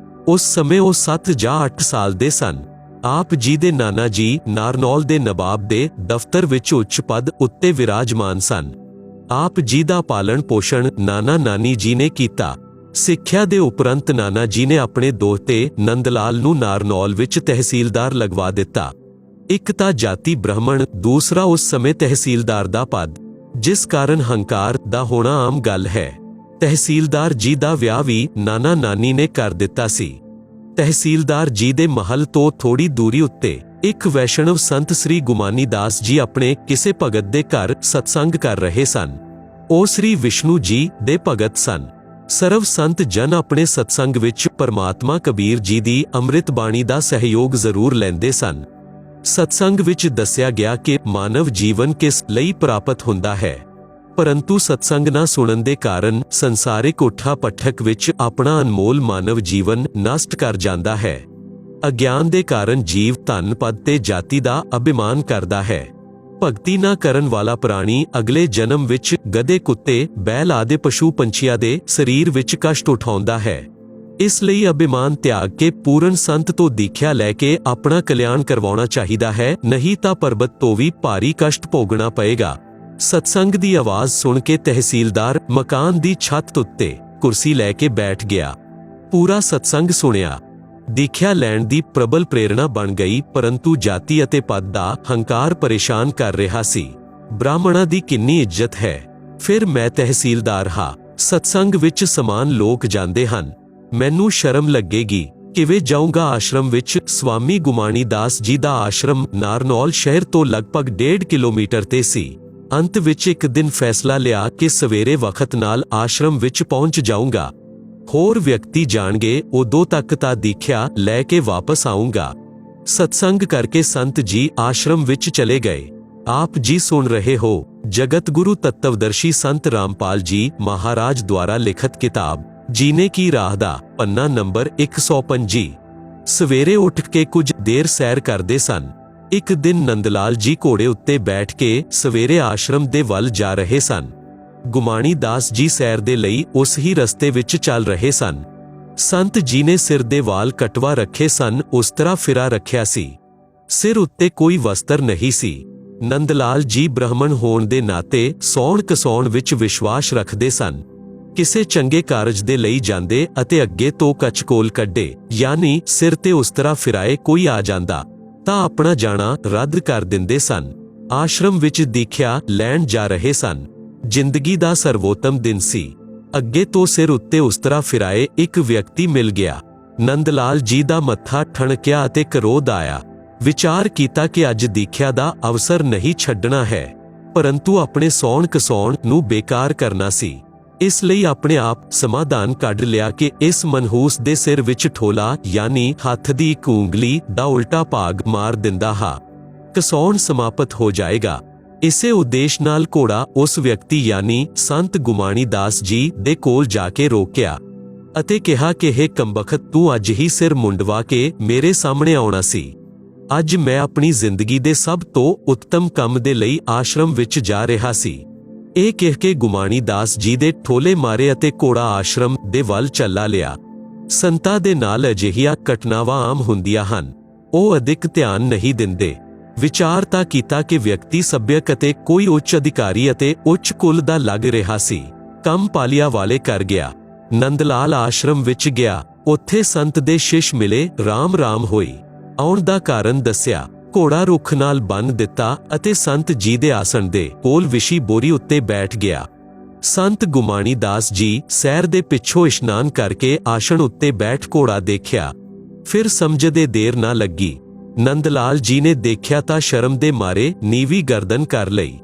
ਉਸ ਸਮੇਂ ਉਹ 7 ਜਾਂ 8 ਸਾਲ ਦੇ ਸਨ। ਆਪ ਜੀ ਦੇ ਨਾਨਾ ਜੀ ਨਾਰਨੌਲ ਦੇ ਨਵਾਬ ਦੇ ਦਫ਼ਤਰ ਵਿੱਚ ਉੱਚ ਪਦ ਉੱਤੇ ਵਿਰਾਜਮਾਨ ਸਨ। ਆਪ ਜੀ ਦਾ ਪਾਲਣ ਪੋਸ਼ਣ ਨਾਨਾ ਨਾਨੀ ਜੀ ਨੇ ਕੀਤਾ। ਸਿੱਖਿਆ ਦੇ ਉਪਰੰਤ ਨਾਨਾ ਜੀ ਨੇ ਆਪਣੇ ਦੋਹਤੇ ਨੰਦਲਾਲ ਨੂੰ ਨਾਰਨੌਲ ਵਿੱਚ ਤਹਿਸੀਲਦਾਰ ਲਗਵਾ ਦਿੱਤਾ। ਇੱਕ ਤਾਂ ਜਾਤੀ ਬ੍ਰਾਹਮਣ, ਦੂਸਰਾ ਉਸ ਸਮੇਂ ਤਹਿਸੀਲਦਾਰ ਦਾ ਪਦ, ਜਿਸ ਕਾਰਨ ਹੰਕਾਰ ਦਾ ਹੋਣਾ ਆਮ ਗੱਲ ਹੈ। ਤਹਿਸੀਲਦਾਰ ਜੀ ਦਾ ਵਿਆਹ ਵੀ ਨਾਨਾ ਨਾਨੀ ਨੇ ਕਰ ਦਿੱਤਾ ਸੀ। ਤਹਿਸੀਲਦਾਰ ਜੀ ਦੇ ਮਹਲ ਤੋਂ ਥੋੜੀ ਦੂਰੀ ਉੱਤੇ ਇੱਕ ਵੈਸ਼ਣਵ ਸੰਤ ਸ੍ਰੀ ਗੁਮਾਨੀ ਦਾਸ ਜੀ ਆਪਣੇ ਕਿਸੇ ਭਗਤ ਦੇ ਘਰ ਸਤਸੰਗ ਕਰ ਰਹੇ ਸਨ। ਉਹ ਸ੍ਰੀ ਵਿਸ਼ਨੂੰ ਜੀ ਦੇ ਭਗਤ ਸਨ। ਸਰਵ ਸੰਤ ਜਨ ਆਪਣੇ ਸਤਸੰਗ ਵਿੱਚ ਪਰਮਾਤਮਾ ਕਬੀਰ ਜੀ ਦੀ ਅੰਮ੍ਰਿਤ ਬਾਣੀ ਦਾ ਸਹਿਯੋਗ ਜ਼ਰੂਰ ਲੈਂਦੇ ਸਨ। ਸਤਸੰਗ ਵਿੱਚ ਦੱਸਿਆ ਗਿਆ ਕਿ ਮਾਨਵ ਜੀਵਨ ਕਿਸ ਲਈ ਪ੍ਰਾਪਤ ਹੁੰਦਾ ਹੈ, ਪਰੰਤੂ ਸਤਸੰਗ ਨਾ ਸੁਣਨ ਦੇ ਕਾਰਨ ਸੰਸਾਰਿਕ ਉਠਾ ਪਟਕ ਵਿੱਚ ਆਪਣਾ ਅਨਮੋਲ ਮਾਨਵ ਜੀਵਨ ਨਸ਼ਟ ਕਰ ਜਾਂਦਾ ਹੈ। ਅਗਿਆਨ ਦੇ ਕਾਰਨ ਜੀਵ ਧਨ ਪਦ ਤੇ ਜਾਤੀ ਦਾ ਅਭਿਮਾਨ ਕਰਦਾ ਹੈ। ਭਗਤੀ ਨਾ ਕਰਨ ਵਾਲਾ ਪ੍ਰਾਣੀ ਅਗਲੇ ਜਨਮ ਵਿੱਚ ਗਧੇ, ਕੁੱਤੇ, ਬੈਲ ਆਦਿ ਪਸ਼ੂ ਪੰਛੀਆਂ ਦੇ ਸਰੀਰ ਵਿੱਚ ਕਸ਼ਟ ਉਠਾਉਂਦਾ ਹੈ। ਇਸ ਲਈ ਅਭਿਮਾਨ ਤਿਆਗ ਕੇ ਪੂਰਨ ਸੰਤ ਤੋਂ ਦੀਖਿਆ ਲੈ ਕੇ ਆਪਣਾ ਕਲਿਆਣ ਕਰਵਾਉਣਾ ਚਾਹੀਦਾ ਹੈ, ਨਹੀਂ ਤਾਂ ਪਰਬਤ ਤੋਂ ਵੀ ਭਾਰੀ ਕਸ਼ਟ ਭੋਗਣਾ ਪਏਗਾ। ਸਤਸੰਗ ਦੀ ਆਵਾਜ਼ ਸੁਣ ਕੇ ਤਹਿਸੀਲਦਾਰ ਮਕਾਨ ਦੀ ਛੱਤ ਉੱਤੇ ਕੁਰਸੀ ਲੈ ਕੇ ਬੈਠ ਗਿਆ। ਪੂਰਾ ਸਤਸੰਗ ਸੁਣਿਆ। ਦੀਖਿਆ ਲੈਣ ਦੀ ਪ੍ਰਬਲ ਪ੍ਰੇਰਣਾ ਬਣ ਗਈ, ਪਰੰਤੂ ਜਾਤੀ ਅਤੇ ਪਦ ਦਾ ਹੰਕਾਰ ਪਰੇਸ਼ਾਨ ਕਰ ਰਿਹਾ ਸੀ। ਬ੍ਰਾਹਮਣਾਂ ਦੀ ਕਿੰਨੀ ਇੱਜ਼ਤ ਹੈ, ਫਿਰ ਮੈਂ ਤਹਿਸੀਲਦਾਰ ਹਾਂ। ਸਤਸੰਗ ਵਿੱਚ ਸਮਾਨ ਲੋਕ ਜਾਂਦੇ ਹਨ, ਮੈਨੂੰ ਸ਼ਰਮ ਲੱਗੇਗੀ, ਕਿਵੇਂ ਜਾਊਂਗਾ। ਆਸ਼ਰਮ ਵਿੱਚ ਸਵਾਮੀ ਗੁਮਾਨੀ ਦਾਸ ਜੀ ਦਾ ਆਸ਼ਰਮ ਨਾਰਨੌਲ ਸ਼ਹਿਰ ਤੋਂ ਲਗਭਗ 1.5 ਕਿਲੋਮੀਟਰ ਤੇ ਸੀ। ਅੰਤ ਵਿੱਚ ਇੱਕ ਦਿਨ ਫੈਸਲਾ ਲਿਆ ਕਿ ਸਵੇਰੇ ਵਕਤ ਨਾਲ ਆਸ਼ਰਮ ਵਿੱਚ ਪਹੁੰਚ ਜਾਊਂਗਾ। ਹੋਰ ਵਿਅਕਤੀ ਜਾਣਗੇ, ਉਦੋਂ ਤੱਕ ਤਾਂ ਦੀਖਿਆ ਲੈ ਕੇ ਵਾਪਸ ਆਊਂਗਾ। ਸਤਸੰਗ ਕਰਕੇ ਸੰਤ ਜੀ ਆਸ਼ਰਮ ਵਿੱਚ ਚਲੇ ਗਏ। ਆਪ ਜੀ ਸੁਣ ਰਹੇ ਹੋ ਜਗਤ ਗੁਰੂ ਤੱਤਵਦਰਸ਼ੀ ਸੰਤ ਰਾਮਪਾਲ ਜੀ ਮਹਾਰਾਜ ਦੁਆਰਾ ਲਿਖਤ ਕਿਤਾਬ ਜੀਨੇ ਕੀ ਰਾਹ ਦਾ ਪੰਨਾ ਨੰਬਰ 125। ਸਵੇਰੇ ਉੱਠ ਕੇ ਕੁਝ ਦੇਰ ਸੈਰ ਕਰਦੇ ਸਨ। ਇੱਕ ਦਿਨ ਨੰਦਲਾਲ ਜੀ ਘੋੜੇ ਉੱਤੇ ਬੈਠ ਕੇ ਸਵੇਰੇ ਆਸ਼ਰਮ ਦੇ ਵੱਲ ਜਾ ਰਹੇ ਸਨ। ਗੁਮਾਨੀ ਦਾਸ ਜੀ ਸੈਰ ਦੇ ਲਈ ਉਸ ਹੀ ਰਸਤੇ ਵਿੱਚ ਚੱਲ ਰਹੇ ਸਨ। ਸੰਤ ਜੀ ਨੇ ਸਿਰ ਦੇ ਵਾਲ ਕਟਵਾ ਰੱਖੇ ਸਨ, ਉਸ ਤਰ੍ਹਾਂ ਫਿਰਾ ਰੱਖਿਆ ਸੀ। ਸਿਰ ਉੱਤੇ ਕੋਈ ਵਸਤਰ ਨਹੀਂ ਸੀ। ਨੰਦਲਾਲ ਜੀ ਬ੍ਰਾਹਮਣ ਹੋਣ ਦੇ ਨਾਤੇ ਸੌਣ ਕਸਾਉਣ ਵਿੱਚ ਵਿਸ਼ਵਾਸ ਰੱਖਦੇ ਸਨ। ਕਿਸੇ ਚੰਗੇ ਕਾਰਜ ਦੇ ਲਈ ਜਾਂਦੇ ਅਤੇ ਅੱਗੇ ਤੋਂ ਕਚਕੋਲ ਕੱਢੇ, ਯਾਨੀ ਸਿਰ ਤੇ ਉਸ ਤਰ੍ਹਾਂ ਫਿਰਾਏ ਕੋਈ ਆ ਜਾਂਦਾ ਤਾਂ ਆਪਣਾ ਜਾਣਾ ਰੱਦ ਕਰ ਦਿੰਦੇ ਸਨ। ਆਸ਼ਰਮ ਵਿੱਚ ਦੀਖਿਆ ਲੈਣ ਜਾ ਰਹੇ ਸਨ। ਜ਼ਿੰਦਗੀ ਦਾ ਸਰਵੋਤਮ ਦਿਨ ਸੀ। ਅੱਗੇ ਤੋਂ ਸਿਰ ਉੱਤੇ ਉਸ ਤਰ੍ਹਾਂ ਫਿਰਾਏ ਇੱਕ ਵਿਅਕਤੀ ਮਿਲ ਗਿਆ। ਨੰਦਲਾਲ ਜੀ ਦਾ ਮੱਥਾ ਠਣਕਿਆ ਅਤੇ ਕਰੋਧ ਆਇਆ। ਵਿਚਾਰ ਕੀਤਾ ਕਿ ਅੱਜ ਦੀਖਿਆ ਦਾ ਅਵਸਰ ਨਹੀਂ ਛੱਡਣਾ ਹੈ, ਪਰੰਤੂ ਆਪਣੇ ਸੌਣ ਕਸਾਉਣ ਨੂੰ ਬੇਕਾਰ ਕਰਨਾ ਸੀ। ਇਸ ਲਈ ਆਪਣੇ ਆਪ ਸਮਾਧਾਨ ਕੱਢ ਲਿਆ ਕਿ ਇਸ ਮਨਹੂਸ ਦੇ ਸਿਰ ਵਿੱਚ ਠੋਲਾ, ਯਾਨੀ ਹੱਥ ਦੀ ਇੱਕ ਉਂਗਲੀ ਦਾ ਉਲਟਾ ਭਾਗ ਮਾਰ ਦਿੰਦਾ ਹਾਂ, ਕਸਾਉਣ ਸਮਾਪਤ ਹੋ ਜਾਏਗਾ। ਇਸੇ ਉਦੇਸ਼ ਨਾਲ ਘੋੜਾ ਉਸ ਵਿਅਕਤੀ ਯਾਨੀ ਸੰਤ ਗੁਮਾਨੀ ਦਾਸ ਜੀ ਦੇ ਕੋਲ ਜਾ ਕੇ ਰੋਕਿਆ ਅਤੇ ਕਿਹਾ ਕਿ ਇਹ ਕੰਬਖਤ, ਤੂੰ ਅੱਜ ਹੀ ਸਿਰ ਮੁੰਡਵਾ ਕੇ ਮੇਰੇ ਸਾਹਮਣੇ ਆਉਣਾ ਸੀ। ਅੱਜ ਮੈਂ ਆਪਣੀ ਜ਼ਿੰਦਗੀ ਦੇ ਸਭ ਤੋਂ ਉੱਤਮ ਕੰਮ ਦੇ ਲਈ ਆਸ਼ਰਮ ਵਿੱਚ ਜਾ ਰਿਹਾ ਸੀ। ਇਹ ਕਹਿ ਕੇ ਗੁਮਾਣੀ ਦਾਸ ਜੀ ਦੇ ਠੋਲੇ ਮਾਰੇ ਅਤੇ ਘੋੜਾ ਆਸ਼ਰਮ ਦੇ ਵੱਲ ਚੱਲਾ ਲਿਆ। ਸੰਤਾਂ ਦੇ ਨਾਲ ਅਜਿਹੀਆਂ ਘਟਨਾਵਾਂ ਆਮ ਹੁੰਦੀਆਂ ਹਨ। ਉਹ ਅਧਿਕ ਧਿਆਨ ਨਹੀਂ ਦਿੰਦੇ। ਵਿਚਾਰ ਤਾਂ ਕੀਤਾ ਕਿ ਵਿਅਕਤੀ ਸੱਭਿਅਕ ਅਤੇ ਕੋਈ ਉੱਚ ਅਧਿਕਾਰੀ ਅਤੇ ਉੱਚ ਕੁਲ ਦਾ ਲੱਗ ਰਿਹਾ ਸੀ। ਕੰਮ ਪਾਲੀਆ ਵਾਲੇ ਕਰ ਗਿਆ। ਨੰਦਲਾਲ ਆਸ਼ਰਮ ਵਿੱਚ ਗਿਆ। ਉੱਥੇ ਸੰਤ ਦੇ ਸ਼ਿਸ਼ ਮਿਲੇ। ਰਾਮ ਰਾਮ ਹੋਈ। ਆਉਣ ਦਾ ਕਾਰਨ ਦੱਸਿਆ। ਘੋੜਾ ਰੁੱਖ ਨਾਲ ਬੰਨ੍ਹ ਦਿੱਤਾ ਅਤੇ ਸੰਤ ਜੀ ਦੇ ਆਸਣ ਦੇ ਕੋਲ ਵਿਛੀ ਬੋਰੀ ਉੱਤੇ ਬੈਠ ਗਿਆ। ਸੰਤ ਗੁਮਾਣੀ ਦਾਸ ਜੀ ਸੈਰ ਦੇ ਪਿੱਛੋਂ ਇਸ਼ਨਾਨ ਕਰਕੇ ਆਸਣ ਉੱਤੇ ਬੈਠ ਘੋੜਾ ਦੇਖਿਆ। ਫਿਰ ਸਮਝਦੇ ਦੇਰ ਨਾ ਲੱਗੀ। ਨੰਦਲਾਲ ਜੀ ਨੇ ਦੇਖਿਆ ਤਾਂ ਸ਼ਰਮ ਦੇ ਮਾਰੇ ਨੀਵੀਂ ਗਰਦਨ ਕਰ ਲਈ।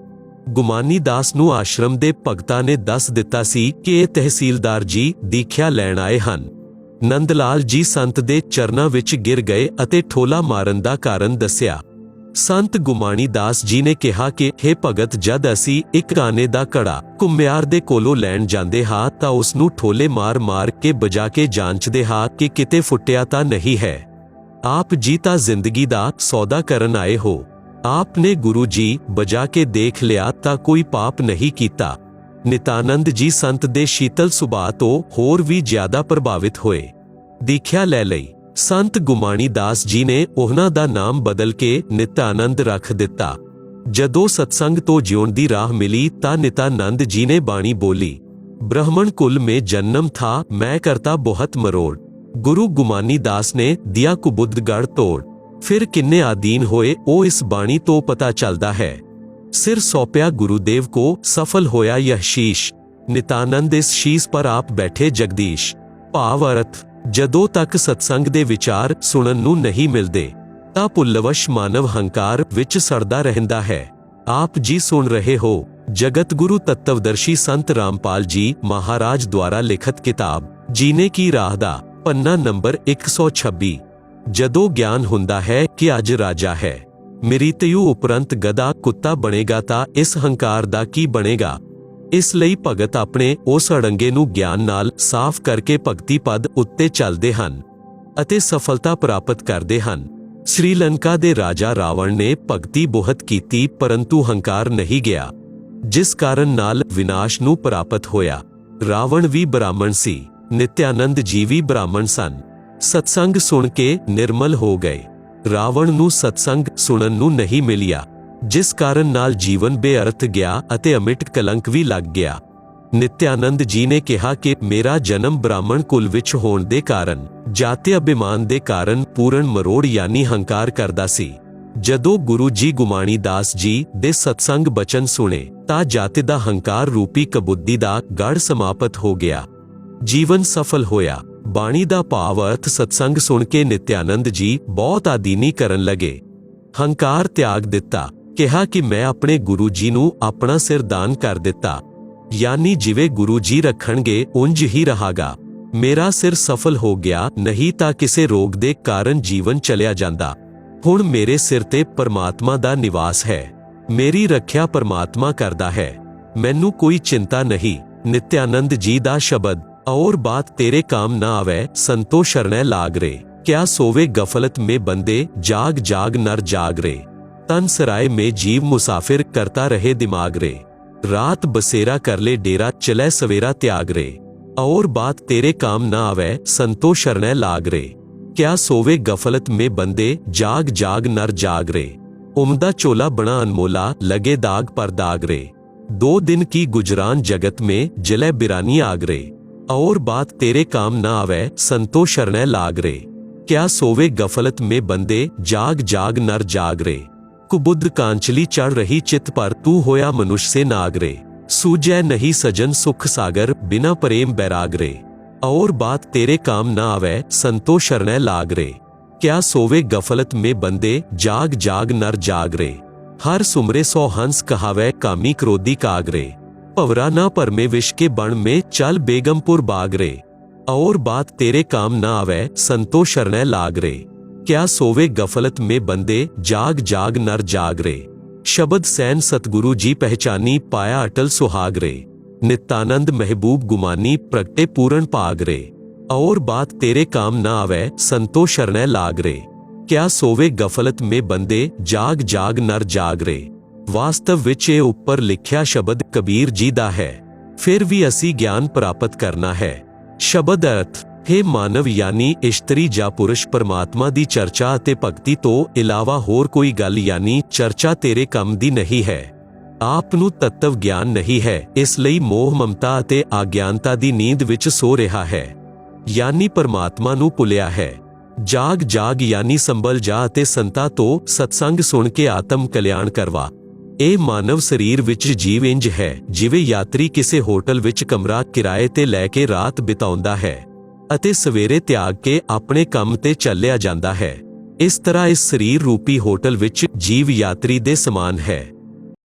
ਗੁਮਾਨੀ ਦਾਸ ਨੂੰ ਆਸ਼ਰਮ ਦੇ ਭਗਤਾਂ ਨੇ ਦੱਸ ਦਿੱਤਾ ਸੀ ਕਿ ਇਹ ਤਹਿਸੀਲਦਾਰ ਜੀ ਦੀਖਿਆ ਲੈਣ ਆਏ ਹਨ। ਨੰਦਲਾਲ ਜੀ ਸੰਤ ਦੇ ਚਰਨਾਂ ਵਿੱਚ ਗਿਰ ਗਏ ਅਤੇ ਠੋਲਾ ਮਾਰਨ ਦਾ ਕਾਰਨ ਦੱਸਿਆ। ਸੰਤ ਗੁਮਾਣੀ ਦਾਸ ਜੀ ਨੇ ਕਿਹਾ ਕਿ ਹੇ ਭਗਤ, ਜਦ ਅਸੀਂ ਇੱਕ ਆਨੇ ਦਾ ਘੜਾ ਘੁਮਿਆਰ ਦੇ ਕੋਲੋਂ ਲੈਣ ਜਾਂਦੇ ਹਾਂ ਤਾਂ ਉਸ ਨੂੰ ਠੋਲੇ ਮਾਰ-ਮਾਰ ਕੇ ਬਜਾ ਕੇ ਜਾਂਚਦੇ ਹਾਂ ਕਿ ਕਿਤੇ ਫੁੱਟਿਆ ਤਾਂ ਨਹੀਂ ਹੈ। ਆਪ ਜੀ ਤਾਂ ਜ਼ਿੰਦਗੀ ਦਾ ਸੌਦਾ ਕਰਨ ਆਏ ਹੋ। ਆਪ ਨੇ ਗੁਰੂ ਜੀ ਬਜਾ ਕੇ ਦੇਖ ਲਿਆ ਤਾਂ ਕੋਈ ਪਾਪ ਨਹੀਂ ਕੀਤਾ। ਨਿਤਾਨੰਦ ਜੀ ਸੰਤ ਦੇ ਸ਼ੀਤਲ ਸੁਭਾਅ ਤੋਂ ਹੋਰ ਵੀ ਜ਼ਿਆਦਾ ਪ੍ਰਭਾਵਿਤ ਹੋਏ। ਦੀਖਿਆ ਲੈ ਲਈ। ਸੰਤ ਗੁਮਾਣੀ ਦਾਸ ਜੀ ਨੇ ਉਹਨਾਂ ਦਾ ਨਾਮ ਬਦਲ ਕੇ ਨਿਤਾਨੰਦ ਰੱਖ ਦਿੱਤਾ। ਜਦੋਂ ਸਤਸੰਗ ਤੋਂ ਜਿਉਣ ਦੀ ਰਾਹ ਮਿਲੀ ਤਾਂ ਨਿਤਾਨੰਦ ਜੀ ਨੇ ਬਾਣੀ ਬੋਲੀ। ब्राह्मण कुल में जन्म था, मैं करता बहुत मरोड़। गुरु गुमानी दास ने दिया कुबुद्धगढ़ तोड़। फिर किन्ने आदीन होए ओ इस बाणी तो पता चलता है। सिर सौंपया गुरुदेव को, सफल होया यह शीश। नितानंद इस शीश पर आप बैठे जगदीश। भाव अर्थ, जदों तक सत्संग दे विचार सुनन नूं नहीं मिलदे तां भुल्लवश मानव हंकार विच सड़दा रहिंदा है। आप जी सुन रहे हो जगत गुरु तत्वदर्शी संत रामपाल जी महाराज द्वारा लिखित किताब जीने की राह दा पन्ना नंबर 126। जदों ज्ञान हुंदा है कि अज राजा है, मृत्यु उपरंत गधा कुत्ता बनेगा तां इस हंकार दा की बनेगा। इस लई भगत अपने उस अड़ंगे नूं ज्ञान नाल साफ करके भगती पद उत्ते चलदे हन अते सफलता प्राप्त करदे हन। श्रीलंका दे राजा रावण ने भगती बहुत कीती परंतु हंकार नहीं गया, जिस कारण नाल विनाश नूं प्राप्त होया। रावण भी ब्राह्मण सी, नित्यानंद जी भी ब्राह्मण सन। सत्संग सुन के निर्मल हो गए। रावण नूं सत्संग सुनन नूं नहीं मिलिया, जिस कारण नाल जीवन बेअर्थ गया अते अमिट कलंक भी लग गया। नित्यानंद जी ने कहा कि मेरा जन्म ब्राह्मण कुल विच होण दे कारण जाति अभिमान दे कारण पूर्ण मरोड़ यानी हंकार करदा सी। जदों गुरु जी गुमाणी दास जी दे सत्संग बचन सुने तां जाति दा हंकार रूपी कबुद्धी दा गढ़ समाप्त हो गया। जीवन सफल होया। बाणी दा भाव अर्थ सत्संग सुन के नित्यानंद जी बहुत आदीनी करन लगे। हंकार त्याग दिता। कहा कि मैं अपने गुरु जी नूं अपना सिर दान कर दिता, यानी जिवे गुरु जी रखणगे उंज ही रहागा। मेरा सिर सफल हो गया, नहीं तां किसे रोग दे कारण जीवन चलिया जांदा। हुण मेरे सिर ते परमात्मा दा निवास है। मेरी रख्या परमात्मा करदा है, मैनू कोई चिंता नहीं। नित्यानंद जी दा शब्द, और बात तेरे काम ना आवे संतो शरणै लाग रे। क्या सोवे गफलत में बंदे, जाग जाग नर जाग रे। तन सराय में जीव मुसाफिर, करता रहे दिमाग रे। रात बसेरा कर ले डेरा, चले सवेरा त्याग रे। और बात तेरे काम ना आवे संतो शरणै लाग रे। क्या सोवे गफलत में बंदे, जाग जाग नर जाग रे। उमदा चोला बना अनमोला, लगे दाग पर दाग रे। 2 दिन की गुजरान जगत में, जले बिरानी आग रे। और बात तेरे काम ना आवे संतो शरणै लाग रे। क्या सोवे गफलत में बंदे, जाग जाग नर जाग रे। कुबुद्ध कांचली चढ़ रही चित पर, तू होया मनुष्य से नाग रे। सूझै नहीं सजन सुख सागर, बिना प्रेम बैराग रे। और बात तेरे काम ना आवे संतो शरणै लाग रे। क्या सोवे गफलत में बंदे, जाग जाग नर जाग रे। हर सुमरे 100 हंस कहावे, कामी क्रोधी काग रे। पवरा ना परमे विष के बण में, चल बेगमपुर बाग रे। और बात तेरे काम ना आवे संतो शरणै लाग रे। क्या सोवे गफलत में बंदे, जाग जाग नर जाग रे। शब्द सैन सतगुरु जी पहचानी, पाया अटल सुहाग रे। नित्यानंद महबूब गुमानी, प्रगटे पूर्ण पाग रे। और बात तेरे काम ना आवे संतो शरणै लाग रे। क्या सोवे गफलत में बंदे, जाग जाग नर जाग रे। ਵਾਸਤਵ ਵਿੱਚ ਇਹ ਉੱਪਰ ਲਿਖਿਆ ਸ਼ਬਦ ਕਬੀਰ ਜੀ ਦਾ ਹੈ। ਫਿਰ ਵੀ ਅਸੀਂ ਗਿਆਨ ਪ੍ਰਾਪਤ ਕਰਨਾ ਹੈ। ਸ਼ਬਦ ਅਰਥ, हे ਮਾਨਵ ਯਾਨੀ ਇਸ਼ਤਰੀ ਜਾਂ ਪੁਰਸ਼, ਪਰਮਾਤਮਾ ਦੀ ਚਰਚਾ ਅਤੇ ਭਗਤੀ ਤੋਂ ਇਲਾਵਾ ਹੋਰ ਕੋਈ ਗੱਲ ਯਾਨੀ ਚਰਚਾ ਤੇਰੇ ਕੰਮ ਦੀ ਨਹੀਂ ਹੈ। ਆਪ ਨੂੰ ਤੱਤਵ ਗਿਆਨ ਨਹੀਂ ਹੈ, ਇਸ ਲਈ ਮੋਹ, ਮਮਤਾ ਅਤੇ ਆਗਿਆਨਤਾ ਦੀ ਨੀਂਦ ਵਿੱਚ ਸੋ ਰਿਹਾ ਹੈ, ਯਾਨੀ ਪਰਮਾਤਮਾ ਨੂੰ ਭੁੱਲਿਆ ਹੈ। ਜਾਗ ਜਾਗ ਯਾਨੀ ਸੰਭਲ ਜਾ ਅਤੇ ਸੰਤਾਂ ਤੋਂ ਸਤਸੰਗ ਸੁਣ ਕੇ ਆਤਮ ਕਲਿਆਣ ਕਰਵਾ। ਇਹ ਮਾਨਵ ਸਰੀਰ ਵਿੱਚ ਜੀਵ ਇੰਜ ਹੈ ਜਿਵੇਂ ਯਾਤਰੀ ਕਿਸੇ ਹੋਟਲ ਵਿੱਚ ਕਮਰਾ ਕਿਰਾਏ ਤੇ ਲੈ ਕੇ ਰਾਤ ਬਿਤਾਉਂਦਾ ਹੈ ਅਤੇ ਸਵੇਰੇ ਤਿਆਗ ਕੇ ਆਪਣੇ ਕੰਮ ਤੇ ਚੱਲਿਆ ਜਾਂਦਾ ਹੈ। ਇਸ ਤਰ੍ਹਾਂ ਇਸ ਸਰੀਰ ਰੂਪੀ ਹੋਟਲ ਵਿੱਚ ਜੀਵ ਯਾਤਰੀ ਦੇ ਸਮਾਨ ਹੈ।